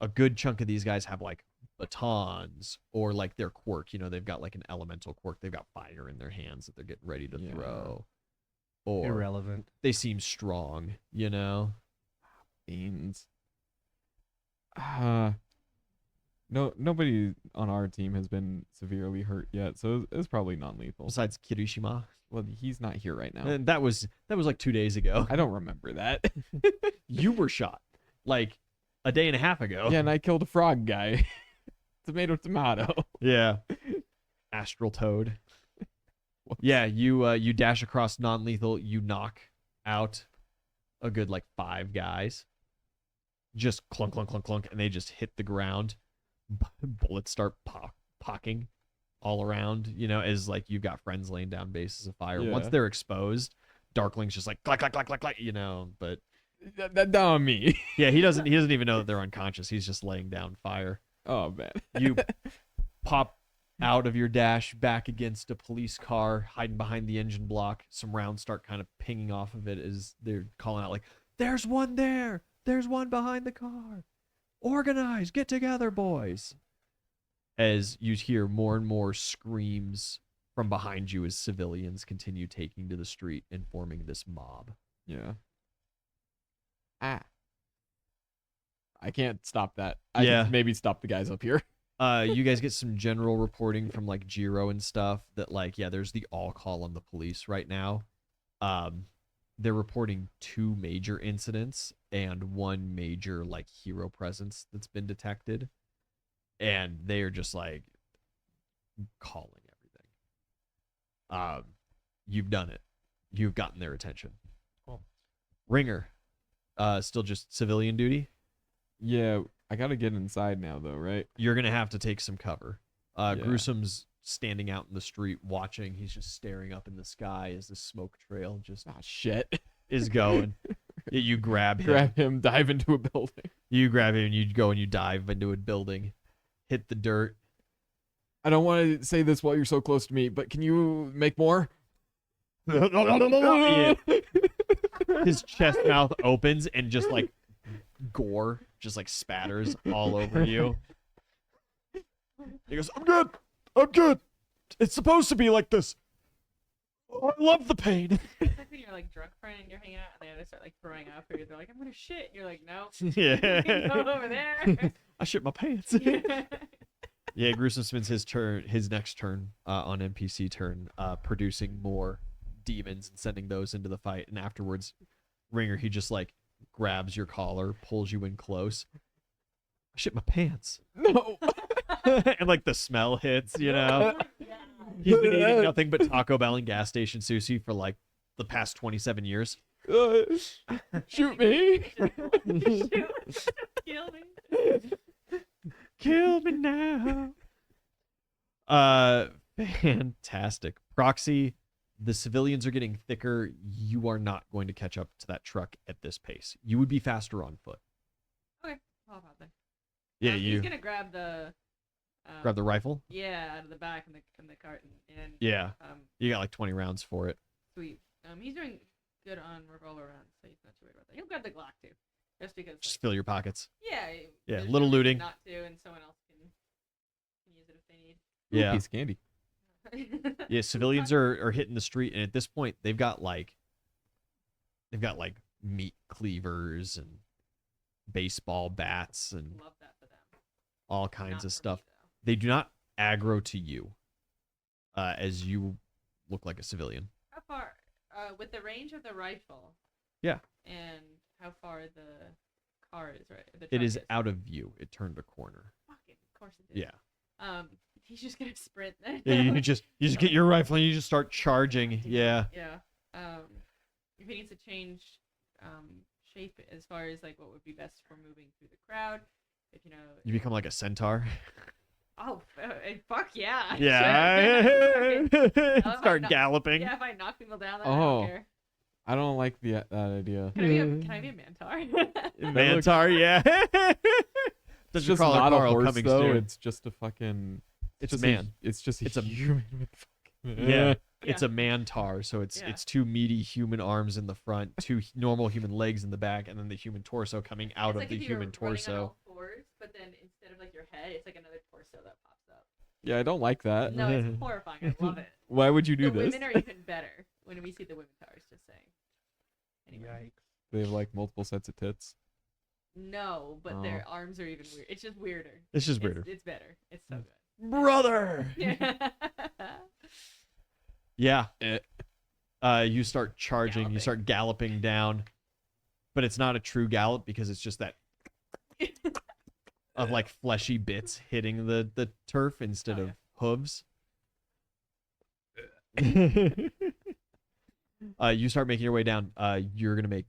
Speaker 2: A good chunk of these guys have like batons or like their quirk. You know, they've got like an elemental quirk. They've got fire in their hands that they're getting ready to
Speaker 1: Yeah.
Speaker 2: throw. Or
Speaker 3: Irrelevant.
Speaker 2: they seem strong, you know?
Speaker 1: Beans. Nobody on our team has been severely hurt yet, so it's probably non-lethal.
Speaker 2: Besides Kirishima.
Speaker 1: Well, he's not here right now.
Speaker 2: And that was like 2 days ago.
Speaker 1: I don't remember that.
Speaker 2: You were shot like a day and a half ago.
Speaker 1: Yeah, and I killed a frog guy. Tomato.
Speaker 2: Yeah. Astral Toad. Yeah, you dash across non-lethal, you knock out a good like 5 guys. Just clunk, clunk, clunk, clunk, and they just hit the ground. Bullets start pocking all around, you know, as like you've got friends laying down bases of fire. Once
Speaker 1: Yeah.
Speaker 2: they're exposed, Darkling's just like clack, clack, clack, clack, clack, you know, but
Speaker 1: That not me.
Speaker 2: Yeah, he doesn't even know that they're unconscious. He's just laying down fire.
Speaker 1: Oh man.
Speaker 2: You pop out of your dash back against a police car, hiding behind the engine block. Some rounds start kind of pinging off of it as they're calling out like, "There's one there. There's one behind the car. Organize, get together, boys." As you hear more and more screams from behind you as civilians continue taking to the street and forming this mob.
Speaker 1: Yeah. I can't stop that. I
Speaker 2: Yeah.
Speaker 1: can maybe stop the guys up here.
Speaker 2: You guys get some general reporting from like Jiro and stuff that like, yeah, there's the all call on the police right now. They're reporting 2 major incidents and 1 major like hero presence that's been detected. And they are just like calling everything. You've done it. You've gotten their attention.
Speaker 3: Cool.
Speaker 2: Ringer, still just civilian duty.
Speaker 1: Yeah, I gotta get inside now though, right?
Speaker 2: You're gonna have to take some cover.
Speaker 1: Yeah.
Speaker 2: Gruesome's standing out in the street watching. He's just staring up in the sky as the smoke trail just
Speaker 1: Ah, shit.
Speaker 2: is going. You grab him.
Speaker 1: Grab him, dive into a building.
Speaker 2: You grab him and you go and you dive into a building. Hit the dirt.
Speaker 1: I don't want to say this while you're so close to me, but can you make more?
Speaker 2: Yeah. His chest mouth opens and just like gore just like spatters all over you. He goes, "I'm good. I'm good. It's supposed to be like this. I love the pain."
Speaker 4: It's like when you're like drunk friend and you're hanging out and they start like throwing up or they're like, "I'm gonna shit." And you're like, "No."
Speaker 2: Yeah.
Speaker 4: Go over there.
Speaker 2: I shit my pants. Yeah, Gruesome spends his next turn on NPC turn, producing more demons and sending those into the fight. And afterwards, Ringer, he just like grabs your collar, pulls you in close. I shit my pants.
Speaker 1: No.
Speaker 2: And like the smell hits, you know. He's been eating nothing but Taco Bell and gas station sushi for like the past 27 years.
Speaker 1: Shoot me.
Speaker 4: Shoot. Kill me.
Speaker 2: Kill me now. Fantastic. Proxy, the civilians are getting thicker. You are not going to catch up to that truck at this pace. You would be faster on foot.
Speaker 4: Okay, I'll hop out there.
Speaker 2: Yeah,
Speaker 4: He's gonna grab the.
Speaker 2: grab the rifle.
Speaker 4: Yeah, out of the back in the cart and
Speaker 2: Yeah, you got like 20 rounds for it.
Speaker 4: sweet. He's doing good on revolver rounds, so he's not too worried about that. He'll grab the Glock too, just because.
Speaker 2: Just fill your pockets.
Speaker 4: Yeah.
Speaker 2: Yeah,
Speaker 4: there's
Speaker 2: little
Speaker 4: no reason
Speaker 2: looting.
Speaker 4: Not to, and someone else can use it if they need.
Speaker 2: Yeah.
Speaker 1: Piece of candy.
Speaker 2: Yeah, civilians are hitting the street, and at this point, they've got like meat cleavers and baseball bats and
Speaker 4: Love that for them.
Speaker 2: all kinds
Speaker 4: Not
Speaker 2: of
Speaker 4: for me,
Speaker 2: stuff.
Speaker 4: though.
Speaker 2: They do not aggro to you, as you look like a civilian.
Speaker 4: How far? With the range of the rifle.
Speaker 2: Yeah.
Speaker 4: And how far the car is, right? The
Speaker 2: It
Speaker 4: truck
Speaker 2: is out of view. It turned a corner.
Speaker 4: Fucking, of course it is.
Speaker 2: Yeah.
Speaker 4: He's just gonna sprint then.
Speaker 2: Yeah, you just get your rifle and you just start charging. Yeah.
Speaker 4: Yeah. If he needs to change shape as far as like what would be best for moving through the crowd, if you know.
Speaker 2: You become like a centaur.
Speaker 4: Oh, fuck yeah.
Speaker 2: Yeah.
Speaker 4: Sure.
Speaker 2: Start galloping.
Speaker 4: Yeah, if I knock people down, then I
Speaker 1: Oh.
Speaker 4: don't care.
Speaker 1: I don't like that idea.
Speaker 4: Can I be a mantar?
Speaker 2: Mantar, yeah.
Speaker 1: It's
Speaker 2: Doesn't
Speaker 1: just
Speaker 2: call
Speaker 1: not
Speaker 2: it
Speaker 1: a
Speaker 2: Carl
Speaker 1: horse
Speaker 2: Cummings,
Speaker 1: though.
Speaker 2: dude.
Speaker 1: It's just a fucking.
Speaker 2: It's
Speaker 1: just
Speaker 2: man.
Speaker 1: It's just a
Speaker 2: It's a-
Speaker 1: human with fucking.
Speaker 2: Yeah.
Speaker 4: Yeah.
Speaker 2: It's a mantar, so it's
Speaker 4: Yeah.
Speaker 2: it's 2 meaty human arms in the front, 2 normal human legs in the back, and then the human torso coming out
Speaker 4: It's
Speaker 2: of
Speaker 4: like
Speaker 2: the
Speaker 4: if you were
Speaker 2: human
Speaker 4: running on
Speaker 2: torso.
Speaker 4: all fours, but then instead of like your head, it's like another torso that pops up.
Speaker 1: Yeah, I don't like that.
Speaker 4: No, it's horrifying. I love it.
Speaker 1: Why would you do
Speaker 4: The
Speaker 1: this?
Speaker 4: women are even better when we see the women towers. Just saying. Anyway.
Speaker 1: They have like multiple sets of tits.
Speaker 4: No, but
Speaker 1: Oh.
Speaker 4: their arms are even weird. It's just weirder.
Speaker 2: It's just weirder.
Speaker 4: It's better. It's so good.
Speaker 2: Brother.
Speaker 4: Yeah.
Speaker 2: Yeah.
Speaker 1: Eh.
Speaker 2: You start charging, you
Speaker 4: Galloping.
Speaker 2: start galloping down, but it's not a true gallop because it's just that of like fleshy bits hitting the turf instead
Speaker 4: Oh,
Speaker 2: of
Speaker 4: yeah.
Speaker 2: hooves. You start making your way down. You're gonna make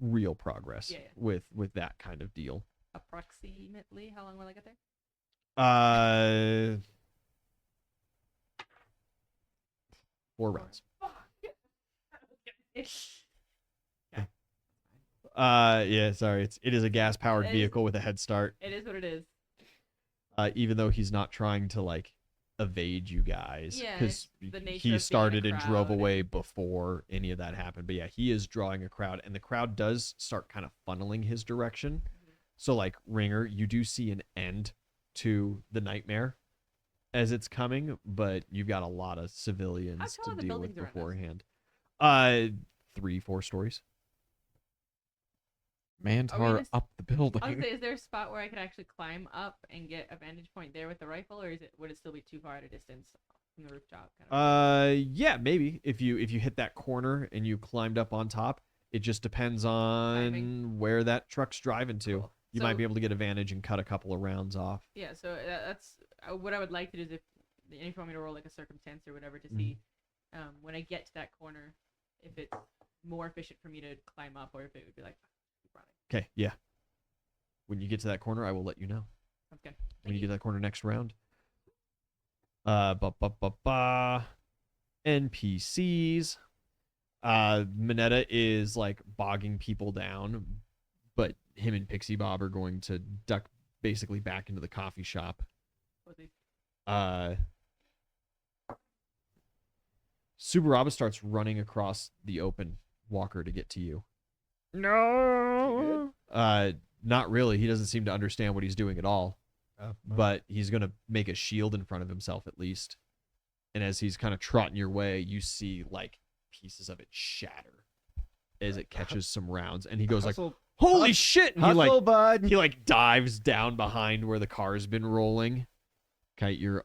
Speaker 2: real progress
Speaker 4: Yeah, yeah.
Speaker 2: with that kind of deal.
Speaker 4: Approximately, how long will I get there?
Speaker 2: 4 rounds.
Speaker 4: Fuck.
Speaker 2: Yeah, sorry. It is a gas powered
Speaker 4: It is-
Speaker 2: vehicle with a head start.
Speaker 4: It is what it is.
Speaker 2: Even though he's not trying to like evade you guys,
Speaker 4: Yeah,
Speaker 2: because
Speaker 4: it's the nature of
Speaker 2: he
Speaker 4: being in a
Speaker 2: started and drove
Speaker 4: crowd
Speaker 2: away before any of that happened. But yeah, he is drawing a crowd, and the crowd does start kind of funneling his direction. So like Ringer, you do see an end to the nightmare as it's coming, but you've got a lot of civilians
Speaker 4: How
Speaker 2: to
Speaker 4: tall are the
Speaker 2: deal with
Speaker 4: buildings around us?
Speaker 2: beforehand. 3-4 stories.
Speaker 1: Mantar
Speaker 4: just-
Speaker 1: up the
Speaker 4: I was
Speaker 1: building.
Speaker 4: gonna say, is there a spot where I could actually climb up and get a vantage point there with the rifle, or would it still be too far at a distance from the rooftop?
Speaker 2: Yeah, maybe if you hit that corner and you climbed up on top, it just depends on
Speaker 4: Timing.
Speaker 2: where that truck's driving to.
Speaker 4: Cool.
Speaker 2: You might
Speaker 4: So-
Speaker 2: be able to get advantage and cut a couple of rounds off.
Speaker 4: Yeah, so that's what I would like to do is if you want me to roll like a circumstance or whatever to
Speaker 2: Mhm.
Speaker 4: see when I get to that corner if it's more efficient for me to climb up or if it would be like keep running.
Speaker 2: Okay, yeah. When you get to that corner, I will let you know.
Speaker 4: Sounds good.
Speaker 2: When
Speaker 4: Thank
Speaker 2: you get to that corner next round. NPCs. Minetta is like bogging people down, but him and Pixie Bob are going to duck basically back into the coffee shop.
Speaker 4: Both these.
Speaker 2: Subaraba starts running across the open walker to get to you.
Speaker 3: No.
Speaker 2: Not really. He doesn't seem to understand what he's doing at all.
Speaker 3: Oh,
Speaker 2: But he's gonna make a shield in front of himself at least. And as he's kind of trotting your way, you see like pieces of it shatter as it catches some rounds, and he goes like,
Speaker 3: hustle,
Speaker 2: "Holy
Speaker 3: hustle-
Speaker 2: shit!" And
Speaker 3: hustle, bud.
Speaker 2: he like dives down behind where the car's been rolling. Kite, you're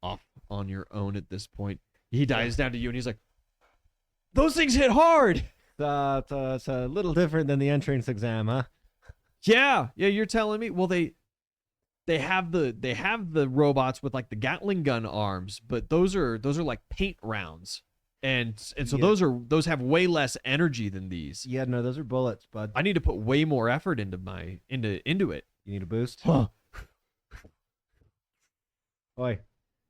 Speaker 2: off on your own at this point. He dives down to you, and he's like, "Those things hit hard."
Speaker 3: It's a little different than the entrance exam, huh?
Speaker 2: Yeah, you're telling me. Well, they have the robots with like the Gatling gun arms, but those are like paint rounds, and so
Speaker 3: Yeah.
Speaker 2: those have way less energy than these.
Speaker 3: Yeah, no, those are bullets, bud.
Speaker 2: I need to put way more effort into it.
Speaker 3: You need a boost?
Speaker 2: Huh.
Speaker 3: Oi.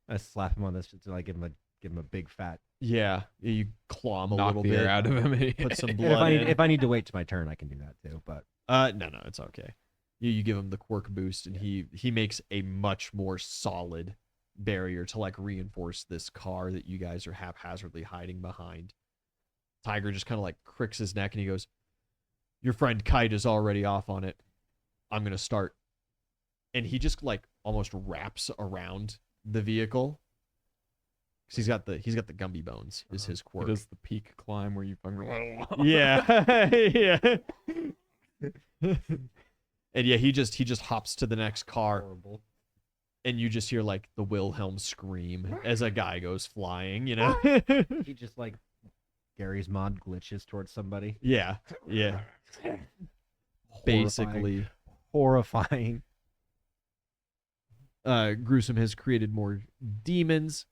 Speaker 3: I slap him on this just to like give him a big fat.
Speaker 2: Yeah, you claw him a
Speaker 1: Knock
Speaker 2: little
Speaker 1: the
Speaker 2: bit,
Speaker 1: air out of him.
Speaker 2: put some
Speaker 3: And
Speaker 2: blood in.
Speaker 3: if I need to wait to my turn, I can do that too. But
Speaker 2: No, it's okay. You give him the quirk boost, and he makes a much more solid barrier to like reinforce this car that you guys are haphazardly hiding behind. Tiger just kind of like cricks his neck, and he goes, "Your friend Kite is already off on it. I'm gonna start." And he just like almost wraps around the vehicle. 'Cause he's got the Gumby bones is his
Speaker 1: He
Speaker 2: quirk.
Speaker 1: does the peak climb where you fucking.
Speaker 2: Yeah. Yeah. And yeah, he just hops to the next car,
Speaker 3: horrible.
Speaker 2: and you just hear like the Wilhelm scream as a guy goes flying, you know?
Speaker 3: He just like Gary's mod glitches towards somebody.
Speaker 2: Yeah. Basically,
Speaker 3: Horrifying.
Speaker 2: Gruesome has created more demons.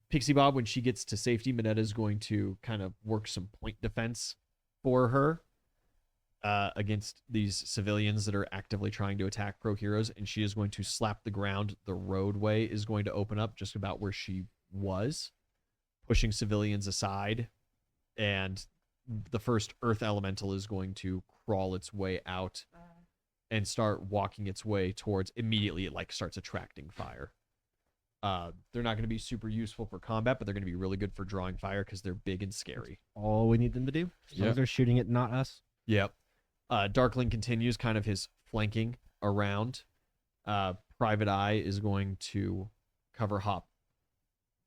Speaker 2: Pixie Bob, when she gets to safety, Minetta is going to kind of work some point defense for her against these civilians that are actively trying to attack Pro Heroes, and she is going to slap the ground. The roadway is going to open up just about where she was, pushing civilians aside, and the first Earth Elemental is going to crawl its way out and start walking its way towards. Immediately, it like starts attracting fire. They're not going to be super useful for combat, but they're going to be really good for drawing fire because they're big and scary.
Speaker 3: All we need them to do. As long as they're shooting it, not us.
Speaker 2: Yep. Darkling continues kind of his flanking around. Private Eye is going to cover Hop.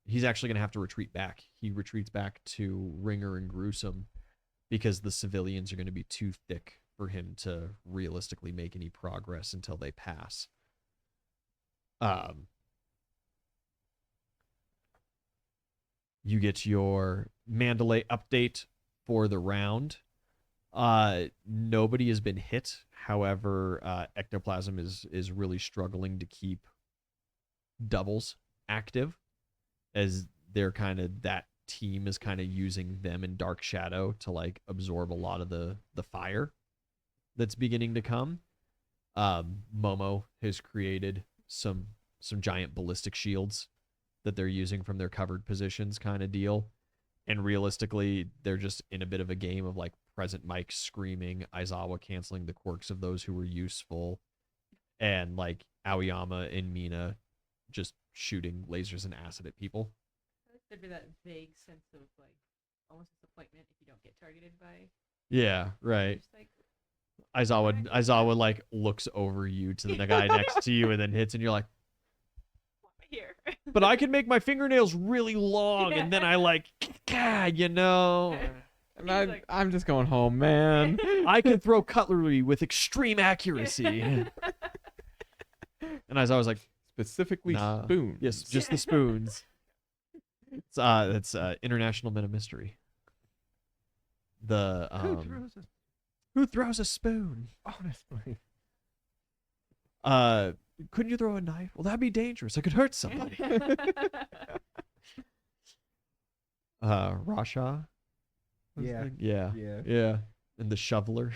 Speaker 2: He's actually going to have to retreat back. He retreats back to Ringer and Gruesome because the civilians are going to be too thick for him to realistically make any progress until they pass. You get your Mandalay update for the round. Nobody has been hit. However, Ectoplasm is really struggling to keep doubles active, as they're kind of, that team is kind of using them in Dark Shadow to like absorb a lot of the fire that's beginning to come. Momo has created some giant ballistic shields that they're using from their covered positions kind of deal. And realistically, they're just in a bit of a game of like present Mike screaming, Aizawa canceling the quirks of those who were useful, and like Aoyama and Mina just shooting lasers and acid at people.
Speaker 4: I think there'd be that vague sense of like almost disappointment if you don't get targeted by.
Speaker 2: Yeah, right.
Speaker 4: Just like,
Speaker 2: Aizawa like looks over you to the guy next to you and then hits, and you're like,
Speaker 4: here.
Speaker 2: but I can make my fingernails really long, and then I like, you know,
Speaker 1: And I'm just going home, man.
Speaker 2: I can throw cutlery with extreme accuracy. And Aizawa's like,
Speaker 1: Specifically
Speaker 2: nah.
Speaker 1: spoon.
Speaker 2: Yes, just the spoons. It's international meta mystery. The who throws a spoon?
Speaker 3: Honestly.
Speaker 2: Couldn't you throw a knife? Well, that'd be dangerous. I could hurt somebody. Rasha.
Speaker 3: Yeah.
Speaker 2: Yeah.
Speaker 3: Yeah.
Speaker 2: Yeah. And the shoveler.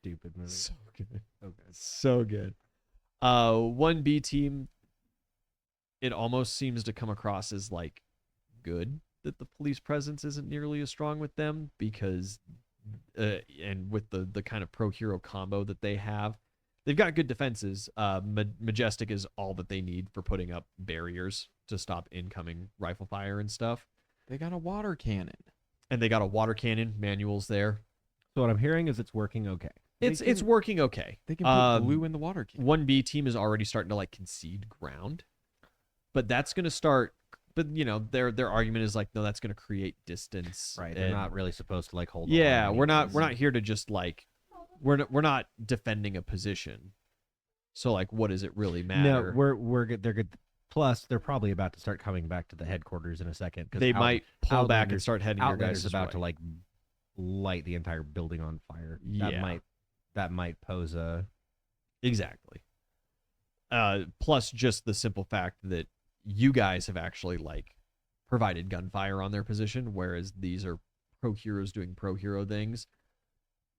Speaker 3: Stupid movie.
Speaker 2: So good.
Speaker 3: Okay.
Speaker 2: So good. 1B team, it almost seems to come across as like good that the police presence isn't nearly as strong with them, because and with the kind of pro hero combo that they have, they've got good defenses. Majestic is all that they need for putting up barriers to stop incoming rifle fire and stuff.
Speaker 1: They got a water cannon.
Speaker 2: And they got a water cannon, manuals there.
Speaker 3: So what I'm hearing is it's working okay.
Speaker 2: It's working okay.
Speaker 1: They can put glue in the water cannon.
Speaker 2: 1B team is already starting to like concede ground, but that's going to start. But you know, their argument is like, no, that's going to create distance.
Speaker 3: Right. They're
Speaker 2: and-
Speaker 3: not really supposed to like hold. the
Speaker 2: Yeah,
Speaker 3: line
Speaker 2: we're not
Speaker 3: because-
Speaker 2: here to just like we're not defending a position. So like, what does it really matter?
Speaker 3: No, we're good. They're good. Plus, they're probably about to start coming back to the headquarters in a second.
Speaker 2: They might pull back and
Speaker 3: Outlander's-
Speaker 2: start heading your
Speaker 3: Outlander's
Speaker 2: guys'
Speaker 3: about
Speaker 2: way.
Speaker 3: to like light the entire building on fire.
Speaker 2: Yeah.
Speaker 3: That might pose a.
Speaker 2: Exactly. Plus just the simple fact that you guys have actually like provided gunfire on their position, whereas these are pro heroes doing pro hero things.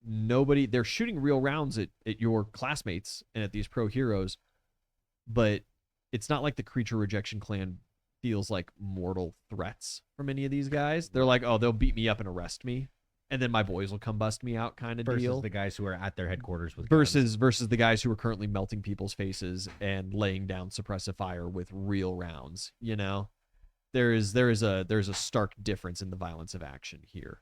Speaker 2: They're shooting real rounds at your classmates and at these pro heroes, but it's not like the creature rejection clan feels like mortal threats from any of these guys. They're like, oh, they'll beat me up and arrest me, and then my boys will come bust me out, kind of
Speaker 3: Versus
Speaker 2: deal.
Speaker 3: the guys who are at their headquarters with guns.
Speaker 2: Versus the guys who are currently melting people's faces and laying down suppressive fire with real rounds. You know, there's a stark difference in the violence of action here.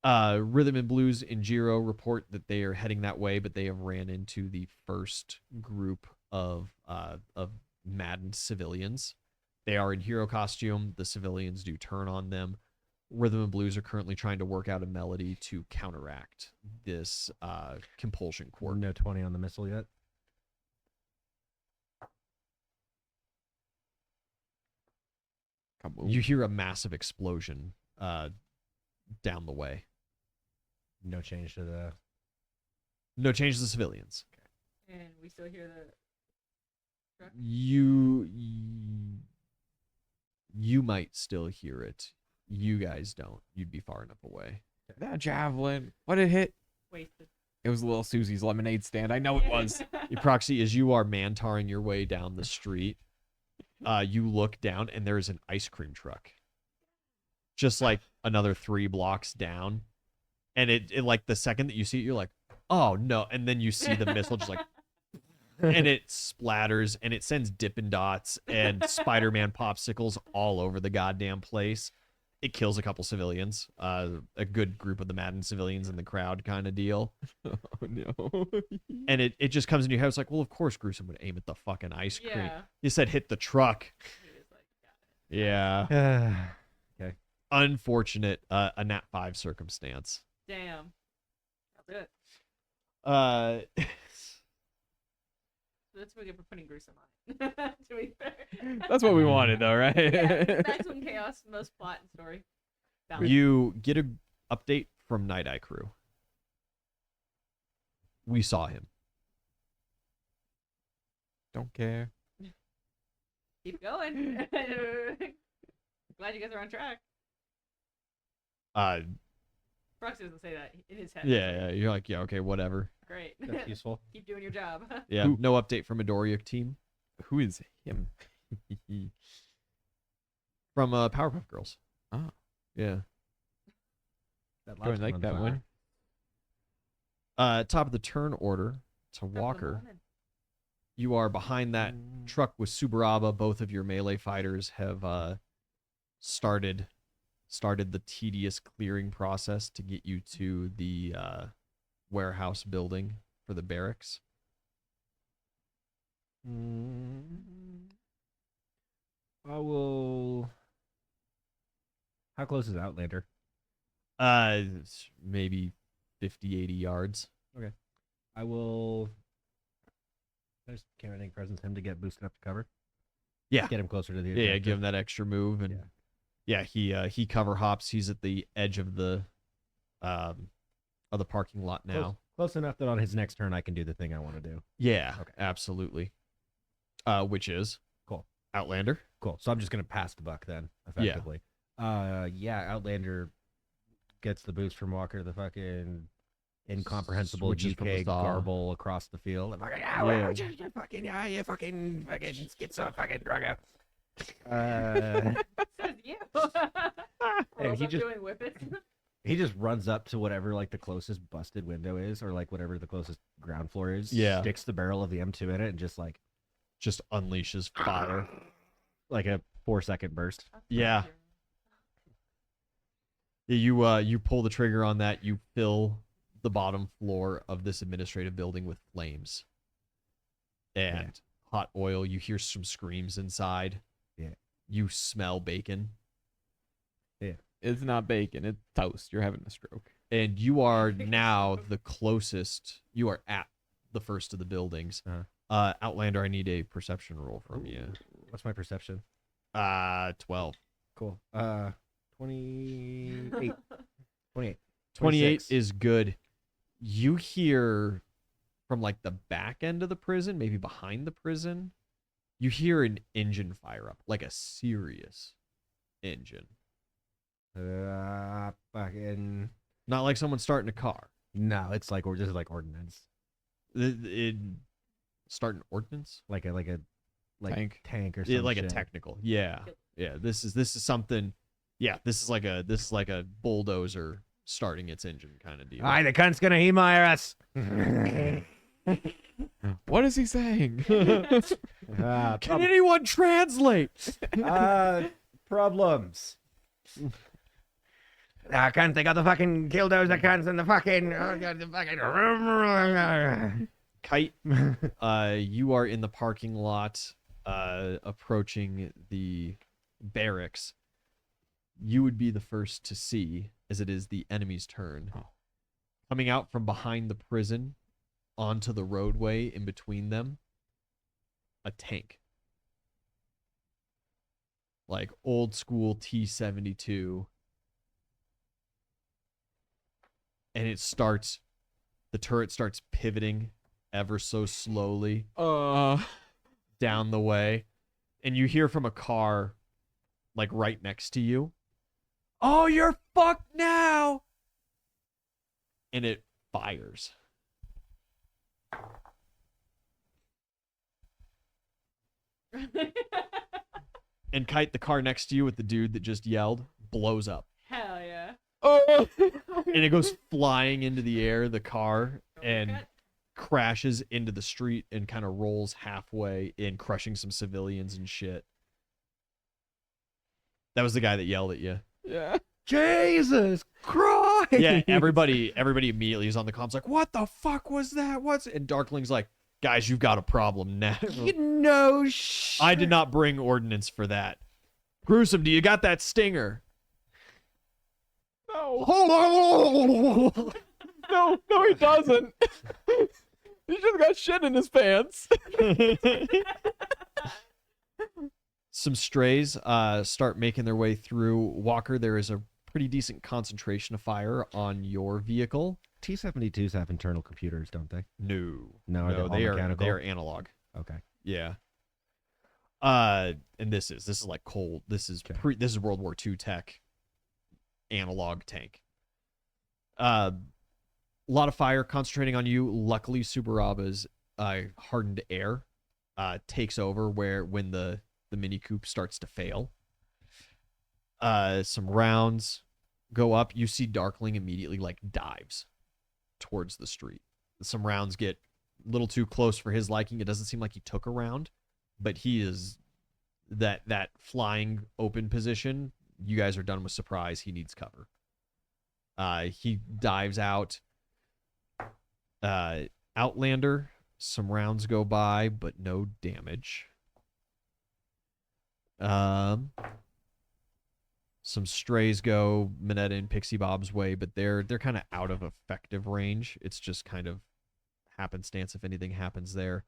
Speaker 2: Rhythm and Blues and Jiro report that they are heading that way, but they have ran into the first group of maddened civilians. They are in hero costume. The civilians do turn on them. Rhythm and Blues are currently trying to work out a melody to counteract this compulsion quirk.
Speaker 3: No 20 on the missile yet.
Speaker 1: Kaboom.
Speaker 2: You hear a massive explosion down the way.
Speaker 3: No change to the.
Speaker 2: No change to the civilians.
Speaker 4: And we still hear the.
Speaker 2: You might still hear it. You guys don't. You'd be far enough away.
Speaker 1: That javelin. What did it hit?
Speaker 4: Wasted.
Speaker 1: It was Little Susie's lemonade stand. I know it was.
Speaker 2: Proxy, as you are mantaring your way down the street, you look down and there's an ice cream truck. Just like another 3 blocks down. And it like the second that you see it, you're like, oh no. And then you see the missile just like, and it splatters and it sends Dippin' Dots and Spider-Man popsicles all over the goddamn place. It kills a couple civilians, a good group of the Madden civilians in the crowd kind of deal.
Speaker 1: Oh no.
Speaker 2: And it just comes in your head. It's like, well, of course Gruesome would aim at the fucking ice cream.
Speaker 4: Yeah.
Speaker 2: You said hit the truck.
Speaker 4: He was like, got it.
Speaker 2: Yeah.
Speaker 3: Okay.
Speaker 2: Unfortunate, a Nat 5 circumstance.
Speaker 4: Damn. I'll do it. So that's what we get for putting Gruesome on it. To be fair.
Speaker 1: That's what we wanted, though, right?
Speaker 4: Yeah, maximum chaos, most plot and story. Balance.
Speaker 2: You get a update from Night Eye Crew. We saw him.
Speaker 1: Don't care.
Speaker 4: Keep going. Glad you guys are on track. Proxy doesn't say that in his head.
Speaker 2: Yeah, you're like, yeah, okay, whatever.
Speaker 4: Great.
Speaker 3: That's useful.
Speaker 4: Keep doing your job.
Speaker 2: Yeah,
Speaker 1: Who-
Speaker 2: no update from Midoriya team.
Speaker 1: Who is him?
Speaker 2: From Powerpuff Girls.
Speaker 1: Oh.
Speaker 2: Yeah.
Speaker 3: That
Speaker 1: Go and like that one.
Speaker 2: Top of the turn order to Walker. You are behind that truck with Subaraba. Both of your melee fighters have started the tedious clearing process to get you to the warehouse building for the barracks.
Speaker 3: I will. How close is Outlander?
Speaker 2: It's maybe 50, 80 yards.
Speaker 3: I will. I just counting presence him to get boosted up to cover.
Speaker 2: Yeah.
Speaker 3: Get him closer to the.
Speaker 2: Yeah, give him that extra move, and yeah, he cover hops. He's at the edge of the parking lot now.
Speaker 3: Close enough that on his next turn I can do the thing I want to do.
Speaker 2: Yeah,
Speaker 3: Okay.
Speaker 2: Absolutely. Which is
Speaker 3: Cool.
Speaker 2: Outlander.
Speaker 3: Cool. So I'm just gonna pass the buck then, effectively. Yeah. Outlander gets the boost from Walker, the fucking incomprehensible
Speaker 2: Switches from the
Speaker 3: UK
Speaker 2: saw.
Speaker 3: garble across the field. I'm like, you fucking schizo fucking druggo.
Speaker 4: Says you.
Speaker 3: And he just
Speaker 4: doing whippets.
Speaker 3: he just runs up to whatever like the closest busted window is, or like whatever the closest ground floor is.
Speaker 2: Yeah.
Speaker 3: Sticks the barrel of the M2 in it and just
Speaker 2: unleashes fire.
Speaker 3: like a 4-second burst.
Speaker 2: Yeah. You pull the trigger on that. You fill the bottom floor of this administrative building with flames and hot oil. You hear some screams inside.
Speaker 3: Yeah.
Speaker 2: You smell bacon.
Speaker 1: It's not bacon. It's toast. You're having a stroke.
Speaker 2: And you are now the closest. You are at the first of the buildings. Outlander, I need a perception roll from you.
Speaker 3: What's my perception?
Speaker 2: 12.
Speaker 3: Cool. 28. 28.
Speaker 2: 28 is good. You hear from like the back end of the prison, maybe behind the prison, you hear an engine fire up, like a serious engine.
Speaker 3: Fucking.
Speaker 2: Not like someone starting a car.
Speaker 3: No, it's like or just like ordnance,
Speaker 2: It starting ordnance,
Speaker 3: like a tank or
Speaker 2: yeah,
Speaker 3: something.
Speaker 2: like a technical. Yeah. This is something. Yeah, this is like a bulldozer starting its engine kind of deal.
Speaker 3: Aye, the cunt's gonna email us.
Speaker 1: What is he saying?
Speaker 2: Can anyone translate?
Speaker 3: Problems. I can't think of the fucking killdozer cunts and the fucking
Speaker 2: Kite, you are in the parking lot, approaching the barracks. You would be the first to see, as it is the enemy's turn. Coming out from behind the prison onto the roadway in between them, a tank. Like old school T-72. And the turret starts pivoting ever so slowly down the way. And you hear from a car, like right next to you, "Oh, you're fucked now!" And it fires. And Kite, the car next to you with the dude that just yelled, blows up.
Speaker 4: Hell yeah.
Speaker 1: Oh.
Speaker 2: And it goes flying into the air, the car, and
Speaker 4: Cut.
Speaker 2: crashes into the street and kind of rolls halfway in, crushing some civilians and shit. That was the guy that yelled at you.
Speaker 1: Yeah.
Speaker 3: Jesus Christ!
Speaker 2: Yeah, everybody immediately is on the comms like, "What the fuck was that? And Darkling's like, "Guys, you've got a problem now."
Speaker 3: No shit.
Speaker 2: I did not bring ordnance for that. Gruesome, do you got that stinger?
Speaker 1: No. No, he doesn't. He just got shit in his pants.
Speaker 2: Some strays start making their way through. Walker, there is a pretty decent concentration of fire on your vehicle.
Speaker 3: T-72s have internal computers, don't they?
Speaker 2: No,
Speaker 3: No, are they all mechanical?
Speaker 2: they are analog.
Speaker 3: Okay.
Speaker 2: Yeah. And this is like cold. This is this is World War II tech. Analog tank. A lot of fire concentrating on you. Luckily, Subaraba's hardened air takes over when the Mini Coupe starts to fail. Some rounds go up, you see Darkling immediately like dives towards the street. Some rounds get a little too close for his liking. It doesn't seem like he took a round, but he is that flying open position. You guys are done with surprise. He needs cover. He dives out. Outlander, some rounds go by, but no damage. Some strays go Minetta and Pixie Bob's way, but they're kind of out of effective range. It's just kind of happenstance if anything happens there.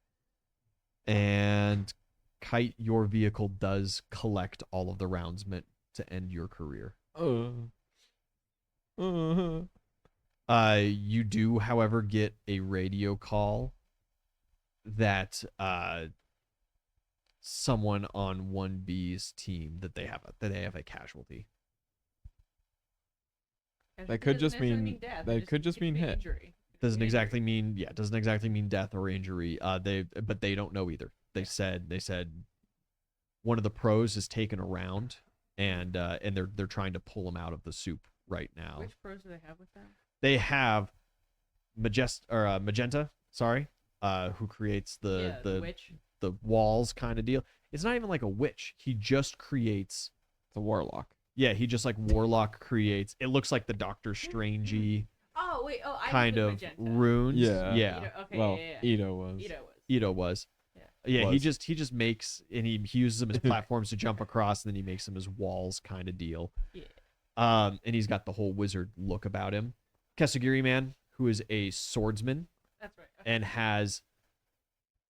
Speaker 2: And Kite, your vehicle does collect all of the rounds meant to end your career. You do, however, get a radio call that someone on 1B's team that they have a casualty.
Speaker 1: That could just mean that could just mean hit.
Speaker 4: Injury.
Speaker 2: Doesn't exactly mean death or injury. But they don't know either. They said one of the pros is taken around and they're trying to pull him out of the soup right now.
Speaker 4: Which pros do they have with them?
Speaker 2: They have Magenta, who creates the
Speaker 4: witch.
Speaker 2: The walls kind of deal. It's not even like a witch. He just creates.
Speaker 1: It's a warlock.
Speaker 2: Yeah, he just like warlock creates. It looks like the Doctor Strangey
Speaker 4: Oh wait, I
Speaker 2: kind of
Speaker 4: Magenta.
Speaker 2: runes.
Speaker 1: Yeah.
Speaker 2: Yeah.
Speaker 4: Ito, okay,
Speaker 1: Well,
Speaker 4: yeah.
Speaker 1: Ito was.
Speaker 2: Ito was.
Speaker 4: Yeah.
Speaker 2: Yeah, he
Speaker 1: Was.
Speaker 2: just makes, and he uses them as platforms to jump across, and then he makes them as walls kind of deal.
Speaker 4: Yeah.
Speaker 2: And he's got the whole wizard look about him. Kesagiri man, who is a swordsman
Speaker 4: That's right. Okay.
Speaker 2: and has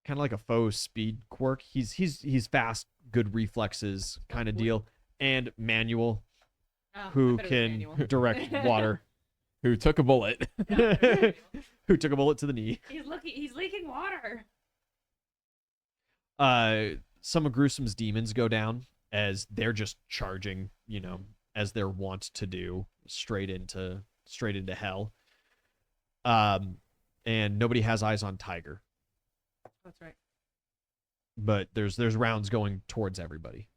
Speaker 2: kind of like a faux speed quirk. He's fast, good reflexes kind of deal. And Manuel,
Speaker 4: Oh,
Speaker 2: who
Speaker 4: I bet it was
Speaker 2: can
Speaker 4: Manuel.
Speaker 2: direct water,
Speaker 1: Who took a bullet?
Speaker 4: Yeah,
Speaker 2: who took a bullet to the knee.
Speaker 4: he's leaking water.
Speaker 2: Some of Gruesome's demons go down as they're just charging, as they're wont to do, straight into hell. And nobody has eyes on Tiger,
Speaker 4: That's right.
Speaker 2: but there's rounds going towards everybody.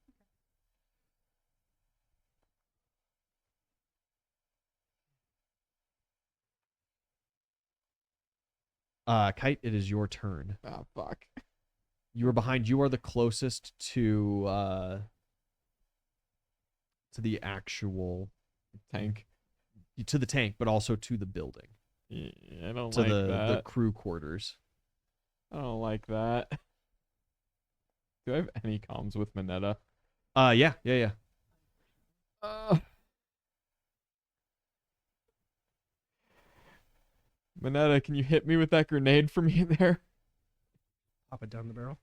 Speaker 2: Kite, it is your turn.
Speaker 1: Oh fuck.
Speaker 2: You are behind. You are the closest to the actual
Speaker 1: Tank.
Speaker 2: to the tank, but also to the building,
Speaker 1: Yeah, I don't
Speaker 2: to
Speaker 1: like
Speaker 2: the
Speaker 1: that.
Speaker 2: crew quarters.
Speaker 1: I don't like that. Do I have any comms with Minetta?
Speaker 2: Yeah.
Speaker 1: Minetta, can you hit me with that grenade for me there?
Speaker 3: Pop it down the barrel.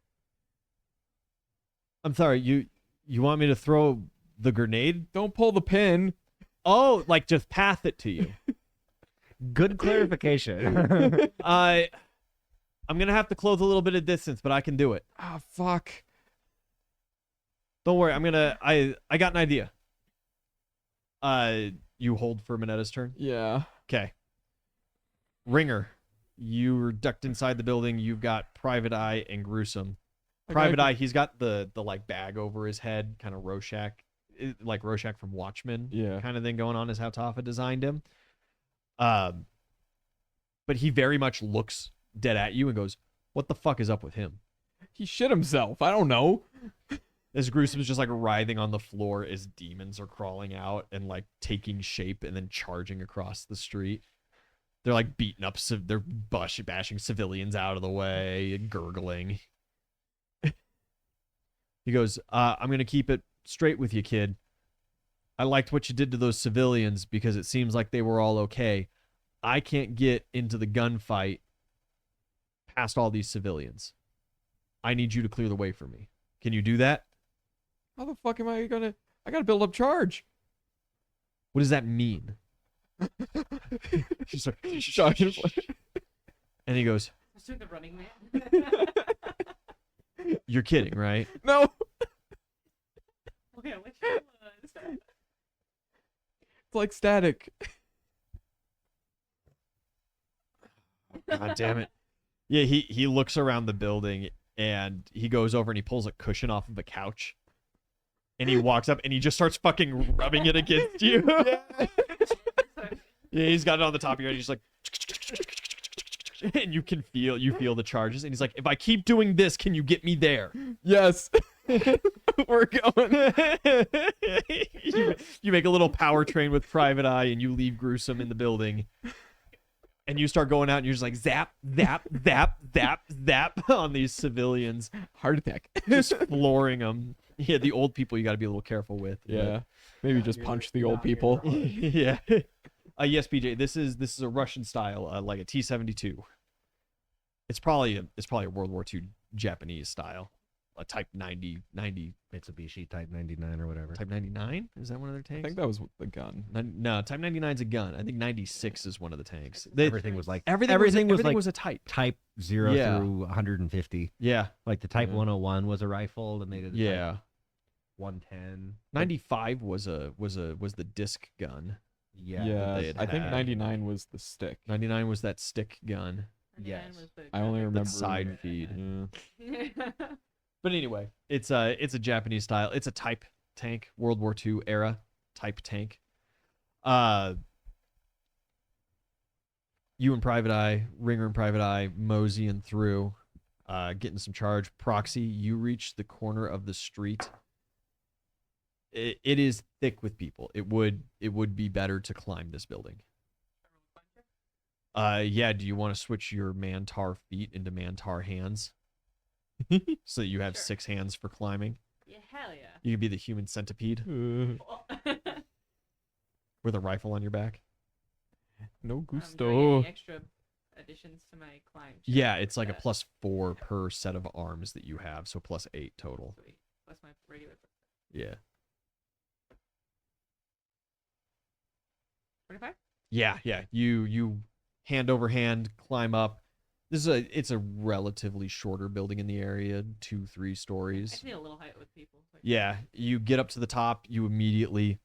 Speaker 2: I'm sorry. You want me to throw the grenade?
Speaker 1: Don't pull the pin.
Speaker 2: Oh, like just path it to you.
Speaker 3: Good clarification.
Speaker 2: I'm gonna have to close a little bit of distance, but I can do it.
Speaker 1: Ah, fuck.
Speaker 2: Don't worry. I got an idea. You hold for Minetta's turn.
Speaker 1: Yeah.
Speaker 2: Okay. Ringer, you're ducked inside the building. You've got Private Eye and Gruesome. Private Eye, he's got the like bag over his head, kind of Rorschach, like Rorschach from Watchmen,
Speaker 1: Yeah.
Speaker 2: kind of thing going on, is how Taffa designed him. But he very much looks dead at you and goes, "What the fuck is up with him?"
Speaker 1: He shit himself. I don't know.
Speaker 2: As Gruesome's just like writhing on the floor as demons are crawling out and like taking shape and then charging across the street. They're like beating up, they're bashing civilians out of the way and gurgling. He goes, I'm going to keep it straight with you, kid. I liked what you did to those civilians because it seems like they were all okay. I can't get into the gunfight past all these civilians. I need you to clear the way for me. Can you do that?
Speaker 1: How the fuck am I gonna? I gotta build up charge.
Speaker 2: What does that mean?
Speaker 1: She's like, charge.
Speaker 2: And he goes,
Speaker 4: Let's do the running man.
Speaker 2: "You're kidding, right?"
Speaker 1: No.
Speaker 4: Oh, yeah, which one was?
Speaker 1: It's like static.
Speaker 2: God damn it. Yeah, he looks around the building and he goes over and he pulls a cushion off of a couch. And he walks up and he just starts fucking rubbing it against you. Yeah, he's got it on the top of your head. He's like, and you feel the charges. And he's like, if I keep doing this, can you get me there?
Speaker 1: Yes. We're going.
Speaker 2: You make a little power train with Private Eye, and you leave Gruesome in the building. And you start going out, and you're just like zap, zap, zap, zap, zap on these civilians,
Speaker 1: Heart attack.
Speaker 2: just flooring them. Yeah, the old people you got to be a little careful with.
Speaker 1: Yeah. Maybe just punch the old people.
Speaker 2: Yeah. Yes, BJ. This is a Russian style, like a T-72. It's probably a World War II Japanese style, a Type 90
Speaker 3: Mitsubishi Type 99 or whatever.
Speaker 2: Type 99. Is that one of their
Speaker 1: I
Speaker 2: tanks?
Speaker 1: think that was the gun.
Speaker 2: No, Type 99 is a gun. I think 96 is one of the tanks.
Speaker 3: Everything was like
Speaker 2: Everything
Speaker 3: like
Speaker 2: was a type.
Speaker 3: Type 0
Speaker 2: Yeah.
Speaker 3: through 150.
Speaker 2: Yeah.
Speaker 3: Like the Type
Speaker 1: Yeah.
Speaker 3: 101 was a rifle, and they did a Type
Speaker 2: Yeah.
Speaker 3: 110.
Speaker 2: 95 was the disc gun.
Speaker 3: Yeah.
Speaker 2: they had
Speaker 1: I think
Speaker 2: had.
Speaker 1: 99 was the stick.
Speaker 2: 99 was that stick gun.
Speaker 3: Yes.
Speaker 1: I only remember
Speaker 2: side feed.
Speaker 1: Yeah.
Speaker 2: But anyway, it's a Japanese style. It's a type tank, World War II era type tank. You and Private Eye, Ringer and Private Eye, moseying through, getting some charge. Proxy, you reach the corner of the street. It is thick with people. It would be better to climb this building. Yeah. Do you want to switch your Mantar feet into Mantar hands? So that you have
Speaker 4: Sure.
Speaker 2: 6 hands for climbing.
Speaker 4: Yeah, hell yeah.
Speaker 2: You can be the human centipede with a rifle on your back.
Speaker 1: No
Speaker 4: Do I
Speaker 1: gusto.
Speaker 4: get any extra additions to my climb? check
Speaker 2: Yeah,
Speaker 4: for
Speaker 2: it's like a
Speaker 4: that?
Speaker 2: +4 per set of arms that you have, so +8 total.
Speaker 4: Sweet. Plus my regular.
Speaker 2: Yeah.
Speaker 4: 25?
Speaker 2: Yeah. You hand over hand climb up. It's a relatively shorter building in the area, 2-3
Speaker 4: I
Speaker 2: stories.
Speaker 4: just need a little height with people. Like,
Speaker 2: Yeah, you get up to the top, you immediately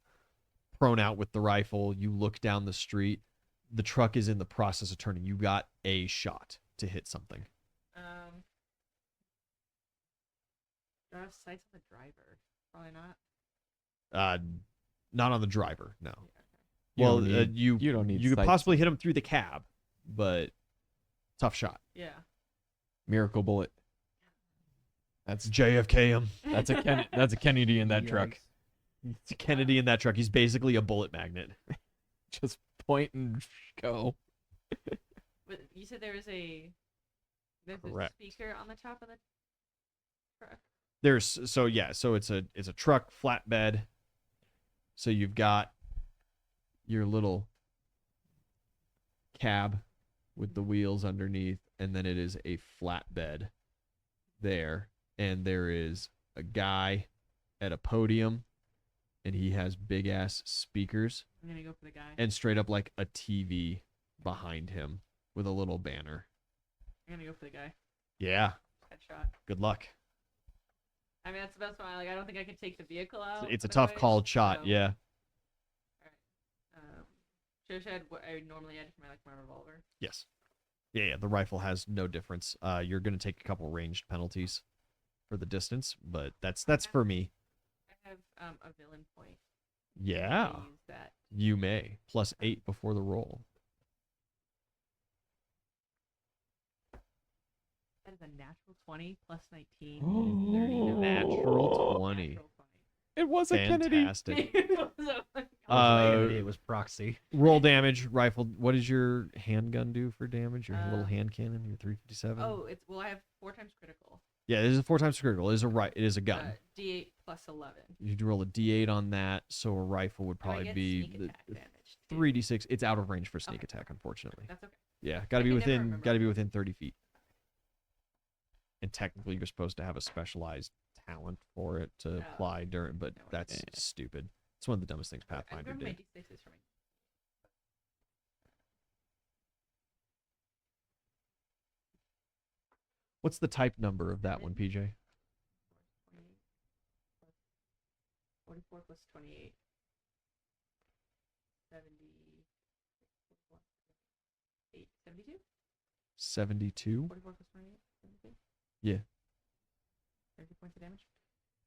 Speaker 2: prone out with the rifle, you look down the street. The truck is in the process of turning. You got a shot to hit something.
Speaker 4: Do I have sights on the driver? Probably not.
Speaker 2: Not on the driver, no.
Speaker 1: You
Speaker 2: Well,
Speaker 1: don't need-
Speaker 2: you
Speaker 1: don't need
Speaker 2: you could
Speaker 1: sights.
Speaker 2: possibly hit him through the cab, but tough shot.
Speaker 4: Yeah.
Speaker 1: Miracle bullet. That's
Speaker 2: JFK him.
Speaker 1: that's a Kennedy in that truck.
Speaker 2: It's Kennedy in that truck. He's basically a bullet magnet.
Speaker 1: Just point and go.
Speaker 4: But you said there's a
Speaker 2: Correct.
Speaker 4: speaker on the top of the truck.
Speaker 2: So it's a truck flatbed. So you've got your little cab with the wheels underneath, and then it is a flatbed there, and there is a guy at a podium, and he has big ass speakers
Speaker 4: I'm gonna go for the guy.
Speaker 2: and straight up like a TV behind him with a little banner.
Speaker 4: I'm gonna go for the guy.
Speaker 2: Yeah,
Speaker 4: Headshot.
Speaker 2: good luck.
Speaker 4: I mean, that's the best one. Like, I don't think I could take the vehicle out.
Speaker 2: It's a
Speaker 4: but
Speaker 2: tough
Speaker 4: anyways,
Speaker 2: called shot.
Speaker 4: so,
Speaker 2: Yeah.
Speaker 4: Should have said what I normally add for my revolver.
Speaker 2: Yes. Yeah. The rifle has no difference. You're gonna take a couple ranged penalties for the distance, but that's for me.
Speaker 4: I have a villain point.
Speaker 2: Yeah,
Speaker 4: I use that.
Speaker 2: you may +8 before the roll.
Speaker 4: That is a natural 20 plus 19.
Speaker 1: Oh.
Speaker 4: 30.
Speaker 2: Natural 20.
Speaker 4: Natural
Speaker 1: It was a Kennedy.
Speaker 2: Fantastic.
Speaker 4: 20.
Speaker 3: It was proxy.
Speaker 2: Roll damage, rifle. What does your handgun do for damage? Your little
Speaker 4: Uh,
Speaker 2: hand cannon, your 357.
Speaker 4: Oh, I have 4 times critical.
Speaker 2: Yeah, it is a 4 times critical. It is a gun.
Speaker 4: D8 plus 11.
Speaker 2: You do roll a D8 on that, so a rifle would
Speaker 4: Do I
Speaker 2: probably
Speaker 4: get
Speaker 2: be
Speaker 4: sneak attack damage too?
Speaker 2: 3d6. It's out of range for sneak
Speaker 4: Okay.
Speaker 2: attack, unfortunately.
Speaker 4: That's okay.
Speaker 2: Yeah, got to
Speaker 4: I
Speaker 2: be
Speaker 4: can never
Speaker 2: within
Speaker 4: remember.
Speaker 2: 30 feet. And technically, you're supposed to have a specialized talent for it to
Speaker 4: Oh.
Speaker 2: apply during, but
Speaker 4: No way.
Speaker 2: that's
Speaker 1: Yeah.
Speaker 2: stupid. It's one of the dumbest things
Speaker 4: I
Speaker 2: Pathfinder
Speaker 4: remember my
Speaker 2: did.
Speaker 4: D6s from
Speaker 2: What's the type number of that one, PJ?
Speaker 4: 28 plus 44 plus 28. 70. 72?
Speaker 2: 72.
Speaker 4: 44 plus 28? 72?
Speaker 2: Yeah.
Speaker 4: 30 points of damage?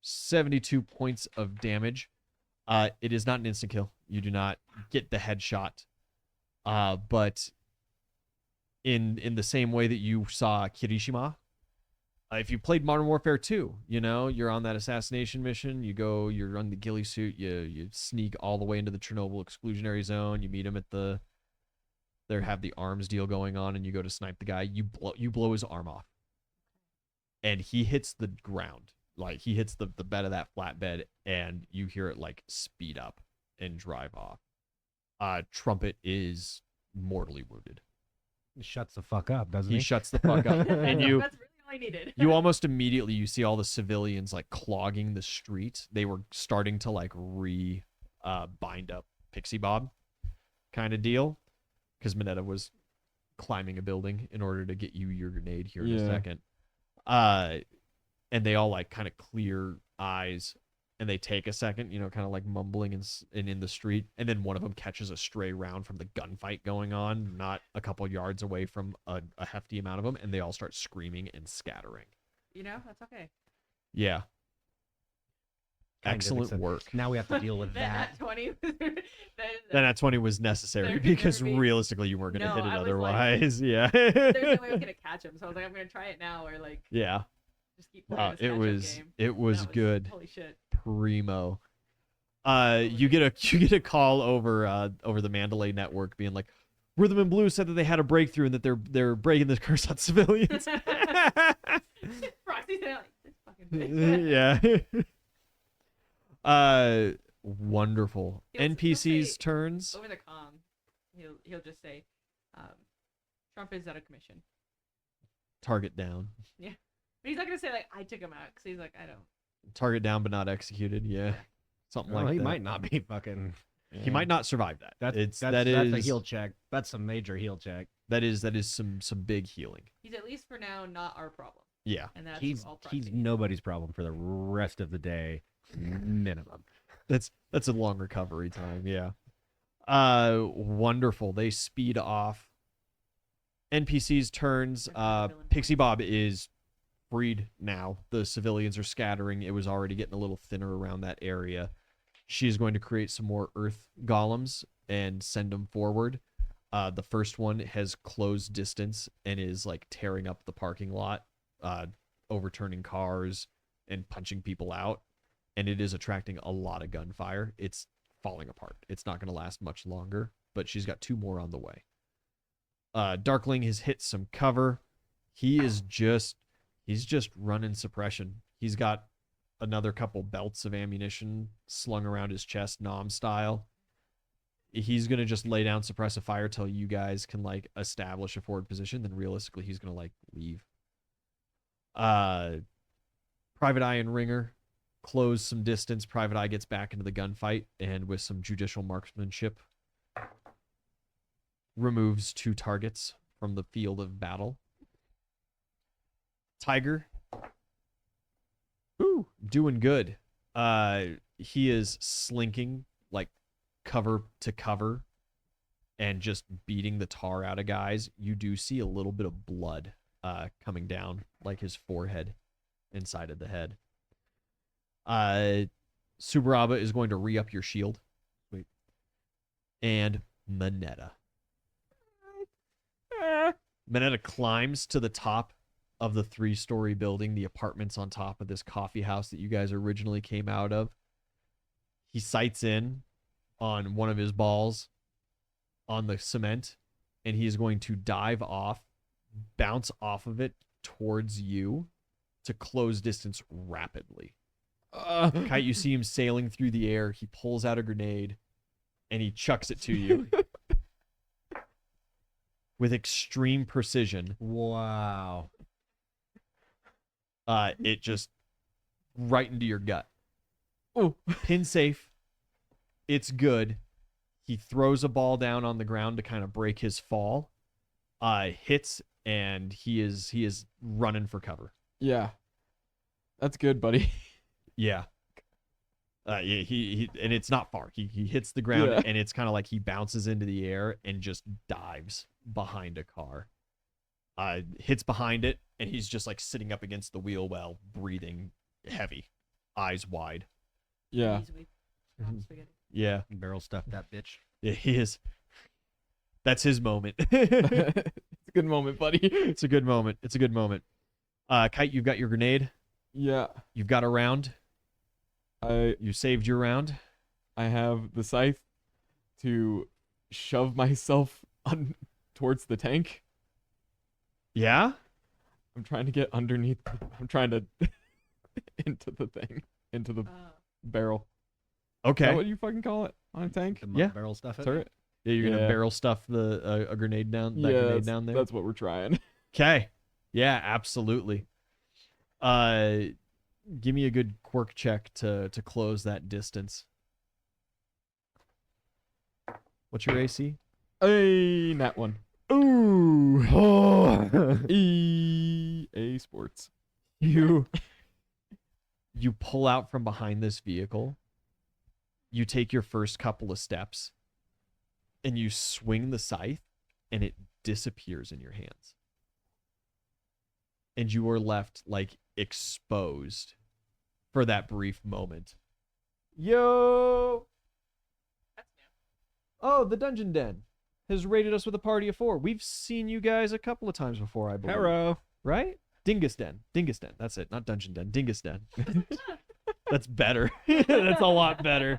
Speaker 2: 72 points of damage. It is not an instant kill. You do not get the headshot But in the same way that you saw Kirishima, if you played Modern Warfare 2, you're on that assassination mission. You're on the ghillie suit. You sneak all the way into the Chernobyl exclusionary zone. You meet him at they have the arms deal going on, and you go to snipe the guy. You blow his arm off, and he hits the ground. Like, he hits the bed of that flatbed, and you hear it like speed up and drive off. Trumpet is mortally wounded.
Speaker 3: He shuts the fuck up, doesn't he?
Speaker 2: He shuts the fuck up, and
Speaker 4: That's really all I needed.
Speaker 2: you almost immediately you see all the civilians like clogging the street. They were starting to like bind up Pixie Bob, kind of deal, because Mineta was climbing a building in order to get you your grenade here in a second. And they all like kind of clear eyes, and they take a second, kind of like mumbling and in the street, and then one of them catches a stray round from the gunfight going on, not a couple yards away from a hefty amount of them, and they all start screaming and scattering.
Speaker 4: That's okay.
Speaker 2: Yeah.
Speaker 3: Kind of,
Speaker 2: Excellent
Speaker 3: except
Speaker 2: work.
Speaker 3: Now we have to deal with
Speaker 4: That
Speaker 3: that.
Speaker 4: 20.
Speaker 2: Then that 20 was necessary
Speaker 4: There
Speaker 2: because
Speaker 4: could be-
Speaker 2: realistically you weren't going to
Speaker 4: No,
Speaker 2: hit it
Speaker 4: I was like-
Speaker 2: otherwise. Yeah.
Speaker 4: There's no way I was gonna catch him, so I was like, I'm gonna try it now, or like
Speaker 2: Yeah.
Speaker 4: just keep playing this
Speaker 2: It
Speaker 4: catch-up
Speaker 2: was
Speaker 4: game.
Speaker 2: it was
Speaker 4: That
Speaker 2: good.
Speaker 4: Holy shit.
Speaker 2: Primo. You get a call over the Mandalay network being like, Rhythm and Blue said that they had a breakthrough and that they're breaking the curse on civilians.
Speaker 4: Proxy's like, this fucking bitch.
Speaker 2: Yeah. Wonderful.
Speaker 4: He'll
Speaker 2: NPCs
Speaker 4: say-
Speaker 2: turns.
Speaker 4: Over the comm, he'll just say, Trump is out of commission.
Speaker 2: Target down.
Speaker 4: But he's not gonna say like I took him out, because he's like, I don't.
Speaker 2: Target down but not executed. Yeah. Something
Speaker 3: Well,
Speaker 2: like
Speaker 3: he
Speaker 2: that.
Speaker 3: might not be fucking.
Speaker 2: He might not survive that.
Speaker 3: That's
Speaker 2: that
Speaker 3: a
Speaker 2: is
Speaker 3: heel check. That's a major heel check.
Speaker 2: that is some big healing.
Speaker 4: He's at least for now not our problem,
Speaker 2: Yeah.
Speaker 4: and that's
Speaker 3: He's
Speaker 4: all Proxy.
Speaker 3: nobody's problem for the rest of the day, minimum.
Speaker 2: That's a long recovery time, yeah. Wonderful. They speed off. NPCs turns. Pixie Bob is freed now. The civilians are scattering. It was already getting a little thinner around that area. She is going to create some more earth golems and send them forward. The first one has closed distance and is like tearing up the parking lot, overturning cars and punching people out. And it is attracting a lot of gunfire. It's falling apart. It's not going to last much longer, but she's got 2 more on the way. Darkling has hit some cover. He's just running suppression. He's got another couple belts of ammunition slung around his chest, Nom style. He's going to just lay down suppressive fire till you guys can like establish a forward position. Then realistically, he's going to like leave. Private Eye and Ringer close some distance. Private Eye gets back into the gunfight and with some judicial marksmanship removes 2 targets from the field of battle. Tiger, doing good. He is slinking like cover to cover and just beating the tar out of guys. You do see a little bit of blood coming down like his forehead inside of the head. Subaraba is going to re-up your shield. Wait. And Mineta. Mineta climbs to the top of the 3-story building, the apartments on top of this coffee house that you guys originally came out of. He sights in on one of his balls on the cement, and he is going to dive off, bounce off of it towards you to close distance rapidly. Kite, you see him sailing through the air. He pulls out a grenade, and he chucks it to you. With extreme precision.
Speaker 3: Wow.
Speaker 2: It just right into your gut.
Speaker 1: Oh.
Speaker 2: Pin safe. It's good. He throws a ball down on the ground to kind of break his fall. Hits, and he is running for cover.
Speaker 1: Yeah. That's good, buddy.
Speaker 2: Yeah. He and it's not far. He hits the ground,
Speaker 1: Yeah.
Speaker 2: and it's kind of like he bounces into the air and just dives behind a car. Hits behind it, and he's just like sitting up against the wheel well, breathing heavy, eyes wide.
Speaker 1: Yeah.
Speaker 4: Easily. Spaghetti.
Speaker 2: Yeah,
Speaker 3: Barrel stuff that bitch.
Speaker 2: yeah, he is. That's his moment.
Speaker 1: It's a good moment, buddy.
Speaker 2: It's a good moment. It's a good moment. Kite, you've got your grenade.
Speaker 1: Yeah.
Speaker 2: You've got a round.
Speaker 1: I
Speaker 2: You saved your round.
Speaker 1: I have the scythe to shove myself towards the tank.
Speaker 2: Yeah?
Speaker 1: I'm trying to get underneath. I'm trying to into the thing, into the barrel. Is
Speaker 2: Okay.
Speaker 1: that what you fucking call it on a tank?
Speaker 3: The
Speaker 2: Yeah.
Speaker 3: barrel stuff. it?
Speaker 1: Turret?
Speaker 2: Yeah, you're gonna
Speaker 1: Yeah.
Speaker 2: barrel stuff a grenade down that
Speaker 1: Yeah,
Speaker 2: grenade down there.
Speaker 1: that's what we're trying.
Speaker 2: Okay. Yeah, absolutely. Give me a good quirk check to close that distance. What's your AC?
Speaker 1: Hey, that one.
Speaker 2: Ooh.
Speaker 1: EA Sports.
Speaker 2: You pull out from behind this vehicle. You take your first couple of steps and you swing the scythe and it disappears in your hands. And you are left like exposed for that brief moment. Yo!
Speaker 4: That's new.
Speaker 2: Oh, the Dungeon Den has rated us with a party of 4. We've seen you guys a couple of times before, I believe.
Speaker 3: Hello.
Speaker 2: Right? Dingus Den. Dingus Den. That's it. Not Dungeon Den. Dingus Den. That's better. That's a lot better.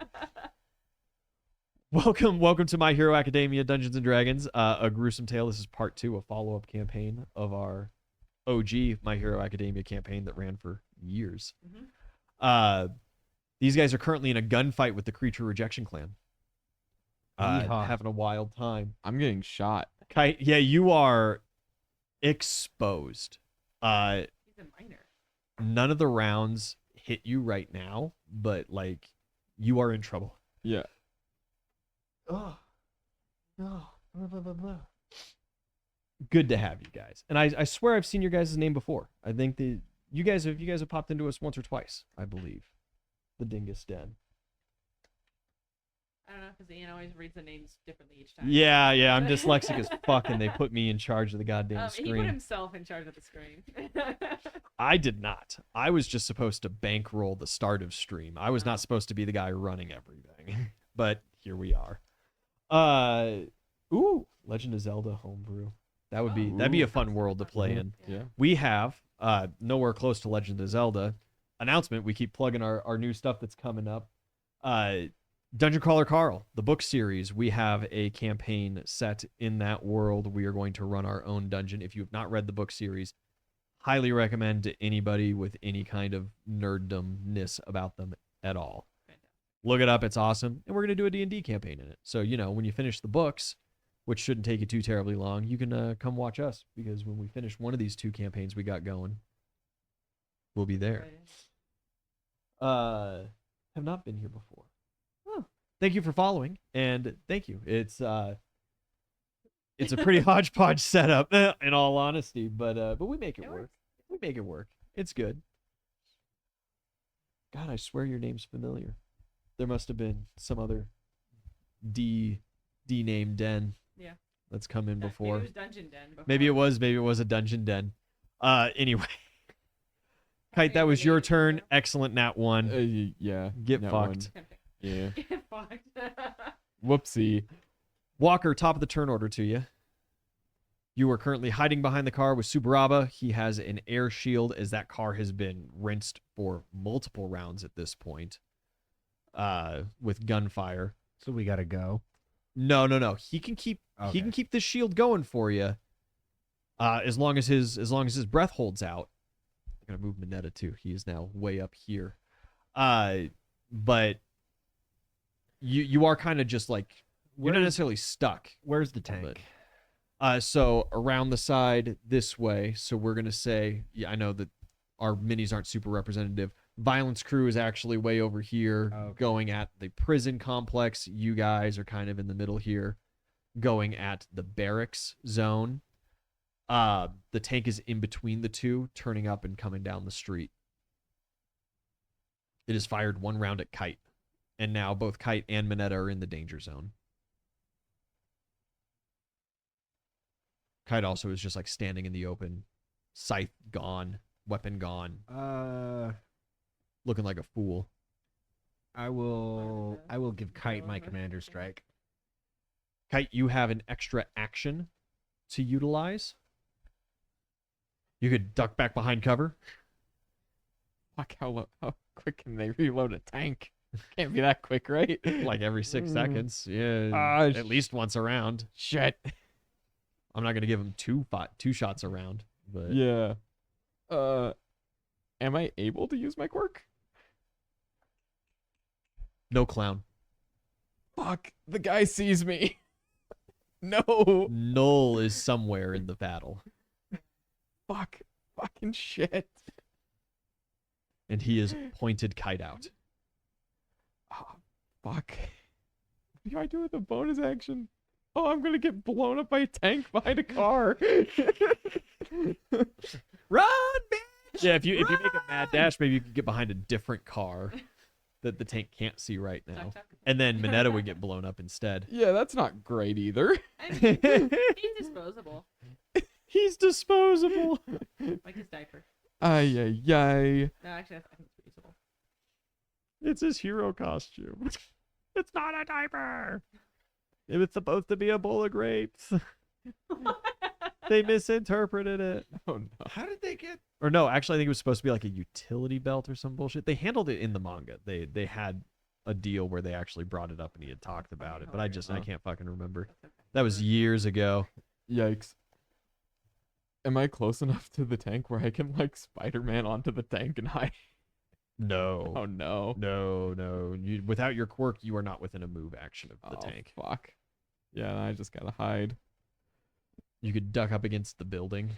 Speaker 2: Welcome to My Hero Academia Dungeons and Dragons, a gruesome tale. This is part 2, a follow-up campaign of our OG My Hero Academia campaign that ran for years. These guys are currently in a gunfight with the Creature Rejection Clan.
Speaker 3: Yeehaw.
Speaker 2: Having a wild time.
Speaker 1: I'm getting shot.
Speaker 2: Kite, yeah, you are exposed.
Speaker 4: He's a minor.
Speaker 2: None of the rounds hit you right now, but like you are in trouble.
Speaker 1: Yeah.
Speaker 2: Oh, no. Blah, blah, blah, blah. Good to have you guys. And I swear I've seen your guys' name before. I think that you guys have popped into us once or twice, I believe. The Dingus Den.
Speaker 4: I don't know because Ian always reads the names differently each time.
Speaker 2: Yeah, I'm dyslexic as fuck, and they put me in charge of the goddamn
Speaker 4: He put
Speaker 2: screen.
Speaker 4: himself in charge of the screen.
Speaker 2: I did not. I was just supposed to bankroll the start of stream. I was not supposed to be the guy running everything. But here we are. Ooh, Legend of Zelda homebrew. That'd be a fun world to play in.
Speaker 1: Yeah.
Speaker 2: We have nowhere close to Legend of Zelda announcement. We keep plugging our new stuff that's coming up. Dungeon Crawler Carl, the book series. We have a campaign set in that world. We are going to run our own dungeon. If you have not read the book series, highly recommend to anybody with any kind of nerddomness about them at all. Look it up. It's awesome. And we're going to do a D&D campaign in it. So, when you finish the books, which shouldn't take you too terribly long, you can come watch us, because when we finish one of these 2 campaigns we got going, we'll be there. Have not been here before. Oh, thank you for following, and thank you. It's a pretty hodgepodge setup, in all honesty, but we make it work. We make it work. It's good. God, I swear your name's familiar. There must have been some other D-named den.
Speaker 4: Yeah.
Speaker 2: That's come in before.
Speaker 4: Maybe it was Dungeon Den. Before.
Speaker 2: Maybe it was a dungeon den. Anyway. Kite, that was your turn. Excellent nat 1.
Speaker 1: Yeah.
Speaker 2: Get
Speaker 1: that
Speaker 2: fucked.
Speaker 1: one. Yeah.
Speaker 4: Get fucked.
Speaker 1: Whoopsie.
Speaker 2: Walker, top of the turn order to you. You are currently hiding behind the car with Subaraba. He has an air shield, as that car has been rinsed for multiple rounds at this point. With gunfire.
Speaker 3: So we gotta go.
Speaker 2: No. He can keep
Speaker 3: Okay.
Speaker 2: the shield going for you. As long as his breath holds out. I'm gonna move Minetta too. He is now way up here. But you are kind of just like, you're not necessarily stuck.
Speaker 3: Where's the tank?
Speaker 2: So around the side this way. So we're gonna say, yeah, I know that our minis aren't super representative. Violence Crew is actually way over here,
Speaker 3: Okay.
Speaker 2: going at the prison complex. You guys are kind of in the middle here, going at the barracks zone. The tank is in between the two, turning up and coming down the street. It has fired 1 round at Kite, and now both Kite and Minetta are in the danger zone. Kite also is just like standing in the open, scythe gone, weapon gone, looking like a fool.
Speaker 3: I will give Kite my commander strike.
Speaker 2: Kite, you have an extra action to utilize. You could duck back behind cover.
Speaker 1: Fuck, how quick can they reload a tank? Can't be that quick, right?
Speaker 2: Like every 6 seconds. Yeah.
Speaker 1: Ah,
Speaker 2: at least once a round.
Speaker 1: Shit.
Speaker 2: I'm not going to give him two shots a round. But
Speaker 1: Yeah. Am I able to use my quirk?
Speaker 2: no clown.
Speaker 1: Fuck, the guy sees me. No.
Speaker 2: Null is somewhere in the battle.
Speaker 1: Fuck. Fucking shit.
Speaker 2: And he is pointed Kite out.
Speaker 1: Oh, fuck. What do I do with a bonus action? Oh, I'm gonna get blown up by a tank behind a car.
Speaker 3: Run, bitch!
Speaker 2: Yeah, if you make a mad dash, maybe you could get behind a different car that the tank can't see right now.
Speaker 4: Tuck, tuck.
Speaker 2: And then Minetta would get blown up instead.
Speaker 1: Yeah, that's not great either.
Speaker 4: I mean, he's disposable,
Speaker 2: He's disposable.
Speaker 4: like his diaper.
Speaker 1: Ay, ay, ay.
Speaker 4: No, actually, I think it's reusable.
Speaker 2: It's his hero costume. It's not a diaper. It was supposed to be a bowl of grapes. They misinterpreted it.
Speaker 1: Oh no.
Speaker 3: How did they get?
Speaker 2: Or no, actually, I think it was supposed to be like a utility belt or some bullshit. They handled it in the manga. They had a deal where they actually brought it up and he had talked about it, but I can't fucking remember.
Speaker 4: That's okay.
Speaker 2: That was years ago.
Speaker 1: Yikes. Am I close enough to the tank where I can like Spider-Man onto the tank and hide?
Speaker 2: No.
Speaker 1: Oh no.
Speaker 2: No. Without your quirk, you are not within a move action of the
Speaker 1: Oh,
Speaker 2: tank.
Speaker 1: fuck. Yeah, I just gotta hide.
Speaker 2: You could duck up against the building.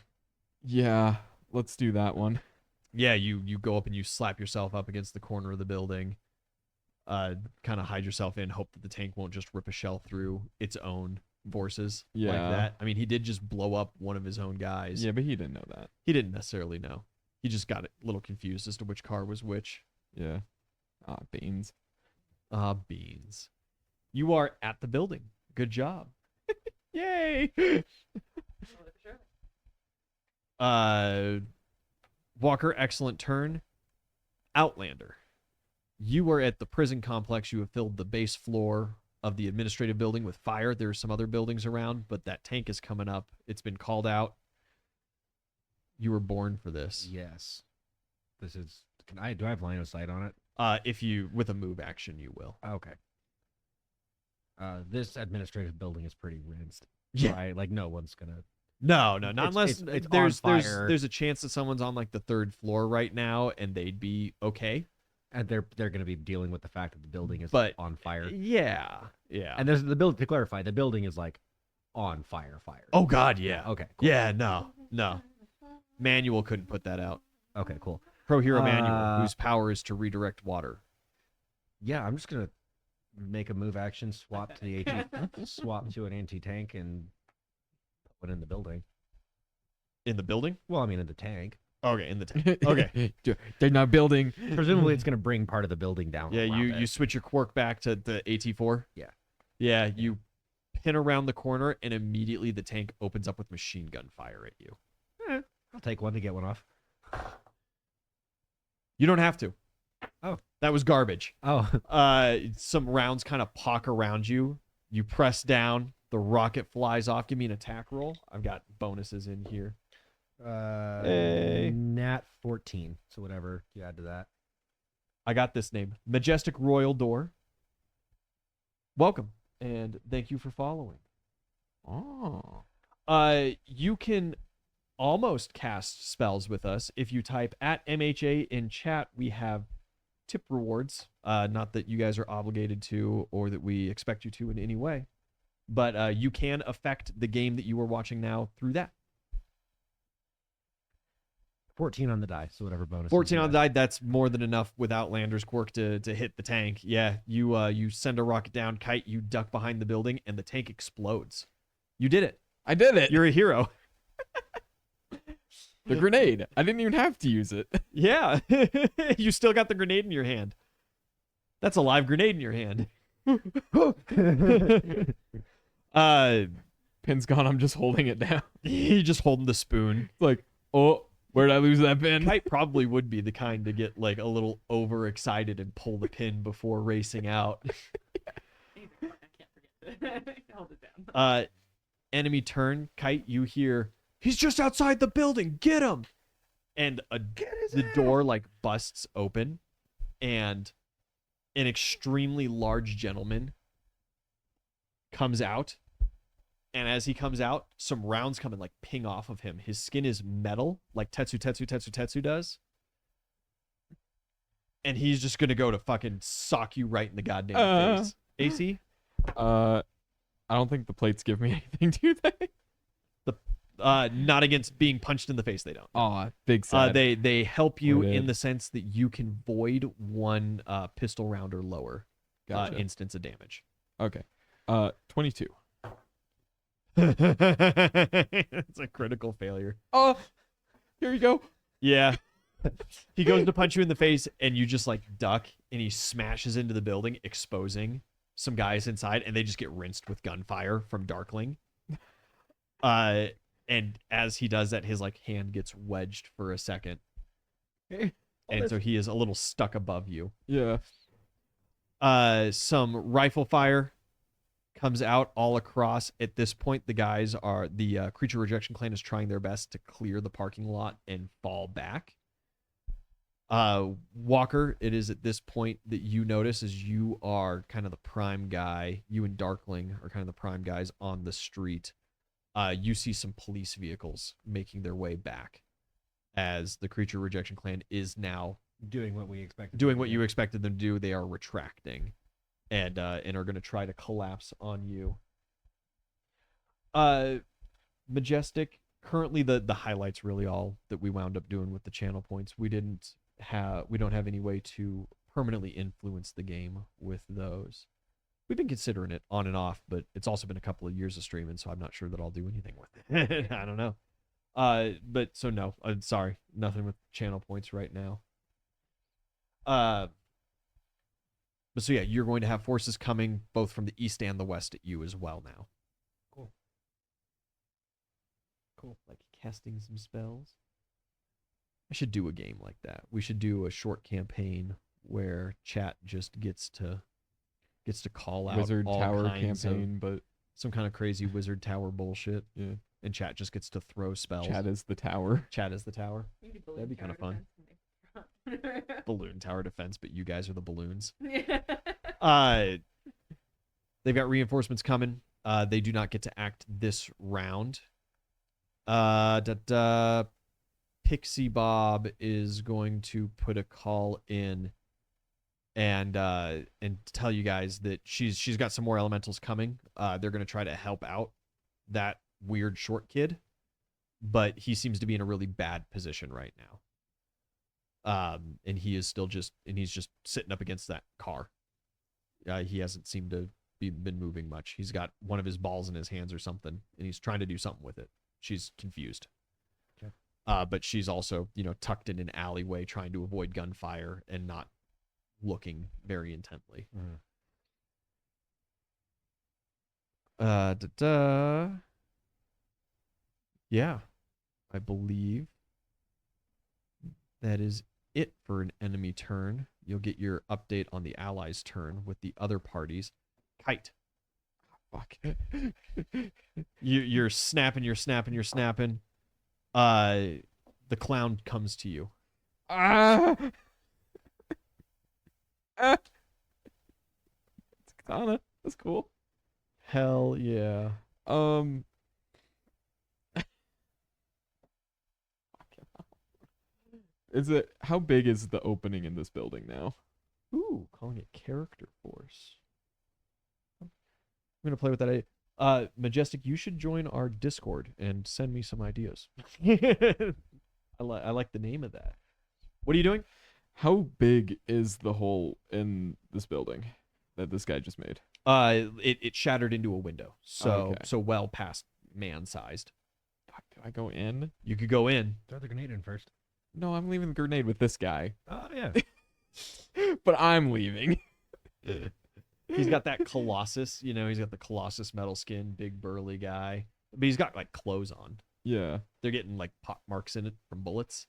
Speaker 1: Yeah, let's do that one.
Speaker 2: Yeah, you go up and you slap yourself up against the corner of the building. Kind of hide yourself in, hope that the tank won't just rip a shell through its own forces like
Speaker 1: Yeah.
Speaker 2: that. I mean, he did just blow up one of his own guys.
Speaker 1: Yeah, but he didn't know that.
Speaker 2: He didn't necessarily know. He just got a little confused as to which car was which.
Speaker 1: Yeah. Ah, beans.
Speaker 2: Beans. You are at the building. Good job.
Speaker 1: Yay!
Speaker 4: Totally for sure.
Speaker 2: Walker, excellent turn. Outlander. You are at the prison complex. You have filled the base floor of the administrative building with fire. There are some other buildings around, but that tank is coming up. It's been called out. You were born for this.
Speaker 3: Yes. This is. Do I have line of sight on it?
Speaker 2: If you with a move action, you will.
Speaker 3: Okay. This administrative building is pretty rinsed.
Speaker 2: Yeah.
Speaker 3: Right? Like no one's gonna.
Speaker 2: No, not
Speaker 3: It's-
Speaker 2: unless
Speaker 3: it's on
Speaker 2: there's
Speaker 3: fire.
Speaker 2: there's a chance that someone's on like the 3rd floor right now and they'd be okay.
Speaker 3: And they're gonna be dealing with the fact that the building is
Speaker 2: But-
Speaker 3: on fire.
Speaker 2: Yeah.
Speaker 3: And there's the building. To clarify, the building is like on fire.
Speaker 2: Oh God, yeah.
Speaker 3: Okay. Cool.
Speaker 2: Yeah, no. Manual couldn't put that out.
Speaker 3: Okay. Cool.
Speaker 2: Pro Hero Manual,
Speaker 3: Uh,
Speaker 2: whose power is to redirect water.
Speaker 3: Yeah, I'm just gonna make a move action, swap to the AT, swap to an anti-tank, and put it in the building.
Speaker 2: In the building?
Speaker 3: Well, I mean in the tank.
Speaker 2: Okay, in the tank. Okay.
Speaker 1: They're not building.
Speaker 3: Presumably, it's gonna bring part of the building down.
Speaker 2: Yeah,
Speaker 3: around
Speaker 2: you
Speaker 3: it.
Speaker 2: switch your quirk back to the AT4.
Speaker 3: Yeah.
Speaker 2: Yeah, you pin around the corner and immediately the tank opens up with machine gun fire at you.
Speaker 3: I'll take one to get one off.
Speaker 2: You don't have to.
Speaker 3: Oh.
Speaker 2: That was garbage.
Speaker 3: Oh,
Speaker 2: Some rounds kind of pock around you. You press down, the rocket flies off. Give me an attack roll. I've got bonuses in here. Hey.
Speaker 3: Nat 14. So whatever you add to that.
Speaker 2: I got this name. Majestic Royal Door. Welcome and thank you for following.
Speaker 1: Oh.
Speaker 2: You can almost cast spells with us if you type at MHA in chat. We have tip rewards. Not that you guys are obligated to or that we expect you to in any way, but you can affect the game that you are watching now through that.
Speaker 3: 14 on the die. So whatever bonus.
Speaker 2: 14 on the die. That's more than enough with Outlander's quirk to hit the tank. Yeah, you send a rocket down, Kite. You duck behind the building, and the tank explodes. You did it.
Speaker 1: I did it.
Speaker 2: You're a hero.
Speaker 1: The grenade. I didn't even have to use it.
Speaker 2: Yeah. You still got the grenade in your hand. That's a live grenade in your hand.
Speaker 1: Pin's gone. I'm just holding it down.
Speaker 2: You just holding the spoon.
Speaker 1: It's like, oh, where'd I lose that pin?
Speaker 2: Kite probably would be the kind to get like a little overexcited and pull the pin before racing out.
Speaker 4: He's like, "Fuck, I can't forget to hold it down."
Speaker 2: Enemy turn. Kite, you hear, he's just outside the building. Get him. And the door like busts open, and an extremely large gentleman comes out. And as he comes out, some rounds come and like ping off of him. His skin is metal, like Tetsu does. And he's just gonna go to fucking sock you right in the goddamn face. AC?
Speaker 1: I don't think the plates give me anything, do they?
Speaker 2: Not against being punched in the face, they don't.
Speaker 1: Aw, big sad.
Speaker 2: They help you
Speaker 1: Voided.
Speaker 2: in the sense that you can void one pistol round or lower
Speaker 1: Gotcha.
Speaker 2: instance of damage.
Speaker 1: Okay. 22.
Speaker 2: It's a critical failure.
Speaker 1: Oh, here you go.
Speaker 2: Yeah. He goes to punch you in the face, and you just like duck, and he smashes into the building, exposing some guys inside, and they just get rinsed with gunfire from Darkling. And as he does that, his like hand gets wedged for a second, and so he is a little stuck above you.
Speaker 1: Yeah.
Speaker 2: Some rifle fire comes out all across. At this point, the creature rejection clan is trying their best to clear the parking lot and fall back. Walker, it is at this point that you notice, as you are kind of the prime guy, you and Darkling are kind of the prime guys on the street. You see some police vehicles making their way back as the creature rejection clan is now
Speaker 3: Doing what we expected.
Speaker 2: doing what you expected them to do. They are retracting and are going to try to collapse on you. Majestic, currently the highlights really all that we wound up doing with the channel points. We don't have any way to permanently influence the game with those. We've been considering it on and off, but it's also been a couple of years of streaming, so I'm not sure that I'll do anything with it. I don't know. But so no, I'm sorry, nothing with channel points right now. But so yeah, you're going to have forces coming both from the east and the west at you as well now. Cool. Like casting some spells. I should do a game like that. We should do a short campaign where chat just gets to call out
Speaker 1: Wizard
Speaker 2: all
Speaker 1: Tower
Speaker 2: kinds
Speaker 1: campaign, but
Speaker 2: of some kind of crazy wizard tower bullshit.
Speaker 1: yeah.
Speaker 2: And chat just gets to throw spells.
Speaker 1: Chat is the tower.
Speaker 2: Chat is the tower.
Speaker 4: You can do
Speaker 2: That'd be
Speaker 4: balloon
Speaker 2: kinda
Speaker 4: tower
Speaker 2: fun.
Speaker 4: defense.
Speaker 2: Balloon tower defense, but you guys are the balloons.
Speaker 4: Yeah.
Speaker 2: They've got reinforcements coming. They do not get to act this round. Pixie Bob is going to put a call in and tell you guys that she's got some more elementals coming. They're going to try to help out that weird short kid, but he seems to be in a really bad position right now. And he's just sitting up against that car. He hasn't seemed to been moving much. He's got one of his balls in his hands or something, and he's trying to do something with it. She's confused.
Speaker 3: Okay.
Speaker 2: But she's also, tucked in an alleyway trying to avoid gunfire and not looking very intently. Yeah, I believe that is it for an enemy turn. You'll get your update on the allies' turn with the other parties. Kite.
Speaker 1: Fuck.
Speaker 2: You're snapping. The clown comes to you.
Speaker 1: Ah! Ah! It's katana. That's cool.
Speaker 2: Hell yeah.
Speaker 1: How big is the opening in this building now?
Speaker 2: Ooh, calling it character force. I'm gonna play with that. Majestic, you should join our Discord and send me some ideas. I like the name of that. What are you doing?
Speaker 1: How big is the hole in this building that this guy just made?
Speaker 2: It shattered into a window, so
Speaker 1: Okay.
Speaker 2: so well past man-sized.
Speaker 1: Fuck, do I go in?
Speaker 2: You could go in.
Speaker 3: Throw the grenade in first.
Speaker 1: No, I'm leaving the grenade with this guy.
Speaker 3: Oh yeah.
Speaker 1: But I'm leaving.
Speaker 2: He's got that Colossus, he's got the Colossus metal skin, big burly guy. But he's got like clothes on.
Speaker 1: Yeah.
Speaker 2: They're getting like pot marks in it from bullets.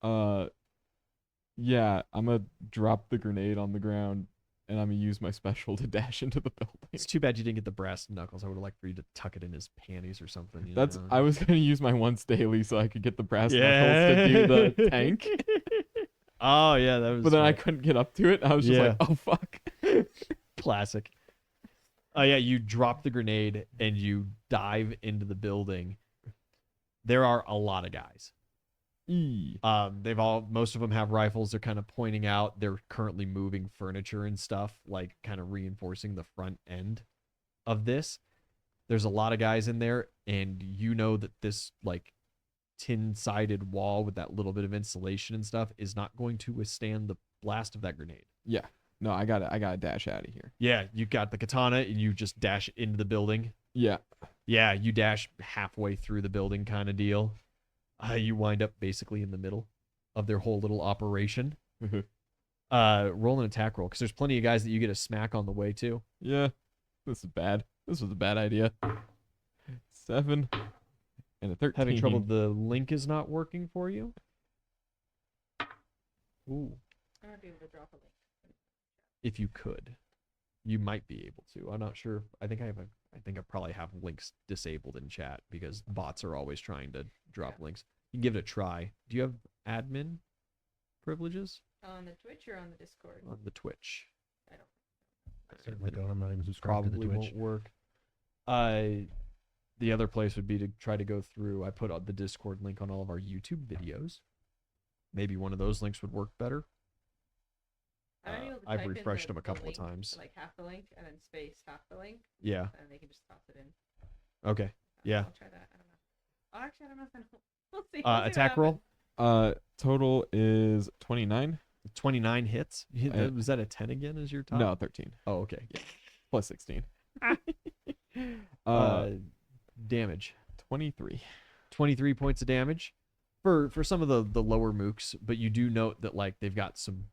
Speaker 1: Yeah, I'm gonna drop the grenade on the ground and I'm gonna use my special to dash into the building.
Speaker 2: It's too bad you didn't get the brass knuckles. I would have liked for you to tuck it in his panties or something.
Speaker 1: That's I was gonna use my once daily so I could get the brass knuckles
Speaker 2: yeah.
Speaker 1: to do the tank,
Speaker 2: Oh yeah, that was.
Speaker 1: but then I
Speaker 2: smart.
Speaker 1: couldn't get up to it. I was just like, oh fuck.
Speaker 2: Classic. Oh yeah, you drop the grenade and you dive into the building. There are a lot of guys. Most of them have rifles. They're kind of pointing out. They're currently moving furniture and stuff, like kind of reinforcing the front end of this. There's a lot of guys in there, and you know that this like tin-sided wall with that little bit of insulation and stuff is not going to withstand the blast of that grenade.
Speaker 1: Yeah. No, I gotta dash out of here.
Speaker 2: Yeah, you got the katana and you just dash into the building.
Speaker 1: Yeah.
Speaker 2: Yeah, you dash halfway through the building kind of deal. You wind up basically in the middle of their whole little operation. Roll an attack roll, because there's plenty of guys that you get a smack on the way to.
Speaker 1: Yeah. This is bad. This was a bad idea. 7 and a 13.
Speaker 2: Having trouble, the link is not working for you? Ooh.
Speaker 4: I might be able to drop a link.
Speaker 2: If you could. You might be able to. I'm not sure. I think I probably have links disabled in chat because bots are always trying to drop links. You can give it a try. Do you have admin privileges?
Speaker 4: On the Twitch or on the Discord?
Speaker 2: On the Twitch.
Speaker 4: I don't.
Speaker 3: I certainly don't. I'm not even subscribed to the
Speaker 2: Probably
Speaker 3: Twitch.
Speaker 2: won't work. The other place would be to try to go through. I put the Discord link on all of our YouTube videos. Maybe one of those links would work better.
Speaker 4: I'm able to
Speaker 2: I've
Speaker 4: type in
Speaker 2: refreshed them a
Speaker 4: the
Speaker 2: couple of
Speaker 4: link,
Speaker 2: times.
Speaker 4: Like half the link and then space half the link,
Speaker 2: Yeah.
Speaker 4: and they can just toss it in.
Speaker 2: Okay. Yeah.
Speaker 4: I'll try that. I don't know. Oh, actually, I don't know if I know. We'll see. We'll see what
Speaker 2: Attack roll.
Speaker 1: Total is 29.
Speaker 2: 29 hits. Was that a 10 again as your top?
Speaker 1: No, 13.
Speaker 2: Oh, okay.
Speaker 1: Plus 16.
Speaker 2: Damage.
Speaker 1: 23.
Speaker 2: 23 points of damage for some of the lower mooks, but you do note that like they've got some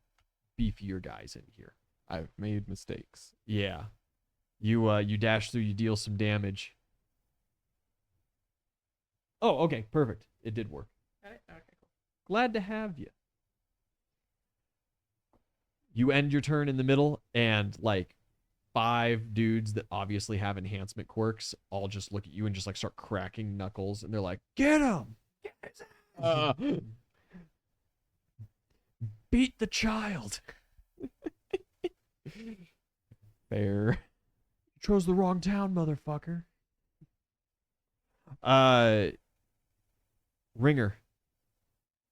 Speaker 2: beefier guys in here.
Speaker 1: I've made mistakes.
Speaker 2: Yeah. You dash through, you deal some damage. Oh, okay, perfect. It did work.
Speaker 4: Got it? Okay, cool.
Speaker 2: Glad to have you. You end your turn in the middle, and like 5 dudes that obviously have enhancement quirks all just look at you and just like start cracking knuckles, and they're like, "Get him! Beat the child."
Speaker 1: Fair.
Speaker 2: Chose the wrong town, motherfucker. Ringer,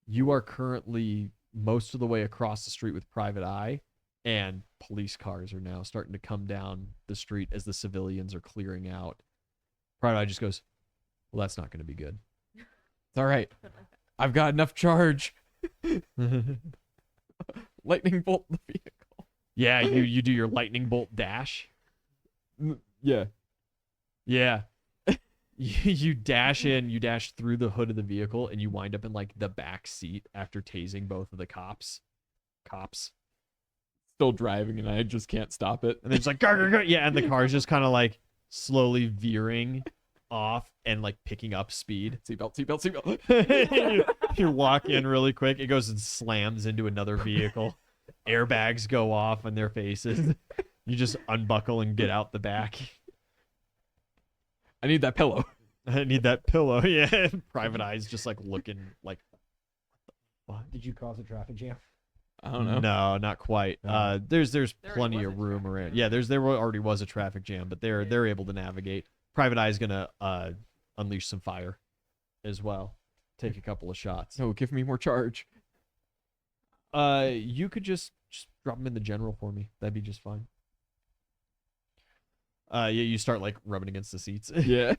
Speaker 2: you are currently most of the way across the street with Private Eye, and police cars are now starting to come down the street as the civilians are clearing out. Private Eye just goes, "Well, that's not going to be good."
Speaker 1: It's all right. I've got enough charge. Lightning bolt the vehicle.
Speaker 2: Yeah, you do your lightning bolt dash.
Speaker 1: Yeah.
Speaker 2: Yeah. You dash in, you dash through the hood of the vehicle, and you wind up in like the back seat after tasing both of the cops.
Speaker 1: Still driving, and I just can't stop it.
Speaker 2: And they're just like, "Gar, gar, gar." Yeah, and the car's just kind of like slowly veering off and like picking up speed.
Speaker 1: Seatbelt, seatbelt, seatbelt.
Speaker 2: You walk in really quick. It goes and slams into another vehicle. Airbags go off on their faces. You just unbuckle and get out the back.
Speaker 1: I need that pillow.
Speaker 2: I need that pillow. Yeah. Private Eye's just like looking like, what?
Speaker 3: Did you cause a traffic jam?
Speaker 1: I don't know.
Speaker 2: No, not quite.
Speaker 3: No.
Speaker 2: There's
Speaker 4: There
Speaker 2: plenty
Speaker 4: already
Speaker 2: of
Speaker 4: was a
Speaker 2: room
Speaker 4: traffic
Speaker 2: around.
Speaker 4: jam.
Speaker 2: Yeah, there already was a traffic jam, but they're able to navigate. Private Eye's gonna unleash some fire as well. Take a couple of shots.
Speaker 1: No, give me more charge.
Speaker 2: You could just drop them in the general for me. That'd be just fine. Yeah, you start like rubbing against the seats.
Speaker 1: Yeah.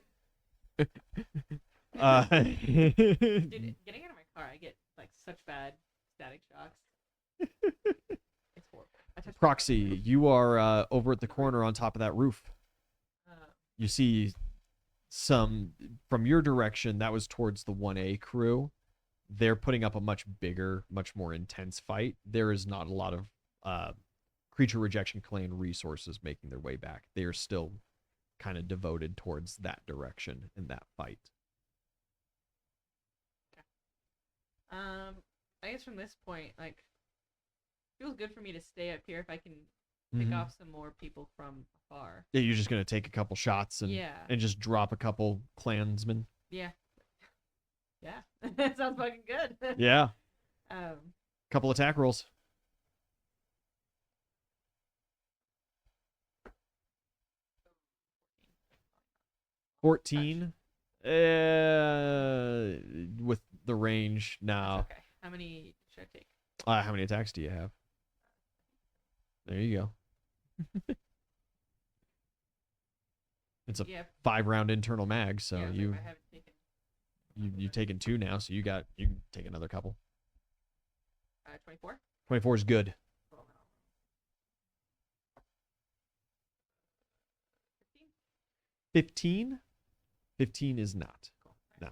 Speaker 4: Dude, getting out of my car, I get like such bad static shocks. It's horrible. I touched my
Speaker 2: Proxy,
Speaker 4: car.
Speaker 2: you are over at the corner on top of that roof. You see some from your direction. That was towards the 1A crew. They're putting up a much bigger, much more intense fight. There is not a lot of creature rejection clan resources making their way back. They are still kind of devoted towards that direction in that fight.
Speaker 4: I guess from this point, like, feels good for me to stay up here if I can pick
Speaker 2: Mhm.
Speaker 4: off some more people from afar.
Speaker 2: Yeah, you're just gonna take a couple shots and
Speaker 4: Yeah.
Speaker 2: just drop a couple clansmen.
Speaker 4: Yeah. Yeah. That sounds fucking good.
Speaker 2: Yeah,
Speaker 4: Um.
Speaker 2: couple attack rolls. 14. With the range now.
Speaker 4: That's okay. How many should I take?
Speaker 2: How many attacks do you have? There you go. It's a
Speaker 4: Yeah.
Speaker 2: 5-round internal mag, so
Speaker 4: yeah,
Speaker 2: you
Speaker 4: I haven't taken.
Speaker 2: you've taken 2 now, so you can take another couple.
Speaker 4: 24.
Speaker 2: 24 is good. 15? 15 is not. No.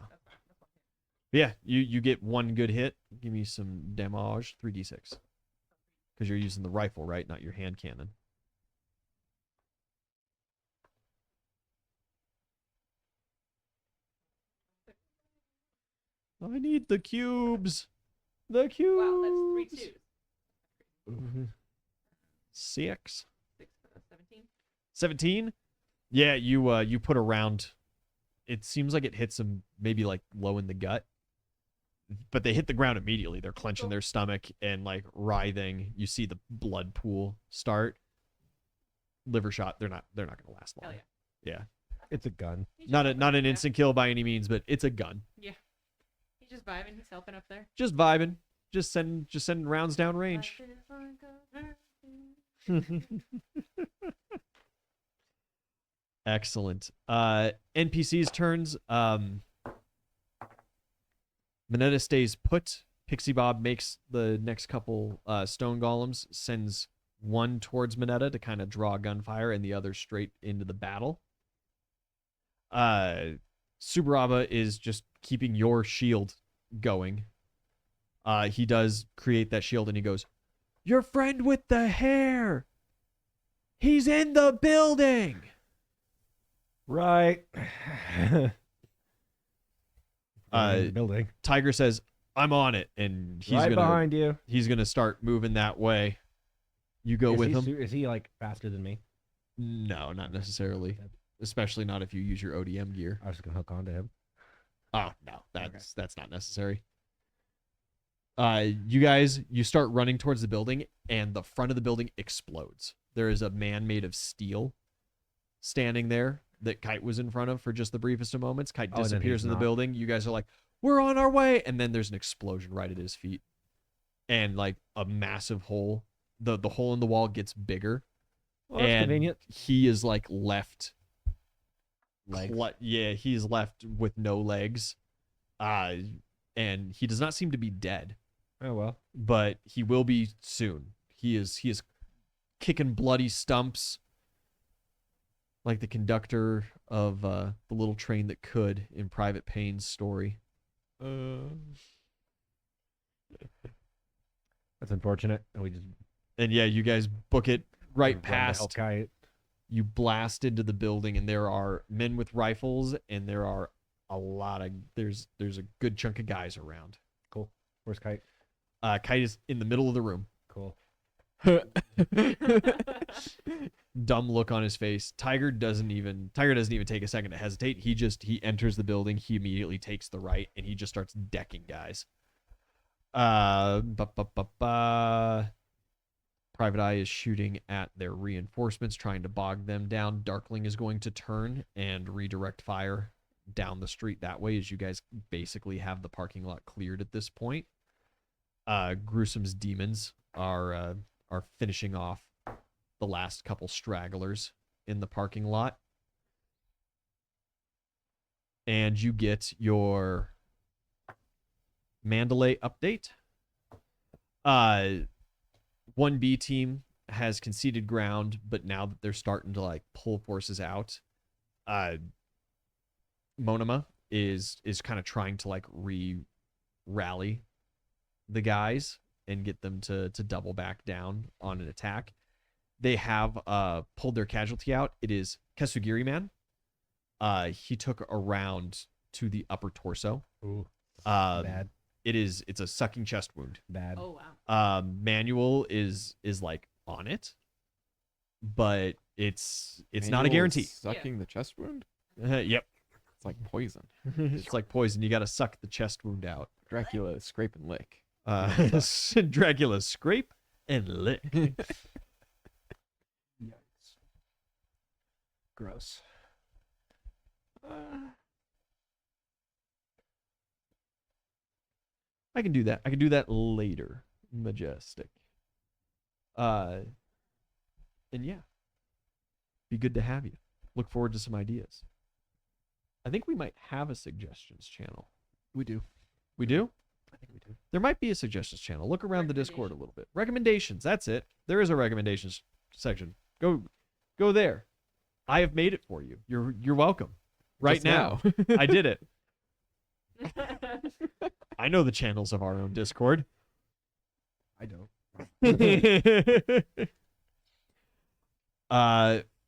Speaker 2: Yeah, you get 1 good hit. Give me some damage, 3d6. Because you're using the rifle, right? Not your hand cannon. I need the cubes. The cubes.
Speaker 4: Wow, that's 3 twos.
Speaker 2: 6.
Speaker 4: 17.
Speaker 2: 17? Yeah, you put a round. It seems like it hits them maybe like low in the gut. But they hit the ground immediately. They're clenching their stomach and like writhing. You see the blood pool start. Liver shot. They're not gonna last long.
Speaker 4: Hell
Speaker 2: Yeah.
Speaker 3: It's a gun.
Speaker 4: He's
Speaker 2: Not
Speaker 4: just
Speaker 2: an
Speaker 4: vibing,
Speaker 2: instant kill by any means, but it's a gun.
Speaker 4: Yeah. He's just vibing. He's helping up there.
Speaker 2: Just vibing. Just sending rounds down range. Excellent. NPC's turns. Minetta stays put. Pixie Bob makes the next couple stone golems, sends one towards Minetta to kind of draw gunfire and the other straight into the battle. Subaraba is just keeping your shield going. He does create that shield and he goes, "Your friend with the hair! He's in the building!"
Speaker 3: Right.
Speaker 2: Building. Tiger says, "I'm on it," and he's
Speaker 3: right behind you.
Speaker 2: He's gonna start moving that way. You go with him.
Speaker 3: Is he like faster than me?
Speaker 2: No, not necessarily. Especially not if you use your ODM gear.
Speaker 3: I was just gonna hook onto him.
Speaker 2: Oh no, that's not necessary. You start running towards the building, and the front of the building explodes. There is a man made of steel standing there that Kite was in front of for just the briefest of moments. Kite
Speaker 3: then
Speaker 2: disappears
Speaker 3: he's
Speaker 2: in the
Speaker 3: not.
Speaker 2: building. You guys are like, "We're on our way," and then there's an explosion right at his feet, and like a massive hole. The hole in the wall gets bigger,
Speaker 3: Well, that's
Speaker 2: and
Speaker 3: convenient.
Speaker 2: he is like left.
Speaker 3: Legs.
Speaker 2: Yeah, he's left with no legs, and he does not seem to be dead,
Speaker 3: Oh well.
Speaker 2: but he will be soon. He is kicking bloody stumps, like the conductor of the little train that could in Private Payne's story.
Speaker 3: That's unfortunate. And we just
Speaker 2: And yeah, you guys book it right
Speaker 3: run to
Speaker 2: past.
Speaker 3: help Kite.
Speaker 2: You blast into the building, and there are men with rifles, and there are a lot of there's a good chunk of guys around.
Speaker 3: Cool. Where's Kite?
Speaker 2: Kite is in the middle of the room.
Speaker 3: Cool.
Speaker 2: Dumb look on his face. Tiger doesn't even take a second to hesitate. He enters the building. He immediately takes the right, and he just starts decking guys. Private Eye is shooting at their reinforcements, trying to bog them down. Darkling is going to turn and redirect fire down the street that way, as you guys basically have the parking lot cleared at this point. Gruesome's demons are finishing off the last couple stragglers in the parking lot. And you get your Mandalay update. 1B team has conceded ground, but now that they're starting to like pull forces out, Monoma is kind of trying to like rally the guys and get them to double back down on an attack. They have pulled their casualty out. It is Kesugiri Man. He took a round to the upper torso.
Speaker 3: Ooh.
Speaker 2: Bad. It's a sucking chest wound.
Speaker 3: Bad.
Speaker 4: Oh wow.
Speaker 2: Manuel is like on it. but it's not a
Speaker 1: Manual is
Speaker 2: guarantee.
Speaker 1: Sucking the chest wound?
Speaker 2: Yep.
Speaker 1: It's like poison.
Speaker 2: It's like poison. You got to suck the chest wound out.
Speaker 1: Dracula scrape and lick.
Speaker 2: Dracula scrape and lick.
Speaker 3: Yikes. Gross.
Speaker 2: I can do that. I can do that later. Majestic. And yeah. Be good to have you. Look forward to some ideas. I think we might have a suggestions channel.
Speaker 1: We do.
Speaker 2: We do?
Speaker 3: I think we do.
Speaker 2: There might be a suggestions channel. Look around the Discord a little bit. Recommendations. That's it. There is a recommendations section. Go there. I have made it for you. You're welcome. Right
Speaker 1: Just
Speaker 2: now. I did it. I know the channels of our own Discord.
Speaker 3: I don't.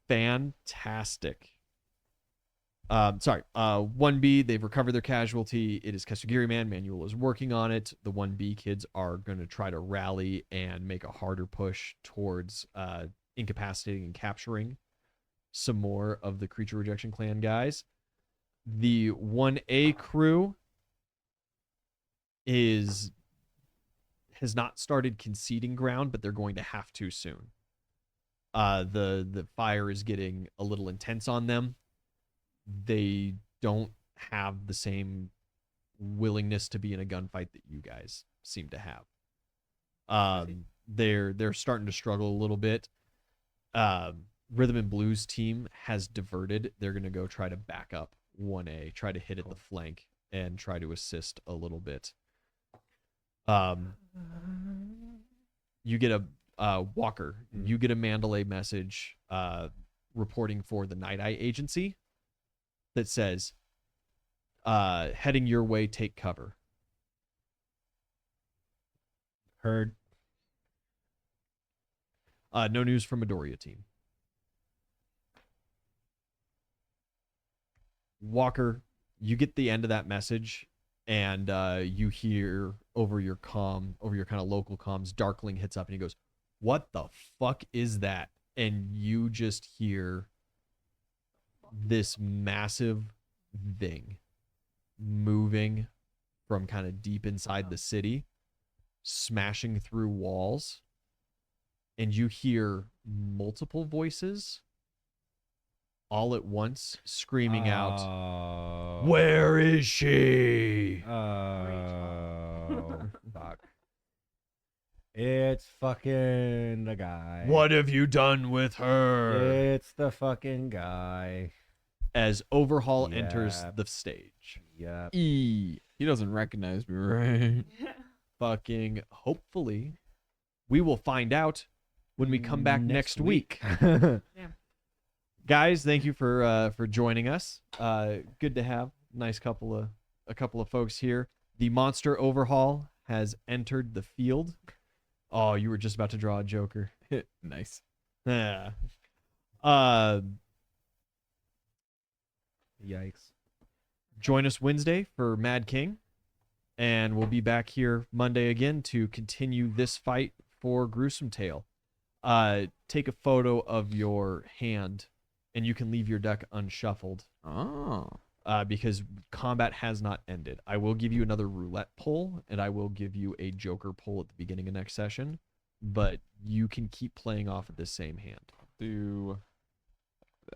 Speaker 2: Fantastic. 1B, they've recovered their casualty. It is Kesugiri Man. Manuel is working on it. The 1B kids are going to try to rally and make a harder push towards incapacitating and capturing some more of the Creature Rejection Clan guys. The 1A crew has not started conceding ground, but they're going to have to soon. The fire is getting a little intense on them. They don't have the same willingness to be in a gunfight that you guys seem to have. They're starting to struggle a little bit. Rhythm and Blues team has diverted. They're going to go try to back up 1A, try to hit at the flank, and try to assist a little bit. You get a Walker. You get a Mandalay message reporting for the Night Eye Agency that says, heading your way, take cover.
Speaker 3: Heard.
Speaker 2: No news from Midoriya team. Walker, you get the end of that message, and you hear over your kind of local comms, Darkling hits up and he goes, "What the fuck is that?" And you just hear this massive thing moving from kind of deep inside the city, smashing through walls, and you hear multiple voices all at once screaming out, "Where is she?"
Speaker 3: Oh, fuck. It's fucking the guy.
Speaker 2: "What have you done with her?"
Speaker 3: It's the fucking guy.
Speaker 2: As Overhaul enters
Speaker 3: Yep.
Speaker 2: the stage.
Speaker 3: Yep.
Speaker 1: He doesn't recognize me, right?
Speaker 2: Fucking hopefully we will find out when we come back next week. Guys, thank you for joining us. Good to have a couple of folks here. The Monster Overhaul has entered the field. Oh, you were just about to draw a Joker.
Speaker 1: Nice.
Speaker 2: Yeah.
Speaker 3: Yikes.
Speaker 2: Join us Wednesday for Mad King, and we'll be back here Monday again to continue this fight for Gruesome Tale. Take a photo of your hand, and you can leave your deck unshuffled.
Speaker 1: Oh.
Speaker 2: Because combat has not ended. I will give you another roulette pull, and I will give you a Joker pull at the beginning of next session, but you can keep playing off of this same hand.
Speaker 1: Do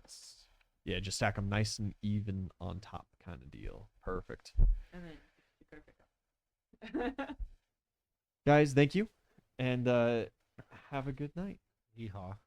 Speaker 1: this.
Speaker 2: Yeah, just stack them nice and even on top kind of deal. Perfect.
Speaker 4: And then you pick up.
Speaker 2: Guys, thank you, and have a good night.
Speaker 3: Yeehaw.